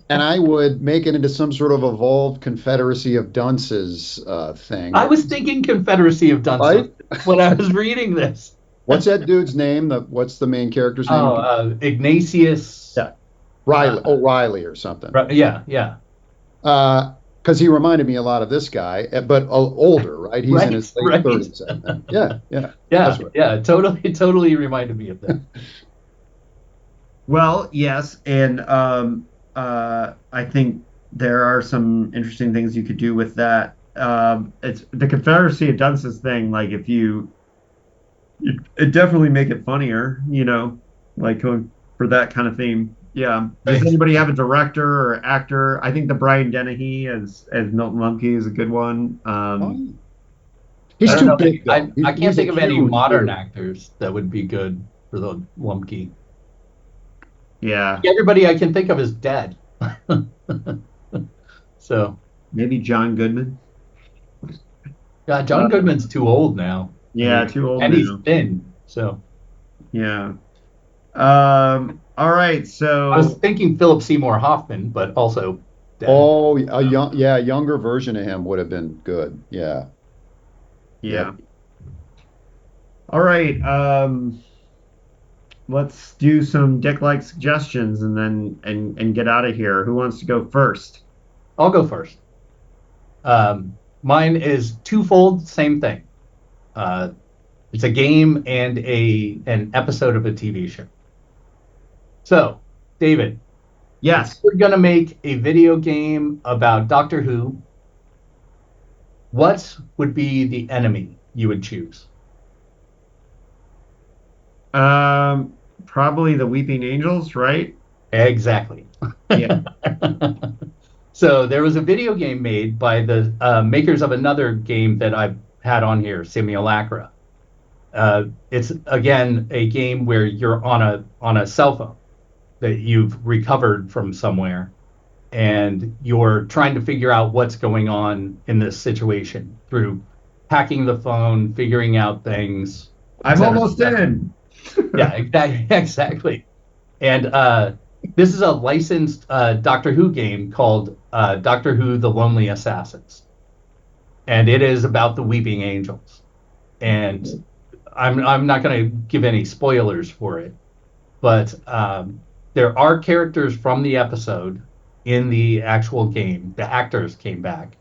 Speaker 4: And I would make it into some sort of evolved Confederacy of Dunces thing.
Speaker 3: I was thinking Confederacy of Dunces when I was reading this.
Speaker 4: What's that dude's name? What's the main character's name?
Speaker 3: Oh, Ignatius.
Speaker 4: Yeah. Riley. Riley or something.
Speaker 3: Yeah.
Speaker 4: Because he reminded me a lot of this guy, but older, right? He's in his late
Speaker 3: Right.
Speaker 4: 30s. Yeah,
Speaker 3: Yeah,
Speaker 4: that's right.
Speaker 3: yeah, totally reminded me of that.
Speaker 2: Well, yes, and I think there are some interesting things you could do with that. It's the Confederacy had done this thing, like if it definitely make it funnier, like going for that kind of theme. Yeah. Does
Speaker 3: Right.
Speaker 2: anybody have a director or actor? I think the Brian Dennehy as Milton Lumky is a good one.
Speaker 4: Oh,
Speaker 3: I
Speaker 4: he's
Speaker 3: don't
Speaker 4: too
Speaker 3: know.
Speaker 4: big,
Speaker 3: I,
Speaker 4: though.
Speaker 3: I can't
Speaker 4: He's a
Speaker 3: think of any
Speaker 4: huge
Speaker 3: modern
Speaker 4: dude.
Speaker 3: actors that would be good for the Lumpy.
Speaker 2: Yeah,
Speaker 3: Everybody I can think of is dead. So,
Speaker 2: maybe John Goodman.
Speaker 3: yeah, John Goodman's too old now. I
Speaker 2: Yeah,
Speaker 3: mean,
Speaker 2: too old
Speaker 3: and he's
Speaker 2: now.
Speaker 3: thin. So,
Speaker 2: Yeah. All right,
Speaker 3: I was
Speaker 2: so
Speaker 3: thinking Philip Seymour Hoffman, but also dead.
Speaker 4: Oh, a younger version of him would have been good. Yeah.
Speaker 2: yeah.
Speaker 4: Yep.
Speaker 2: All right. Let's do some Dicklike suggestions and then and get out of here. Who wants to go first?
Speaker 3: I'll go first. Mine is twofold, same thing. Uh, it's a game and an episode of a TV show. So, David,
Speaker 2: Yes.
Speaker 3: we're gonna make a video game about Doctor Who. What would be the enemy you would choose?
Speaker 2: Probably the Weeping Angels, right?
Speaker 3: Exactly.
Speaker 2: Yeah.
Speaker 3: So there was a video game made by the makers of another game that I've had on here, Simulacra. It's again a game where you're on a cell phone that you've recovered from somewhere, and you're trying to figure out what's going on in this situation through hacking the phone, figuring out things. et
Speaker 2: I'm
Speaker 3: cetera,
Speaker 2: almost
Speaker 3: et cetera.
Speaker 2: in.
Speaker 3: Yeah, exactly. And this is a licensed Doctor Who game called Doctor Who: The Lonely Assassins, and it is about the Weeping Angels. And I'm not going to give any spoilers for it, but there are characters from the episode in the actual game. The actors came back.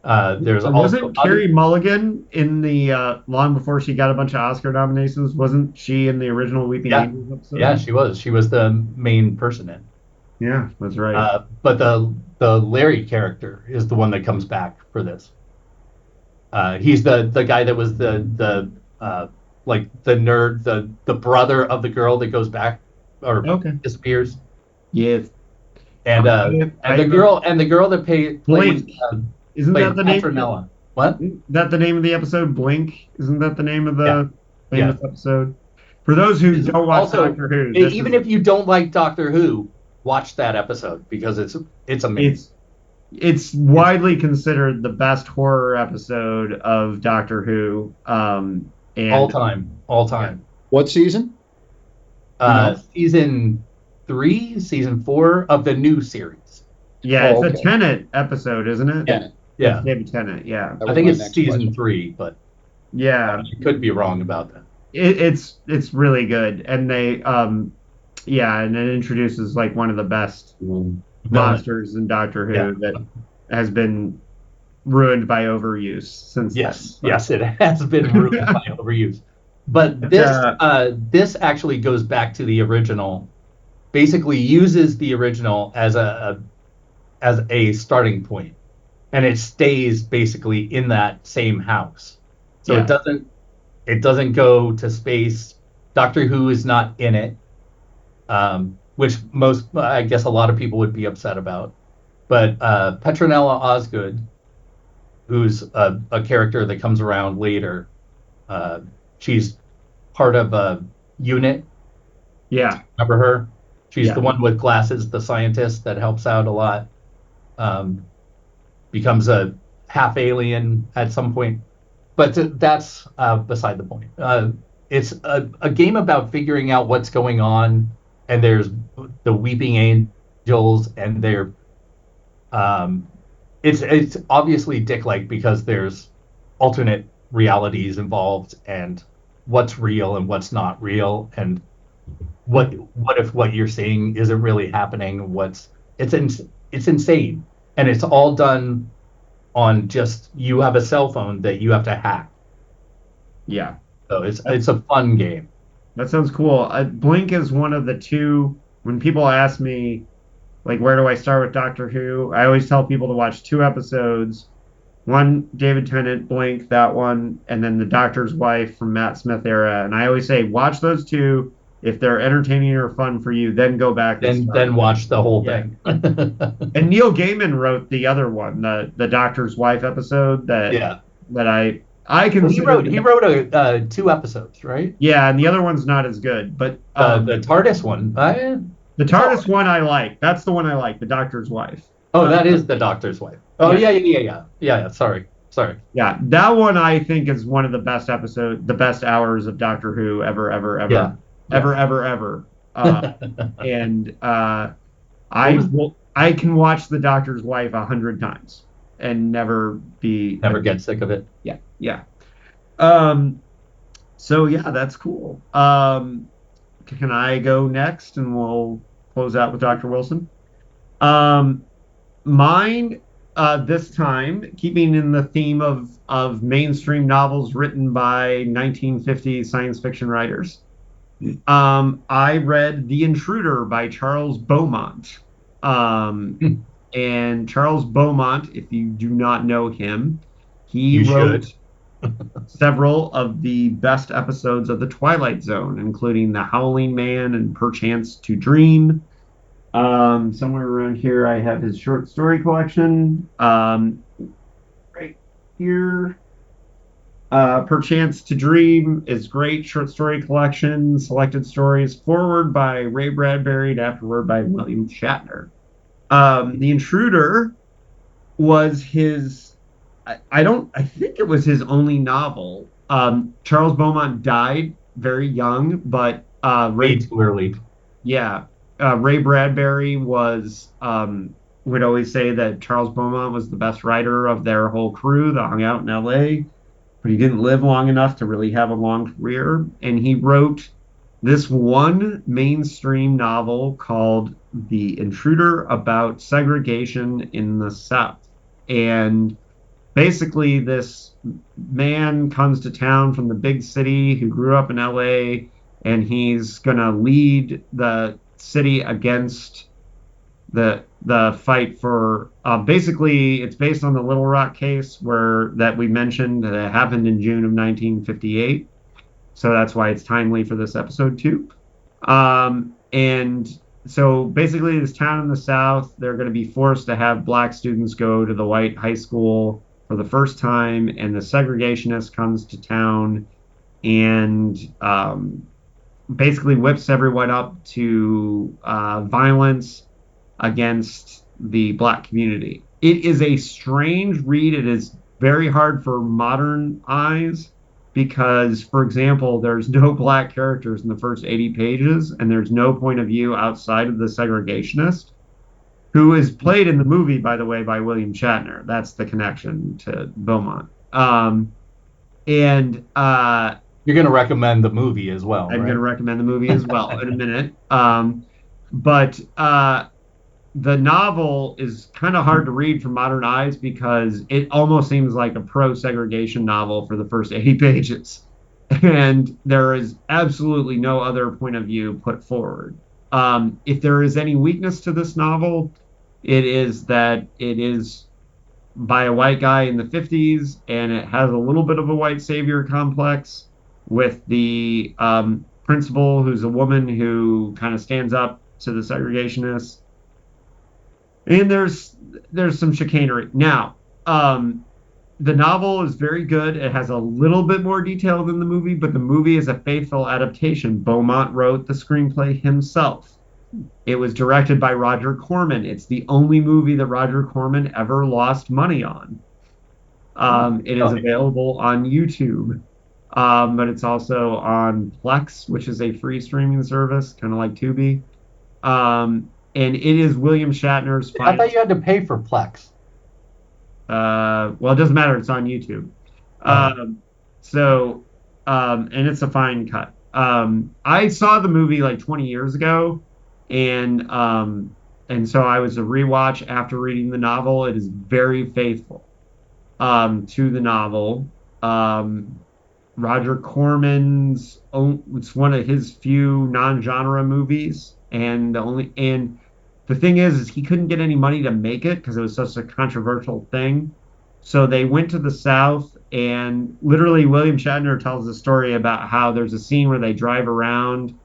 Speaker 3: There's also
Speaker 2: Wasn't Carrie Mulligan in the long before she got a bunch of Oscar nominations? Wasn't she in the original Weeping
Speaker 3: Yeah,
Speaker 2: Angels episode?
Speaker 3: yeah, she was. She was the main person in.
Speaker 2: Yeah, that's right.
Speaker 3: But the Larry character is the one that comes back for this. He's the guy that was the like the nerd, the brother of the girl that goes back or
Speaker 2: Okay.
Speaker 3: disappears,
Speaker 2: Yes.
Speaker 3: and the girl that plays
Speaker 2: Blink. Isn't
Speaker 3: plays
Speaker 2: that the name?
Speaker 3: Petronella. What?
Speaker 2: Isn't that the name of the episode? Blink. Isn't that the name of the
Speaker 3: Yeah.
Speaker 2: famous episode? For those who don't watch
Speaker 3: Also,
Speaker 2: Doctor Who, this
Speaker 3: even
Speaker 2: is-
Speaker 3: if you don't like Doctor Who, watch that episode because it's amazing.
Speaker 2: it's widely considered the best horror episode of Doctor Who. And
Speaker 3: all time.
Speaker 4: What season?
Speaker 3: Season 3, season 4 of the new series.
Speaker 2: yeah,
Speaker 4: Oh,
Speaker 2: it's
Speaker 4: okay.
Speaker 2: a Tenet episode, isn't it?
Speaker 3: Yeah, yeah.
Speaker 2: David Tennant. Yeah,
Speaker 4: That
Speaker 3: I
Speaker 4: was
Speaker 3: think
Speaker 4: my
Speaker 3: it's
Speaker 4: next
Speaker 3: season
Speaker 4: question.
Speaker 3: 3, but
Speaker 2: yeah.
Speaker 3: I could be wrong about that.
Speaker 2: It's really good, and they yeah, and it introduces like one of the best monsters in Doctor Who
Speaker 3: Yeah.
Speaker 2: that has been ruined by overuse since
Speaker 3: Yes,
Speaker 2: then.
Speaker 3: yes, it has been ruined by overuse. But this actually goes back to the original. Basically, uses the original as a starting point, and it stays basically in that same house. So
Speaker 2: Yeah.
Speaker 3: it doesn't go to space. Doctor Who is not in it, which I guess a lot of people would be upset about. But Petronella Osgood, who's a character that comes around later, she's part of a unit.
Speaker 2: Yeah,
Speaker 3: Remember her? She's
Speaker 2: Yeah.
Speaker 3: the one with glasses, the scientist that helps out a lot. Becomes a half alien at some point. But that's beside the point. It's a game about figuring out what's going on, and there's the Weeping Angels, and they're it's obviously Dicklike because there's alternate realities involved, and what's real and what's not real, and what if what you're seeing isn't really happening? It's insane, and it's all done on just you have a cell phone that you have to hack.
Speaker 2: Yeah.
Speaker 3: So it's a fun game.
Speaker 2: That sounds cool. Blink is one of the two. When people ask me, like, where do I start with Doctor Who? I always tell people to watch 2 episodes. One, David Tennant, Blink, that one, and then The Doctor's Wife from Matt Smith era. And I always say, watch those two. If they're entertaining or fun for you, then go back and start.
Speaker 3: Then watch the whole
Speaker 2: Yeah.
Speaker 3: thing.
Speaker 2: And Neil Gaiman wrote the other one, the Doctor's Wife episode that
Speaker 3: Yeah.
Speaker 2: that I consider.
Speaker 3: He wrote 2 episodes, right?
Speaker 2: Yeah, and the other one's not as good, but
Speaker 3: The TARDIS one.
Speaker 2: the TARDIS one I like. That's the one I like, The Doctor's Wife.
Speaker 3: Oh, that is the Doctor's Wife. Oh, yeah. Sorry.
Speaker 2: Yeah, that one I think is one of the best the best hours of Doctor Who ever.
Speaker 3: Yeah.
Speaker 2: Ever. And I can watch The Doctor's Wife 100 times and never
Speaker 3: get sick of it.
Speaker 2: Yeah. So yeah, that's cool. Can I go next and we'll close out with Dr. Wilson? Mine, this time, keeping in the theme of mainstream novels written by 1950s science fiction writers. I read The Intruder by Charles Beaumont. And Charles Beaumont, if you do not know him, he wrote several of the best episodes of The Twilight Zone, including The Howling Man and Perchance to Dream. Somewhere around here, I have his short story collection. Right here. Perchance to Dream is great short story collection, selected stories, foreword by Ray Bradbury and afterword by William Shatner. The Intruder was his, I think it was his only novel. Charles Beaumont died very young, but
Speaker 3: Way too early.
Speaker 2: Yeah, Ray Bradbury would always say that Charles Beaumont was the best writer of their whole crew that hung out in LA, but he didn't live long enough to really have a long career. And he wrote this one mainstream novel called The Intruder about segregation in the South. And basically, this man comes to town from the big city who grew up in LA, and he's going to lead the city against the fight for basically it's based on the Little Rock case that we mentioned that happened in June of 1958. So that's why it's timely for this episode too. And so basically this town in the South, they're going to be forced to have black students go to the white high school for the first time, and the segregationist comes to town and basically whips everyone up to violence against the black community. It is a strange read. It is very hard for modern eyes because, for example, there's no black characters in the first 80 pages, and there's no point of view outside of the segregationist, who is played in the movie, by the way, by William Shatner. That's the connection to Beaumont.
Speaker 3: You're going to recommend the movie as well,
Speaker 2: I'm going to recommend the movie as well in a minute. But the novel is kind of hard to read from modern eyes because it almost seems like a pro-segregation novel for the first 80 pages. And there is absolutely no other point of view put forward. If there is any weakness to this novel, it is that it is by a white guy in the 50s, and it has a little bit of a white savior complex with the principal, who's a woman who kind of stands up to the segregationists. And there's some chicanery. Now, the novel is very good. It has a little bit more detail than the movie, but the movie is a faithful adaptation. Beaumont wrote the screenplay himself. It was directed by Roger Corman. It's the only movie that Roger Corman ever lost money on. It is available on YouTube, but it's also on Plex, which is a free streaming service, kind of like Tubi. And it is William Shatner's
Speaker 3: I thought you had to pay for Plex.
Speaker 2: Well, it doesn't matter. It's on YouTube. And it's a fine cut. I saw the movie like 20 years ago, and And so I was a rewatch after reading the novel. It is very faithful to the novel. Roger Corman's own, it's one of his few non-genre movies, and the thing is he couldn't get any money to make it because it was such a controversial thing. So they went to the South, and literally William Shatner tells a story about how there's a scene where they drive around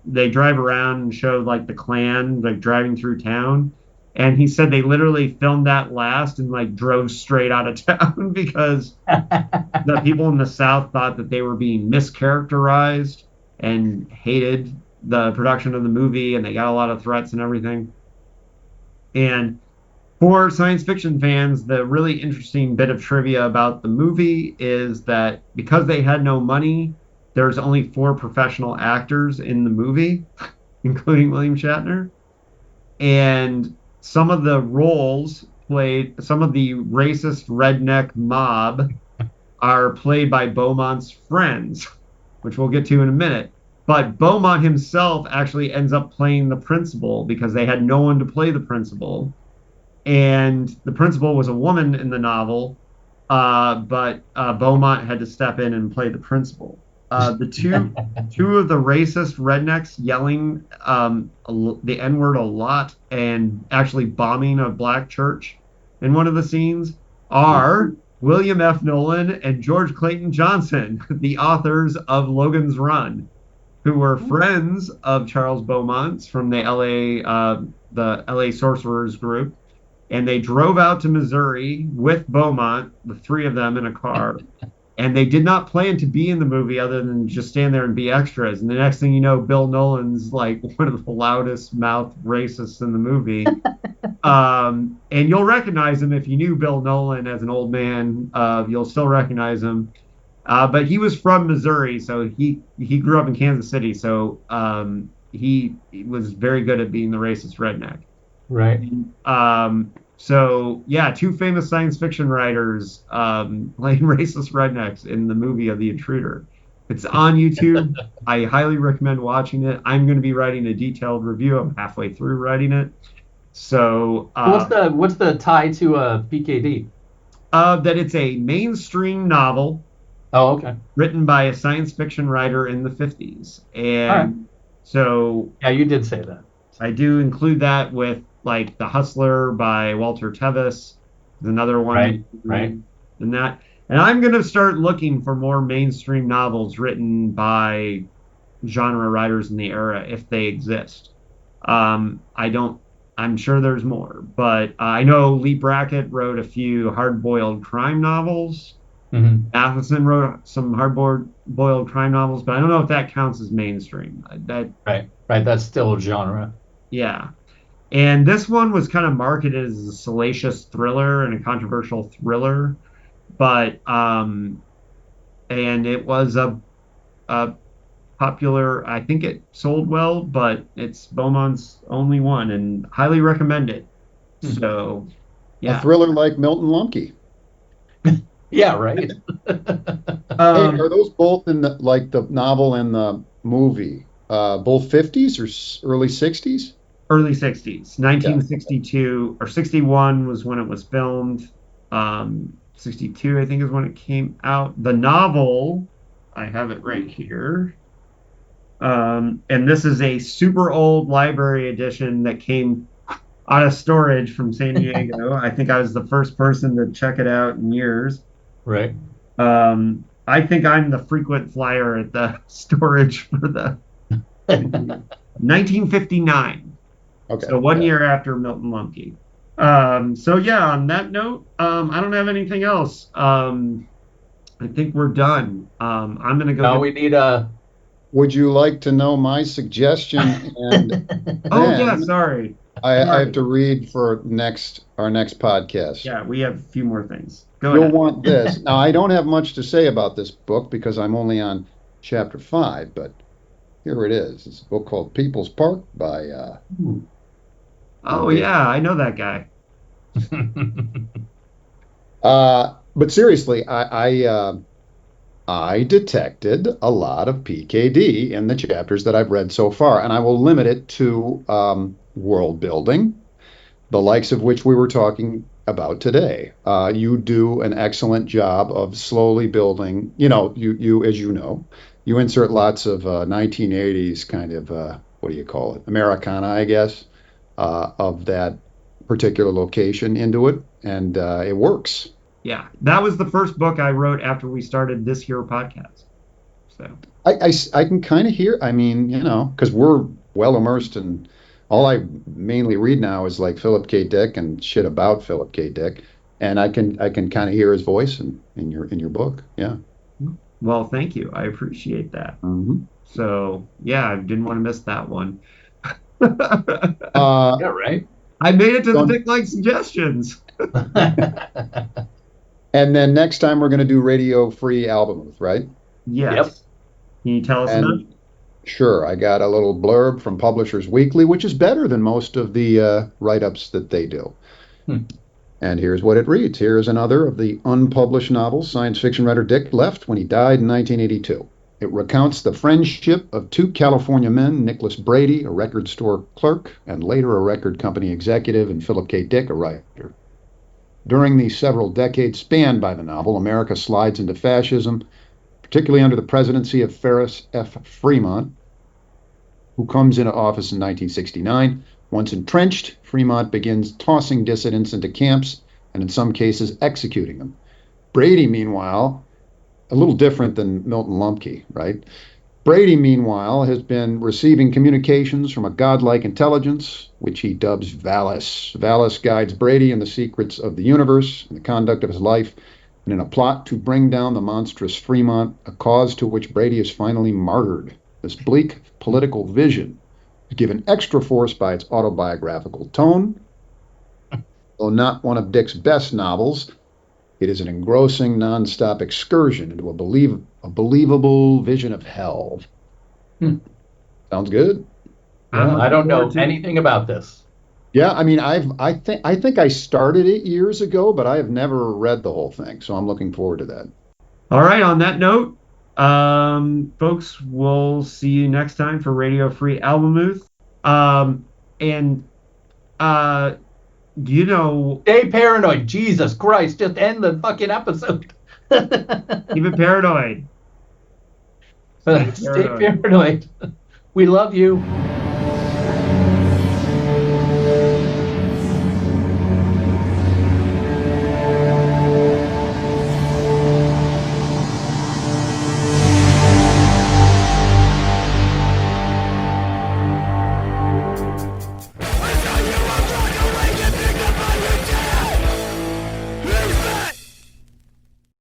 Speaker 2: they drive around and show like the Klan like driving through town. And he said they literally filmed that last and like drove straight out of town because the people in the South thought that they were being mischaracterized and hated the production of the movie, and they got a lot of threats and everything. And for science fiction fans, the really interesting bit of trivia about the movie is that because they had no money, there's only 4 professional actors in the movie, including William Shatner. And some of the roles some of the racist redneck mob are played by Beaumont's friends, which we'll get to in a minute. But Beaumont himself actually ends up playing the principal because they had no one to play the principal. And the principal was a woman in the novel, but Beaumont had to step in and play the principal. The two of the racist rednecks yelling the N-word a lot and actually bombing a black church in one of the scenes are William F. Nolan and George Clayton Johnson, the authors of Logan's Run, who were friends of Charles Beaumont's from the LA Sorcerers group. And they drove out to Missouri with Beaumont, the 3 of them in a car. And they did not plan to be in the movie other than just stand there and be extras. And the next thing you know, Bill Nolan's like one of the loudest mouthed racists in the movie. And you'll recognize him if you knew Bill Nolan as an old man. You'll still recognize him. But he was from Missouri, so he grew up in Kansas City. So he was very good at being the racist redneck.
Speaker 3: Right.
Speaker 2: So yeah, 2 famous science fiction writers playing racist rednecks in the movie of The Intruder. It's on YouTube. I highly recommend watching it. I'm going to be writing a detailed review. I'm halfway through writing it. So
Speaker 3: what's the tie to PKD?
Speaker 2: That it's a mainstream novel.
Speaker 3: Oh, okay.
Speaker 2: Written by a science fiction writer in the 50s. And so
Speaker 3: yeah, you did say that.
Speaker 2: I do include that with like The Hustler by Walter Tevis, is another one.
Speaker 3: Right.
Speaker 2: And I'm going to start looking for more mainstream novels written by genre writers in the era if they exist. I'm sure there's more, but I know Lee Brackett wrote a few hard-boiled crime novels.
Speaker 3: Mm-hmm.
Speaker 2: Matheson wrote some hard-boiled crime novels, but I don't know if that counts as mainstream.
Speaker 3: Right. That's still a genre.
Speaker 2: Yeah. And this one was kind of marketed as a salacious thriller and a controversial thriller, but and it was a popular. I think it sold well, but it's Beaumont's only one, and highly recommend it. So, yeah,
Speaker 4: A thriller like Milton Lumky.
Speaker 3: Yeah, right.
Speaker 4: Hey, are those both in the novel and the movie? Both 50s or early 60s?
Speaker 2: Early 60s. 1962 or 61 was when it was filmed. 62, I think, is when it came out. The novel, I have it right here. And this is a super old library edition that came out of storage from San Diego. I think I was the first person to check it out in years.
Speaker 3: Right.
Speaker 2: I think I'm the frequent flyer at the storage for the 1959.
Speaker 4: Okay.
Speaker 2: So 1 year after Milton Lumky. So yeah, on that note, I don't have anything else. I think we're done. I'm gonna go.
Speaker 3: No, we need a.
Speaker 4: Would you like to know my suggestion? And
Speaker 2: Oh yeah, sorry.
Speaker 4: I have to read for our next podcast.
Speaker 2: Yeah, we have a few more things. Go
Speaker 4: You'll
Speaker 2: ahead.
Speaker 4: want this. Now, I don't have much to say about this book because I'm only on chapter 5, but here it is. It's a book called People's Park by.
Speaker 2: Oh yeah, I know that guy.
Speaker 4: But seriously, I detected a lot of PKD in the chapters that I've read so far, and I will limit it to world building, the likes of which we were talking about today. You do an excellent job of slowly building, you as you know, you insert lots of 1980s kind of, what do you call it? Americana, I guess, of that particular location into it, and it works.
Speaker 2: Yeah, that was the first book I wrote after we started this here podcast. So
Speaker 4: I can kind of hear, I mean, because we're well immersed in, all I mainly read now is like Philip K. Dick and shit about Philip K. Dick, and I can kind of hear his voice in your book. Yeah.
Speaker 2: well, thank you. I appreciate that.
Speaker 4: Hmm.
Speaker 2: So yeah, I didn't want to miss that one.
Speaker 3: Yeah, right.
Speaker 2: I made it to the
Speaker 4: Don't-
Speaker 2: Dicklike Suggestions.
Speaker 4: and then next time we're going to do Radio Free Album, right?
Speaker 2: Yes.
Speaker 3: Yep.
Speaker 2: Can you tell us about it?
Speaker 4: And sure, I got a little blurb from Publishers Weekly, which is better than most of the write-ups that they do.
Speaker 3: Hmm.
Speaker 4: And here's what it reads. Here is another of the unpublished novels science fiction writer Dick left when he died in 1982. It recounts the friendship of two California men, Nicholas Brady, a record store clerk, and later a record company executive, and Philip K. Dick, a writer. During the several decades spanned by the novel, America slides into fascism, particularly under the presidency of Ferris F. Fremont, who comes into office in 1969. Once entrenched, Fremont begins tossing dissidents into camps and in some cases executing them. Brady, meanwhile, a little different than Milton Lumky, right? Brady, meanwhile, has been receiving communications from a godlike intelligence, which he dubs Valis. Valis guides Brady in the secrets of the universe and the conduct of his life, and in a plot to bring down the monstrous Fremont, a cause to which Brady is finally martyred. This bleak political vision is given extra force by its autobiographical tone. Though not one of Dick's best novels, it is an engrossing, nonstop excursion into a believable vision of hell.
Speaker 3: Hmm.
Speaker 4: Sounds good?
Speaker 2: I'm
Speaker 3: Yeah, I
Speaker 2: looking
Speaker 3: don't know
Speaker 2: forward to it.
Speaker 3: anything about this.
Speaker 4: Yeah, I mean, I think I started it years ago, but I have never read the whole thing, so I'm looking forward to that.
Speaker 2: All right, on that note, folks, we'll see you next time for Radio Free Album Booth. And do you know,
Speaker 3: Stay paranoid. Jesus Christ, just end the fucking episode.
Speaker 2: keep it paranoid.
Speaker 3: Stay paranoid. We love you.